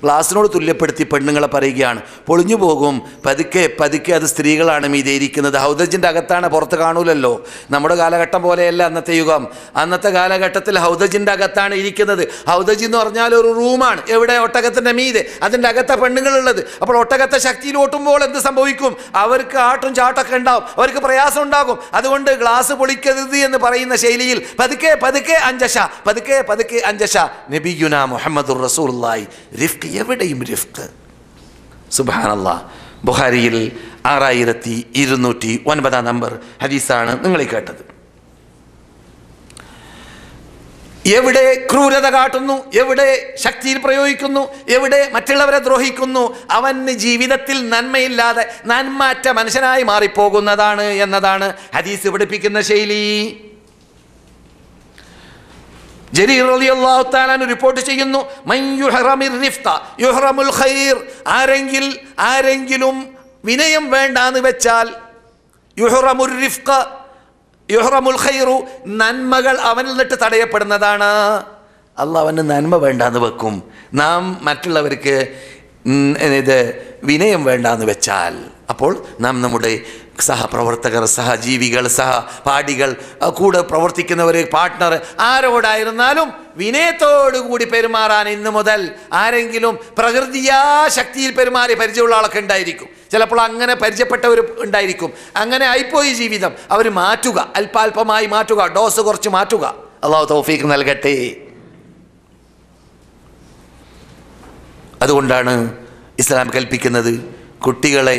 ഗ്ലാസിനോട് തുല്യപ്പെടുത്തി പെണ്ണുങ്ങളെ പറയുകയാണ്. പൊളിഞ്ഞു പോകും, പതുക്കെ പതുക്കെ. അത് സ്ത്രീകളാണ് മീതെ ഇരിക്കുന്നത്. ഹൗദജിൻ്റെ അകത്താണ്, പുറത്ത് കാണൂലല്ലോ. നമ്മുടെ കാലഘട്ടം പോലെയല്ല അന്നത്തെ യുഗം. അന്നത്തെ കാലഘട്ടത്തിൽ ഹൗദജിൻ്റെ അകത്താണ് ഇരിക്കുന്നത്. ഹൗദജ് എന്ന് പറഞ്ഞാൽ ഒരു റൂമാണ്. എവിടെ? ഒട്ടകത്തിൻ്റെ മീതെ, അതിൻ്റെ അകത്തെ പെണ്ണുങ്ങളുള്ളത്. അപ്പോൾ ഒട്ടകത്തെ ശക്തിയിൽ ഓട്ടുമ്പോൾ എന്ത് സംഭവിക്കും? അവർക്ക് ആട്ടും ചാട്ടൊക്കെ ഉണ്ടാവും, അവർക്ക് പ്രയാസം ഉണ്ടാകും. അതുകൊണ്ട് ഗ്ലാസ് പൊളിക്കരുത് എന്ന് പറയുന്ന ശൈലിയിൽ പതുക്കെ പതുക്കെ അഞ്ചശ, പതുക്കെ പതുക്കെ അഞ്ചശ. നബിയുന മുഹമ്മദുർ റസൂലുള്ളാഹി റിഫ്ഖ്, എവിടെയും റിഫ്ഖ്. സുബ്ഹാനല്ലാഹ്. ബുഖാരിയിൽ 6209 നമ്പർ ഹദീസാണ് നിങ്ങൾ കേട്ടത്. എവിടെ ക്രൂരത കാട്ടുന്നു, എവിടെ ശക്തിയിൽ പ്രയോഗിക്കുന്നു, എവിടെ മറ്റുള്ളവരെ ദ്രോഹിക്കുന്നു, അവന് ജീവിതത്തിൽ നന്മയില്ലാതെ നന്മറ്റ മനുഷ്യനായി മാറിപ്പോകുന്നതാണ് എന്നതാണ് ഹദീസ് പഠിപ്പിക്കുന്ന ശൈലി. ജരീർ റളിയല്ലാഹു തആല റിപ്പോർട്ട് ചെയ്യുന്നു, മൻ യുഹറമിർ റിഫ്ഖ യുഹറമുൽ ഖൈർ. ആരെങ്കിലും വിനയം വേണ്ടാന്ന് വെച്ചാൽ യുഹറമുർ റിഫ്ഖ യുഹറമുൽ ഖൈറു, നന്മകൾ അവനിൽ നിന്നിട്ട് തടയപ്പെടുന്നതാണ്. അള്ളാഹ് അവന് നന്മ വേണ്ടാന്ന് വെക്കും. നാം മറ്റുള്ളവർക്ക് ഇത് വിനയം വേണ്ടാന്ന് വെച്ചാൽ അപ്പോൾ നാം നമ്മുടെ സഹപ്രവർത്തകർ, സഹജീവികൾ, സഹപാഠികൾ, കൂടെ പ്രവർത്തിക്കുന്നവർ, പാർട്ട്ണർ ആരോടായിരുന്നാലും വിനയത്തോടുകൂടി പെരുമാറാൻ ഇന്ന് മുതൽ ആരെങ്കിലും പ്രകൃതിയാ ശക്തിയിൽ പെരുമാറി പരിചയമുള്ള ആളൊക്കെ ഉണ്ടായിരിക്കും. ചിലപ്പോൾ അങ്ങനെ പരിചയപ്പെട്ടവർ ഉണ്ടായിരിക്കും. അങ്ങനെ ആയിപ്പോയി ജീവിതം. അവർ മാറ്റുക, അല്പാൽപമായി മാറ്റുക, ഡോസ് കുറച്ച് മാറ്റുക. അള്ളാഹു തൗഫീഖ് നൽകട്ടെ. അതുകൊണ്ടാണ് ഇസ്ലാം കൽപ്പിക്കുന്നത് കുട്ടികളെ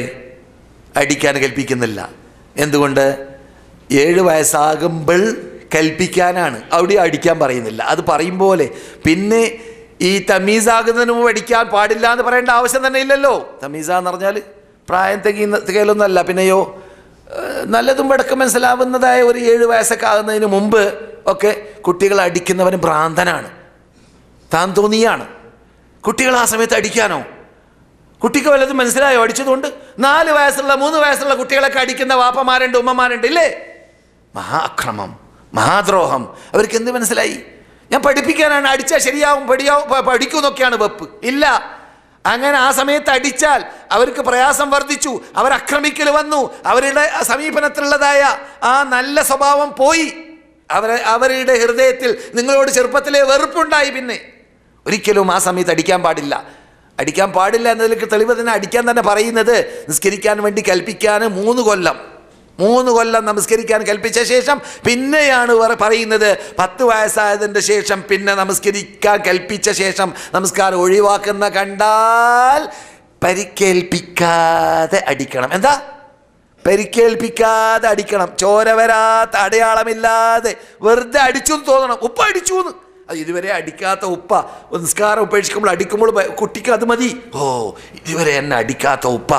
അടിക്കാൻ കൽപ്പിക്കുന്നില്ല. എന്തുകൊണ്ട്? 7 വയസ്സാകുമ്പോൾ കൽപ്പിക്കാനാണ്, അവിടെ അടിക്കാൻ പറയുന്നില്ല. അത് പറയും പോലെ പിന്നെ ഈ തമീസാകുന്നതിന് മുമ്പ് അടിക്കാൻ പാടില്ല എന്ന് പറയേണ്ട ആവശ്യം തന്നെ ഇല്ലല്ലോ. തമീസ എന്ന് പറഞ്ഞാൽ പ്രായം തികയിലൊന്നല്ല. പിന്നെയോ നല്ലതും വടക്കം മനസ്സിലാവുന്നതായ ഒരു 7 വയസ്സൊക്കെ ആകുന്നതിന് മുമ്പ് ഒക്കെ കുട്ടികളെ അടിക്കുന്നവന് ഭ്രാന്തനാണ്, താൻ തോന്നിയാണ്. കുട്ടികൾ ആ സമയത്ത് അടിക്കാനോ? കുട്ടിക്ക് വല്ലതും മനസ്സിലായോ അടിച്ചതുകൊണ്ട്? 4 വയസ്സുള്ള 3 വയസ്സുള്ള കുട്ടികളൊക്കെ അടിക്കുന്ന വാപ്പമാരുണ്ട്, ഉമ്മമാരുണ്ട്, ഇല്ലേ? മഹാ അക്രമം, മഹാദ്രോഹം. അവർക്ക് എന്ത് മനസ്സിലായി? ഞാൻ പഠിപ്പിക്കാനാണ്, അടിച്ചാൽ ശരിയാവും, പഠിക്കുമെന്നൊക്കെയാണ് വെപ്പ്. ഇല്ല, അങ്ങനെ ആ സമയത്ത് അടിച്ചാൽ അവർക്ക് പ്രയാസം വർദ്ധിച്ചു, അവരക്രമിക്കൽ വന്നു, അവരുടെ സമീപനത്തിലുള്ളതായ ആ നല്ല സ്വഭാവം പോയി, അവരുടെ ഹൃദയത്തിൽ നിങ്ങളോട് ചെറുപ്പത്തിലെ വെറുപ്പുണ്ടായി. പിന്നെ ഒരിക്കലും ആ സമയത്ത് അടിക്കാൻ പാടില്ല. അടിക്കാൻ പാടില്ല എന്നതിലേക്ക് തെളിവ് തന്നെ അടിക്കാൻ തന്നെ പറയുന്നത്, നിസ്കരിക്കാൻ വേണ്ടി കൽപ്പിക്കാൻ 3 കൊല്ലം നമസ്കരിക്കാൻ കൽപ്പിച്ച ശേഷം പിന്നെയാണ് പറയുന്നത് 10 വയസ്സായതിൻ്റെ ശേഷം പിന്നെ നമസ്കരിക്കാൻ കൽപ്പിച്ച ശേഷം നമസ്കാരം ഒഴിവാക്കുന്ന കണ്ടാൽ പരിക്കേൽപ്പിക്കാതെ അടിക്കണം. എന്താ? പരിക്കേൽപ്പിക്കാതെ അടിക്കണം. ചോര വരാത്ത, അടയാളമില്ലാതെ വെറുതെ അടിച്ചു എന്ന് തോന്നണം. ഉപ്പ അടിച്ചു എന്ന്. അത് ഇതുവരെ അടിക്കാത്ത ഉപ്പ നിസ്കാരം ഉപേക്ഷിക്കുമ്പോൾ അടിക്കുമ്പോൾ കുട്ടിക്ക് അത് മതി. ഓ, ഇതുവരെ എന്നെ അടിക്കാത്ത ഉപ്പ,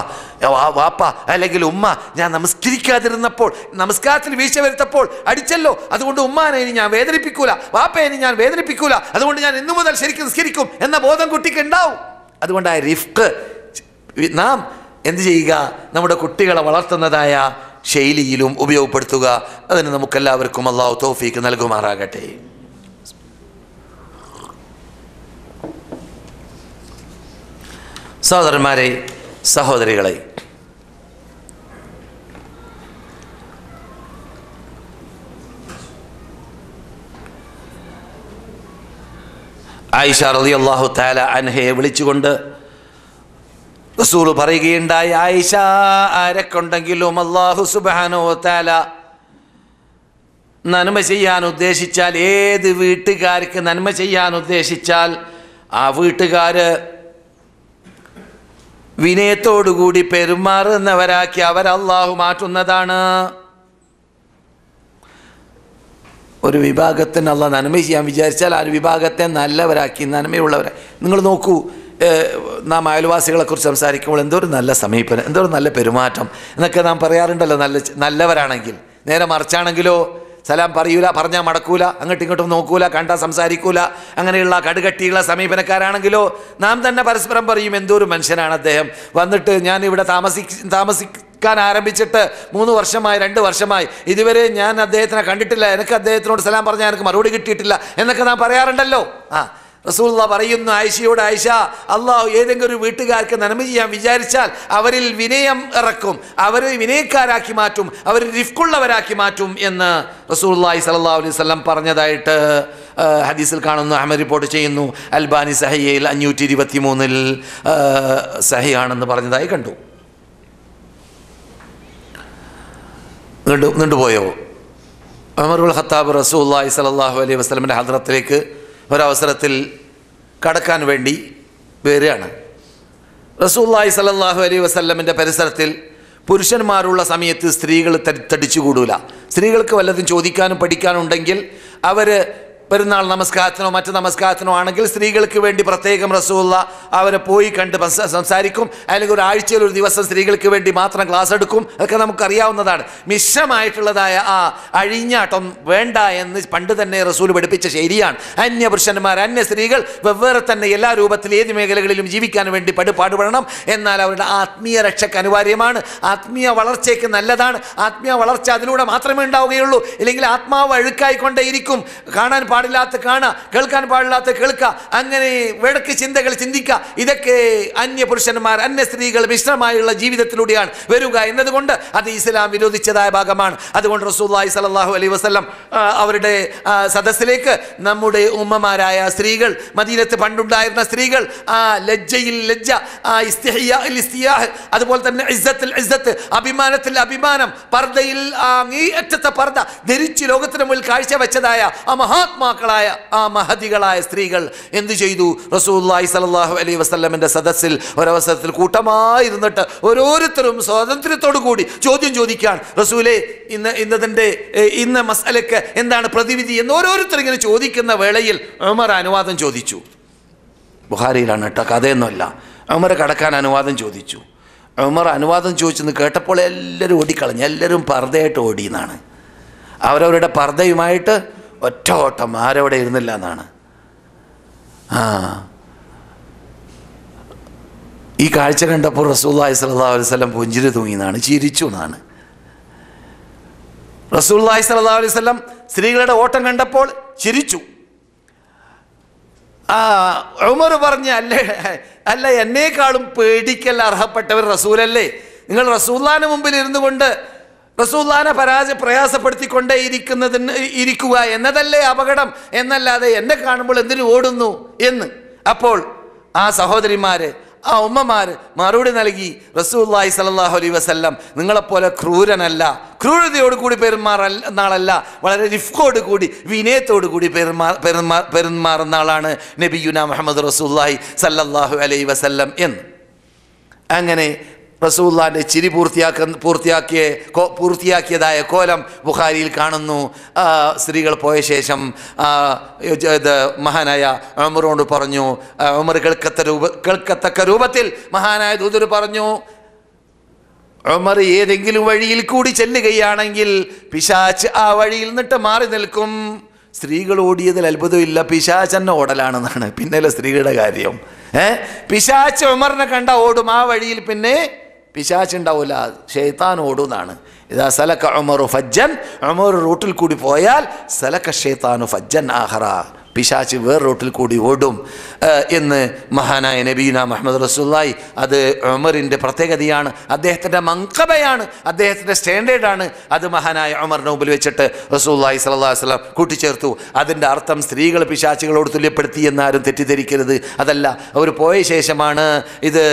വാപ്പ അല്ലെങ്കിൽ ഉമ്മ ഞാൻ നമസ്കരിക്കാതിരുന്നപ്പോൾ, നമസ്കാരത്തിൽ വീഴ്ച വരുത്തപ്പോൾ അടിച്ചല്ലോ, അതുകൊണ്ട് ഉമ്മാനെ ഇനി ഞാൻ വേദനിപ്പിക്കൂല, വാപ്പയെ ഇനി ഞാൻ വേദനിപ്പിക്കൂല, അതുകൊണ്ട് ഞാൻ ഇന്നു മുതൽ ശരിക്കും നിസ്കരിക്കും എന്ന ബോധം കുട്ടിക്ക് ഉണ്ടാവും. അതുകൊണ്ട് ആ റിഫ്ഖ് നാം എന്ത് ചെയ്യുക? നമ്മുടെ കുട്ടികളെ വളർത്തുന്നതായ ശൈലിയിലും ഉപയോഗപ്പെടുത്തുക. അതിന് നമുക്കെല്ലാവർക്കും അല്ലാഹു തൗഫീഖ് നൽകുമാറാകട്ടെ. സഹോദരന്മാരെ, സഹോദരികളെ, ആയിഷ റളിയല്ലാഹു തആല അൻഹയെ വിളിച്ചുകൊണ്ട് റസൂൽ പറയുകയുണ്ടായി, ആയിഷ, ആരെക്കൊണ്ടെങ്കിലും അല്ലാഹു സുബ്ഹാനഹു വ തആല നന്മ ചെയ്യാൻ ഉദ്ദേശിച്ചാൽ, ഏത് വീട്ടുകാർക്ക് നന്മ ചെയ്യാൻ ഉദ്ദേശിച്ചാൽ ആ വീട്ടുകാര് വിനയത്തോടുകൂടി പെരുമാറുന്നവരാക്കി അവരല്ലാഹു മാറ്റുന്നതാണ്. ഒരു വിഭാഗത്തിന് അള്ളാഹ് നന്മ ചെയ്യാൻ വിചാരിച്ചാൽ ആ ഒരു വിഭാഗത്തെ നല്ലവരാക്കി, നന്മയുള്ളവരായി. നിങ്ങൾ നോക്കൂ, നാം അയൽവാസികളെക്കുറിച്ച് സംസാരിക്കുമ്പോൾ എന്തോരു നല്ല സമീപനം, എന്തോരു നല്ല പെരുമാറ്റം എന്നൊക്കെ നാം പറയാറുണ്ടല്ലോ. നല്ലവരാണെങ്കിൽ. നേരെ മറിച്ചാണെങ്കിലോ സലാം പറയൂല, പറഞ്ഞാൽ മടക്കൂല, അങ്ങോട്ടും ഇങ്ങോട്ടും നോക്കൂല, കണ്ടാൽ സംസാരിക്കൂല, അങ്ങനെയുള്ള കടുകട്ടിയുള്ള സമീപനക്കാരാണെങ്കിലോ നാം തന്നെ പരസ്പരം പറയും, എന്തോരു മനുഷ്യനാണ് അദ്ദേഹം. വന്നിട്ട് ഞാൻ ഇവിടെ താമസിക്കാൻ ആരംഭിച്ചിട്ട് 3 വർഷമായി, 2 വർഷമായി, ഇതുവരെ ഞാൻ അദ്ദേഹത്തിനെ കണ്ടിട്ടില്ല, എനിക്ക് അദ്ദേഹത്തിനോട് സലാം പറഞ്ഞാൽ എനിക്ക് മറുപടി കിട്ടിയിട്ടില്ല എന്നൊക്കെ നാം പറയാറുണ്ടല്ലോ. റസൂലുള്ളാഹി പറയുന്നു ആയിഷയോട്, ആയിഷ, അള്ളാഹു ഏതെങ്കിലും ഒരു വീട്ടുകാർക്ക് നന്മ ചെയ്യാൻ വിചാരിച്ചാൽ അവരിൽ വിനയം ഇറക്കും, അവരെ വിനയക്കാരാക്കി മാറ്റും, അവർ റിഫ്ഖുള്ളവരാക്കി മാറ്റും എന്ന് റസൂലുള്ളാഹി സ്വല്ലല്ലാഹു അലൈഹി വസല്ലം പറഞ്ഞതായിട്ട് ഹദീസിൽ കാണുന്നു. അഹ്മദ് റിപ്പോർട്ട് ചെയ്യുന്നു. അൽബാനി സഹിഹയിൽ 523 സഹിയാണെന്ന് പറഞ്ഞതായി കണ്ടു. നീണ്ടുപോയോ? ഉമർ ഇബ്നുൽ ഖത്താബ് റസൂലുള്ളാഹി സ്വല്ലല്ലാഹു അലൈഹി വസല്ലമിൻ്റെ ഹദ്റത്തിലേക്ക് ഒരവസരത്തിൽ കടക്കാൻ വേണ്ടി വരികയാണ്. റസൂലുള്ളാഹി സ്വല്ലല്ലാഹു അലൈഹി വസല്ലമിൻ്റെ പരിസരത്തിൽ പുരുഷന്മാരുള്ള സമയത്ത് സ്ത്രീകൾ തടിച്ചുകൂടൂല. സ്ത്രീകൾക്ക് വല്ലതും ചോദിക്കാനും പഠിക്കാനും ഉണ്ടെങ്കിൽ അവർ പെരുന്നാൾ നമസ്കാരത്തിനോ മറ്റ് നമസ്കാരത്തിനോ ആണെങ്കിൽ സ്ത്രീകൾക്ക് വേണ്ടി പ്രത്യേകം റസൂലുള്ള അവരെ പോയി കണ്ട് സംസാരിക്കും. അല്ലെങ്കിൽ ഒരാഴ്ചയിൽ ഒരു ദിവസം സ്ത്രീകൾക്ക് വേണ്ടി മാത്രം ക്ലാസ് എടുക്കും. അതൊക്കെ നമുക്കറിയാവുന്നതാണ്. മിശ്രമായിട്ടുള്ളതായ ആ അഴിഞ്ഞാട്ടം വേണ്ട എന്ന് പണ്ട് തന്നെ റസൂൽ പഠിപ്പിച്ച ശരിയാണ്. അന്യ പുരുഷന്മാർ, അന്യ സ്ത്രീകൾ വെവ്വേറെ തന്നെ എല്ലാ രൂപത്തിലും ഏത് മേഖലകളിലും ജീവിക്കാൻ വേണ്ടി പാടുപെടണം. എന്നാൽ അവരുടെ ആത്മീയ രക്ഷയ്ക്ക് അനിവാര്യമാണ്, ആത്മീയ വളർച്ചയ്ക്ക് നല്ലതാണ്. ആത്മീയ വളർച്ച അതിലൂടെ മാത്രമേ ഉണ്ടാവുകയുള്ളൂ. ഇല്ലെങ്കിൽ ആത്മാവ് അഴുക്കായിക്കൊണ്ടേയിരിക്കും, കാണാൻ പാടില്ലാത്ത കാണുക, കേൾക്കാൻ പാടില്ലാത്ത കേൾക്കുക, അങ്ങനെ വിടക്ക് ചിന്തകൾ ചിന്തിക്കുക. ഇതൊക്കെ അന്യ പുരുഷന്മാർ, അന്യ സ്ത്രീകൾ മിശ്രമായുള്ള ജീവിതത്തിലൂടെയാണ് വരിക എന്നതുകൊണ്ട് അത് ഇസ്ലാം വിരോധിച്ചതായ ഭാഗമാണ്. അതുകൊണ്ട് റസൂലുള്ളാഹി സ്വല്ലല്ലാഹു അലൈഹി വസല്ലം അവരുടെ സദസ്സിലേക്ക് നമ്മുടെ ഉമ്മമാരായ സ്ത്രീകൾ, മദീനത്ത് പണ്ടുണ്ടായിരുന്ന സ്ത്രീകൾ, ആ ലജ്ജയിൽ ലജ്ജ, ആ ഇസ്തിഹ്യാഹ്, അതുപോലെ തന്നെ ഇസ്സത്ത്, അഭിമാനത്തിൽ അഭിമാനം, പർദ്ദയിൽ അങ്ങേയറ്റത്തെ പർദ്ദ ധരിച്ച് ലോകത്തിന് മുന്നിൽ കാഴ്ചവെച്ചതായ ആ മഹാത്മാക്കളായ ആ മഹദികളായ സ്ത്രീകൾ എന്തു ചെയ്തു? റസൂലുള്ളാഹി സ്വല്ലല്ലാഹു അലൈഹി വസല്ലമിന്റെ സദസ്സിൽ ഒരവസരത്തിൽ കൂട്ടമായിരുന്നിട്ട് ഓരോരുത്തരും സ്വാതന്ത്ര്യത്തോടു കൂടി ചോദ്യം ചോദിക്കാൻ, റസൂലേ ഇന്ന മസ്അലക്ക് എന്താണ് പ്രതിവിധി എന്ന് ഓരോരുത്തർ ഇങ്ങനെ ചോദിക്കുന്ന വേളയിൽ ഉമർ അനുവാദം ചോദിച്ചു. ബുഖാരിയിലാണ് കേട്ടോ, കഥയൊന്നുമല്ല. ഉമർ കടക്കാൻ അനുവാദം ചോദിച്ചു. ഉമർ അനുവാദം ചോദിച്ചെന്ന് കേട്ടപ്പോൾ എല്ലാവരും ഓടിക്കളഞ്ഞു. എല്ലാവരും പർദ്ദയായിട്ട് ഓടി എന്നാണ്. അവരവരുടെ പർദ്ദയുമായിട്ട് ഒറ്റ ഓട്ടം, ആരവിടെ ഇരുന്നില്ല എന്നാണ്. ഈ കാഴ്ച കണ്ടപ്പോൾ റസൂലുള്ളാഹി സ്വല്ലല്ലാഹു അലൈഹി വസല്ലം പുഞ്ചിരി തൂങ്ങി എന്നാണ്, ചിരിച്ചു എന്നാണ്. റസൂലുള്ളാഹി സ്വല്ലല്ലാഹു അലൈഹി വസല്ലം സ്ത്രീകളുടെ ഓട്ടം കണ്ടപ്പോൾ ചിരിച്ചു. ഉമർ പറഞ്ഞ അല്ല എന്നേക്കാളും പേടിക്കൽ അർഹപ്പെട്ടവർ റസൂലല്ലേ? നിങ്ങൾ റസൂലുള്ളാഹിന്റെ മുമ്പിൽ ഇരുന്നു കൊണ്ട് റസൂലുള്ളാഹിനെ പ്രയാസപ്പെടുത്തിക്കൊണ്ടേ ഇരിക്കുക എന്നതല്ലേ അപകടം, എന്നല്ലാതെ എന്നെ കാണുമ്പോൾ എന്തിനു ഓടുന്നു എന്ന്. അപ്പോൾ ആ സഹോദരിമാര്, ആ ഉമ്മമാര് മറുപടി നൽകി, റസൂലുള്ളാഹി സ്വല്ലല്ലാഹു അലൈഹി വസല്ലം നിങ്ങളെപ്പോലെ ക്രൂരനല്ല, ക്രൂരതയോടുകൂടി പെരുമാറുന്ന വളരെ റിഫ്കോട് കൂടി വിനയത്തോടു കൂടി പെരുമാറുന്ന ആളാണ് നബിയുനാ മുഹമ്മദ് റസൂലുള്ളാഹി സ്വല്ലല്ലാഹു അലൈഹി വസല്ലം എന്ന്. അങ്ങനെ റസൂലുള്ളാഹിന്റെ ചിരി പൂർത്തിയാക്കിയതായ കോലം ബുഖാരിയിൽ കാണുന്നു. സ്ത്രീകൾ പോയ ശേഷം മഹാനായ ഉമറോട് പറഞ്ഞു, ഉമർ കേൾക്കത്തക്ക രൂപത്തിൽ മഹാനായ ദൂതർ പറഞ്ഞു, ഉമർ ഏതെങ്കിലും വഴിയിൽ കൂടി ചെല്ലുകയാണെങ്കിൽ പിശാച് ആ വഴിയിൽ നിന്നിട്ട് മാറി നിൽക്കും. സ്ത്രീകൾ ഓടിയതിൽ അത്ഭുതമില്ല, പിശാചെന്നെ ഓടലാണെന്നാണ്. പിന്നല്ലേ സ്ത്രീകളുടെ കാര്യം. പിശാച് ഉമറിനെ കണ്ട ഓടും, ആ വഴിയിൽ പിന്നെ പിശാചുണ്ടാവില്ല, ശൈത്താൻ ഓടുന്നാണ്. ഇതാ സലക ഉമറു ഫജ്ജൻ, ഉമർ റൂട്ടിൽ കൂടി പോയാൽ സലക ശൈത്താനു ഫജ്ജൻ ആഖറ, പിശാച് വേറെ റൂട്ടിൽ കൂടി ഓടും എന്ന് മഹാനായ നബിയുനാ മുഹമ്മദ് റസൂലുള്ളാഹി. അത് ഉമറിൻ്റെ പ്രത്യേകതയാണ്, അദ്ദേഹത്തിൻ്റെ മൻഖബയാണ്, അദ്ദേഹത്തിൻ്റെ സ്റ്റാൻഡേർഡാണ്. അത് മഹാനായ ഉമറിന് മുമ്പിൽ വെച്ചിട്ട് റസൂലുള്ളാഹി സ്വല്ലല്ലാഹു അലൈഹി വസല്ലം കൂട്ടിച്ചേർത്തു. അതിൻ്റെ അർത്ഥം സ്ത്രീകൾ പിശാചുകളോട് തുല്യപ്പെടുത്തി എന്നാരും തെറ്റിദ്ധരിക്കരുത്. അതല്ല, അവർ പോയ ശേഷമാണ് ഇത്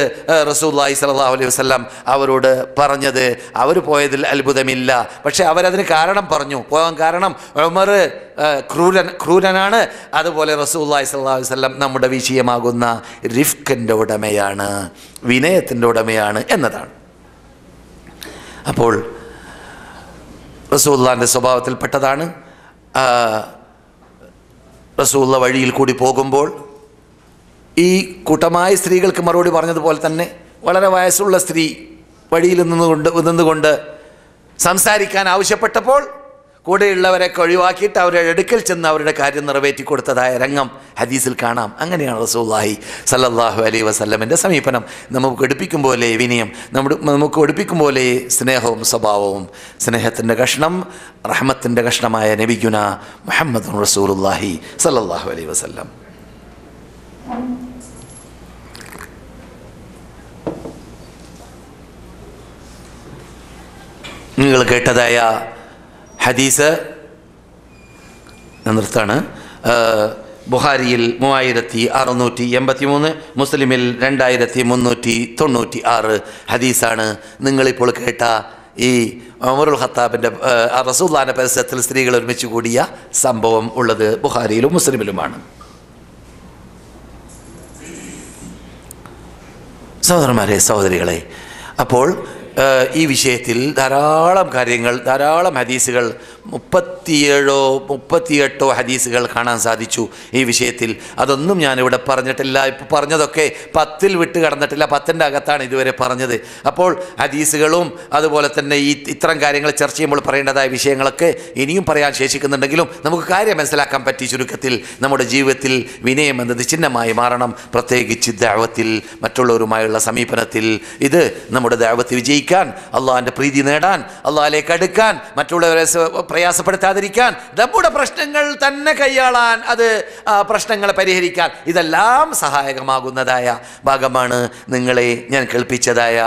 റസൂലുള്ളാഹി സ്വല്ലല്ലാഹു അലൈഹി വസല്ലം അവരോട് പറഞ്ഞത്. അവർ പോയതിൽ അത്ഭുതമില്ല, പക്ഷെ അവരതിന് കാരണം പറഞ്ഞു. പോകാൻ കാരണം ഉമർ ക്രൂരനാണ്, അതുപോലെ റസൂലുള്ളാഹി സ്വല്ലല്ലാഹു അലൈഹി വസല്ലം നമ്മുടെ വിഷയമാകുന്ന റിഫ്കിൻ്റെ ഉടമയാണ്, വിനയത്തിൻ്റെ ഉടമയാണ് എന്നതാണ്. അപ്പോൾ റസൂലുള്ളാഹിൻ്റെ സ്വഭാവത്തിൽപ്പെട്ടതാണ് റസൂലുള്ള വഴിയിൽ കൂടി പോകുമ്പോൾ ഈ കൂട്ടമായ സ്ത്രീകൾക്ക് മറുപടി പറഞ്ഞതുപോലെ തന്നെ വളരെ വയസ്സുള്ള സ്ത്രീ വഴിയിൽ നിന്നുകൊണ്ട് സംസാരിക്കാൻ ആവശ്യപ്പെട്ടപ്പോൾ കൂടെയുള്ളവരൊക്കെ ഒഴിവാക്കിയിട്ട് അവരുടെ അടുക്കൽ ചെന്ന് അവരുടെ കാര്യം നിറവേറ്റി കൊടുത്തതായ രംഗം ഹദീസിൽ കാണാം. അങ്ങനെയാണ് റസൂലുള്ളാഹി സ്വല്ലല്ലാഹു അലൈഹി വസല്ലമിൻ്റെ സമീപനം. നമുക്ക് എടുപ്പിക്കും പോലെ വിനയം, നമുക്ക് എടുപ്പിക്കും പോലെ സ്നേഹവും സ്വഭാവവും. സ്നേഹത്തിൻ്റെ കഷ്ണം, റഹ്മത്തിൻ്റെ കഷ്ണമായ നബിയുനാ മുഹമ്മദുർ റസൂലുള്ളാഹി സ്വല്ലല്ലാഹു അലൈഹി വസല്ലം. നിങ്ങൾ കേട്ടതായ ഹദീസ് നിർത്താണ്. ബുഖാരിയിൽ 3683, മുസ്ലിമിൽ 2396 ഹദീസാണ്. നിങ്ങളിപ്പോൾ കേട്ട ഈ ഉമറുൽ ഖത്താബിൻ്റെ റസൂലുള്ളാഹിന്റെ പരിസരത്തിൽ സ്ത്രീകൾ ഒരുമിച്ച് കൂടിയ സംഭവം ഉള്ളത് ബുഖാരിയിലും മുസ്ലിമിലുമാണ്. സഹോദരന്മാരെ, സഹോദരികളെ, അപ്പോൾ ഈ വിഷയത്തിൽ ധാരാളം കാര്യങ്ങൾ, ധാരാളം ഹദീസുകൾ, 37-38 ഹദീസുകൾ കാണാൻ സാധിച്ചു ഈ വിഷയത്തിൽ. അതൊന്നും ഞാനിവിടെ പറഞ്ഞിട്ടില്ല. ഇപ്പോൾ പറഞ്ഞതൊക്കെ 10 വിട്ട് കടന്നിട്ടില്ല, 10ൻ്റെ അകത്താണ് ഇതുവരെ പറഞ്ഞത്. അപ്പോൾ ഹദീസുകളും അതുപോലെ തന്നെ ഇത്തരം കാര്യങ്ങൾ ചർച്ച ചെയ്യുമ്പോൾ പറയേണ്ടതായ വിഷയങ്ങളൊക്കെ ഇനിയും പറയാൻ ശേഷിക്കുന്നുണ്ടെങ്കിലും നമുക്ക് കാര്യം മനസ്സിലാക്കാൻ പറ്റി. ചുരുക്കത്തിൽ നമ്മുടെ ജീവിതത്തിൽ വിനയം എന്നത് ചിഹ്നമായി മാറണം, പ്രത്യേകിച്ച് ദഅവത്തിൽ, മറ്റുള്ളവരുമായുള്ള സമീപനത്തിൽ. ഇത് നമ്മുടെ ദഅവത്ത് വിജയിക്കാൻ, അള്ളാഹിൻ്റെ പ്രീതി നേടാൻ, അള്ളാഹിലേക്ക് അടുക്കാൻ, മറ്റുള്ളവരെ പ്രയാസപ്പെടുത്താതിരിക്കാൻ, നമ്മുടെ പ്രശ്നങ്ങൾ തന്നെ കൈയാളാൻ, അത് പ്രശ്നങ്ങളെ പരിഹരിക്കാൻ ഇതെല്ലാം സഹായകമാകുന്നതായ ഭാഗമാണ് നിങ്ങളെ ഞാൻ കേൾപ്പിച്ചതായ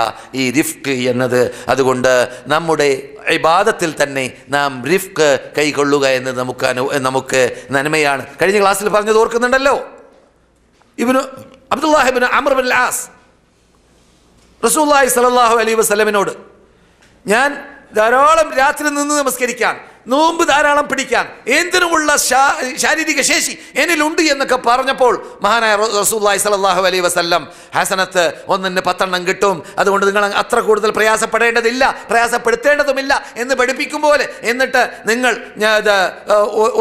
ഈ റിഫ്ക് എന്നത്. അതുകൊണ്ട് നമ്മുടെ ഇബാദത്തിൽ തന്നെ നാം റിഫ്ക് കൈകൊള്ളുക എന്ന് നമുക്ക് നന്മയാണ്. കഴിഞ്ഞ ക്ലാസ്സിൽ പറഞ്ഞത് ഓർക്കുന്നുണ്ടല്ലോ, അബ്ദുല്ലാഹി ഇബ്നു അംർ ബിൻ ആസ് റസൂലുള്ളാഹി സ്വല്ലല്ലാഹു അലൈഹി വസല്ലമിനോട് ഞാൻ ധാരാളം രാത്രി നിന്ന് നമസ്കരിക്കാൻ, നോമ്പ് ധാരാളം പിടിക്കാൻ, എന്തിനുമുള്ള ശാരീരിക ശേഷി എന്നിലുണ്ട് എന്നൊക്കെ പറഞ്ഞപ്പോൾ മഹാനായ റസൂലുള്ളാഹി സ്വല്ലല്ലാഹു അലൈഹി വസല്ലം ഹസനത്ത് 1-ന് 10 കിട്ടും, അതുകൊണ്ട് നിങ്ങൾ അത്ര കൂടുതൽ പ്രയാസപ്പെടേണ്ടതില്ല, പ്രയാസപ്പെടുത്തേണ്ടതുമില്ല എന്ന് പഠിപ്പിക്കും പോലെ, എന്നിട്ട് നിങ്ങൾ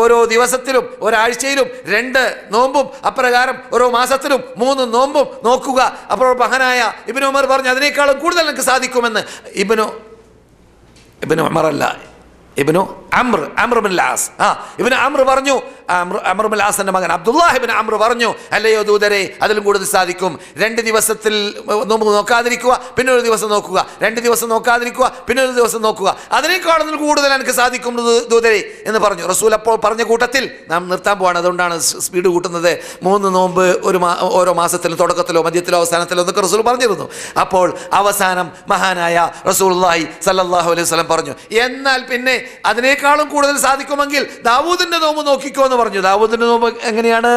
ഓരോ ദിവസത്തിലും ഒരാഴ്ചയിലും 2 നോമ്പും അപ്രകാരം ഓരോ മാസത്തിലും 3 നോമ്പും നോക്കുക. അപ്പോൾ മഹാനായ ഇബ്നു ഉമർ പറഞ്ഞു അതിനേക്കാളും കൂടുതൽ എനിക്ക് സാധിക്കുമെന്ന്. ഇബ്നു ഉമർ അല്ല, Ibn Amr bin Aas. Ibn Amr പറഞ്ഞു, അംർ ബിൻ ആസിന്റെ മകൻ അബ്ദുല്ലാഹി ഇബ്നു അംർ പറഞ്ഞു, അല്ലയോ ദൂതരെ, അതിലും കൂടുതൽ സാധിക്കും. 2 ദിവസത്തിൽ നോമ്പ് നോക്കാതിരിക്കുക, പിന്നെ ഒരു ദിവസം നോക്കുക, 2 ദിവസം നോക്കാതിരിക്കുക, പിന്നെ ഒരു ദിവസം നോക്കുക, അതിനേക്കാളും കൂടുതൽ എനിക്ക് സാധിക്കും ദൂതരെ എന്ന് പറഞ്ഞു. റസൂൽ അപ്പോൾ പറഞ്ഞ കൂട്ടത്തിൽ നാം നിർത്താൻ പോവാണ്, അതുകൊണ്ടാണ് സ്പീഡ് കൂട്ടുന്നത്. 3 നോമ്പ് ഓരോ മാസത്തിലും തുടക്കത്തിലോ മധ്യത്തിലോ അവസാനത്തിലോ എന്നൊക്കെ റസൂൽ പറഞ്ഞിരുന്നു. അപ്പോൾ അവസാനം മഹാനായ റസൂലുള്ളാഹി സ്വല്ലല്ലാഹു അലൈഹി വസല്ലം പറഞ്ഞു, എന്നാൽ പിന്നെ അതിനേക്കാളും കൂടുതൽ സാധിക്കുമെങ്കിൽ ദാവൂദിന്റെ നോമ്പ് നോക്കിക്കോ എന്ന് പറഞ്ഞു. ദാവൂദിന്റെ നോമ്പ് എങ്ങനെയാണ്?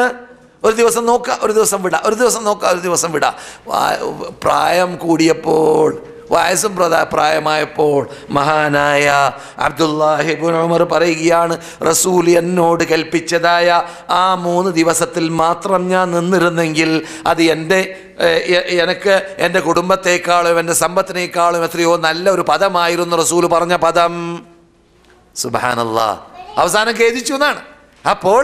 ഒരു ദിവസം നോക്കുക, ഒരു ദിവസം വിടാം, ഒരു ദിവസം നോക്കുക, ഒരു ദിവസം വിടാം. പ്രായം കൂടിയപ്പോൾ, വയസ്സും പ്രായമായപ്പോൾ മഹാനായ അബ്ദുല്ലാഹി ഇബ്നു ഉമർ പറയുകയാണ്, റസൂൽ എന്നോട് കൽപ്പിച്ചതായ ആ 3 ദിവസത്തിൽ മാത്രം ഞാൻ നിന്നിരുന്നെങ്കിൽ അത് എനിക്ക് എൻ്റെ കുടുംബത്തെക്കാളും എൻ്റെ സമ്പത്തിനേക്കാളും എത്രയോ നല്ല ഒരു പദമായിരുന്നു റസൂൽ പറഞ്ഞ പദം. സുബ്ഹാനല്ലാഹ്. അവസാനം ഖേദിച്ചു എന്നാണ്. അപ്പോൾ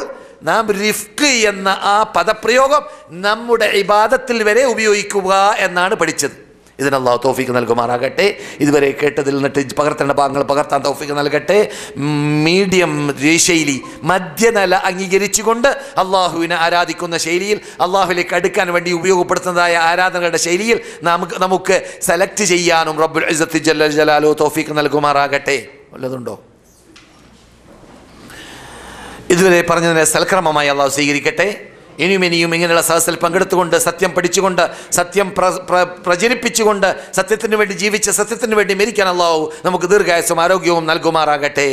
നാം റിഫ്ക് എന്ന ആ പദപ്രയോഗം നമ്മുടെ ഇബാദത്തിൽ വരെ ഉപയോഗിക്കുക എന്നാണ് പഠിച്ചത്. ഇതിന് അല്ലാഹു തൗഫീഖ് നൽകുമാറാകട്ടെ. ഇതുവരെ കേട്ടതിൽ നിന്നിട്ട് പകർത്തേണ്ട ഭാഗങ്ങൾ പകർത്താൻ തൗഫീഖ് നൽകട്ടെ. മീഡിയം ശൈലി, മധ്യനില അംഗീകരിച്ചുകൊണ്ട് അള്ളാഹുവിനെ ആരാധിക്കുന്ന ശൈലിയിൽ, അള്ളാഹുവിലേക്ക് അടുക്കാൻ വേണ്ടി ഉപയോഗപ്പെടുത്തുന്നതായ ആരാധനകളുടെ ശൈലിയിൽ നമുക്ക് സെലക്ട് ചെയ്യാനും റബ്ബുൽ ഇസ്സത്തി ജല്ല ജലാലുഹു തൗഫീഖ് നൽകുമാറാകട്ടെ. വല്ലതുണ്ടോ? ഇതുവരെ പറഞ്ഞതിനെ സൽക്രമമായി അള്ളാഹു സ്വീകരിക്കട്ടെ. ഇനിയും ഇങ്ങനെയുള്ള സദസ്സിൽ പങ്കെടുത്തുകൊണ്ട്, സത്യം പഠിച്ചുകൊണ്ട്, സത്യം പ്രചരിപ്പിച്ചുകൊണ്ട്, സത്യത്തിന് വേണ്ടി ജീവിച്ച് സത്യത്തിന് വേണ്ടി മരിക്കാൻ അള്ളാഹു നമുക്ക് ദീർഘായുസ്സും ആരോഗ്യവും നൽകുമാറാകട്ടെ.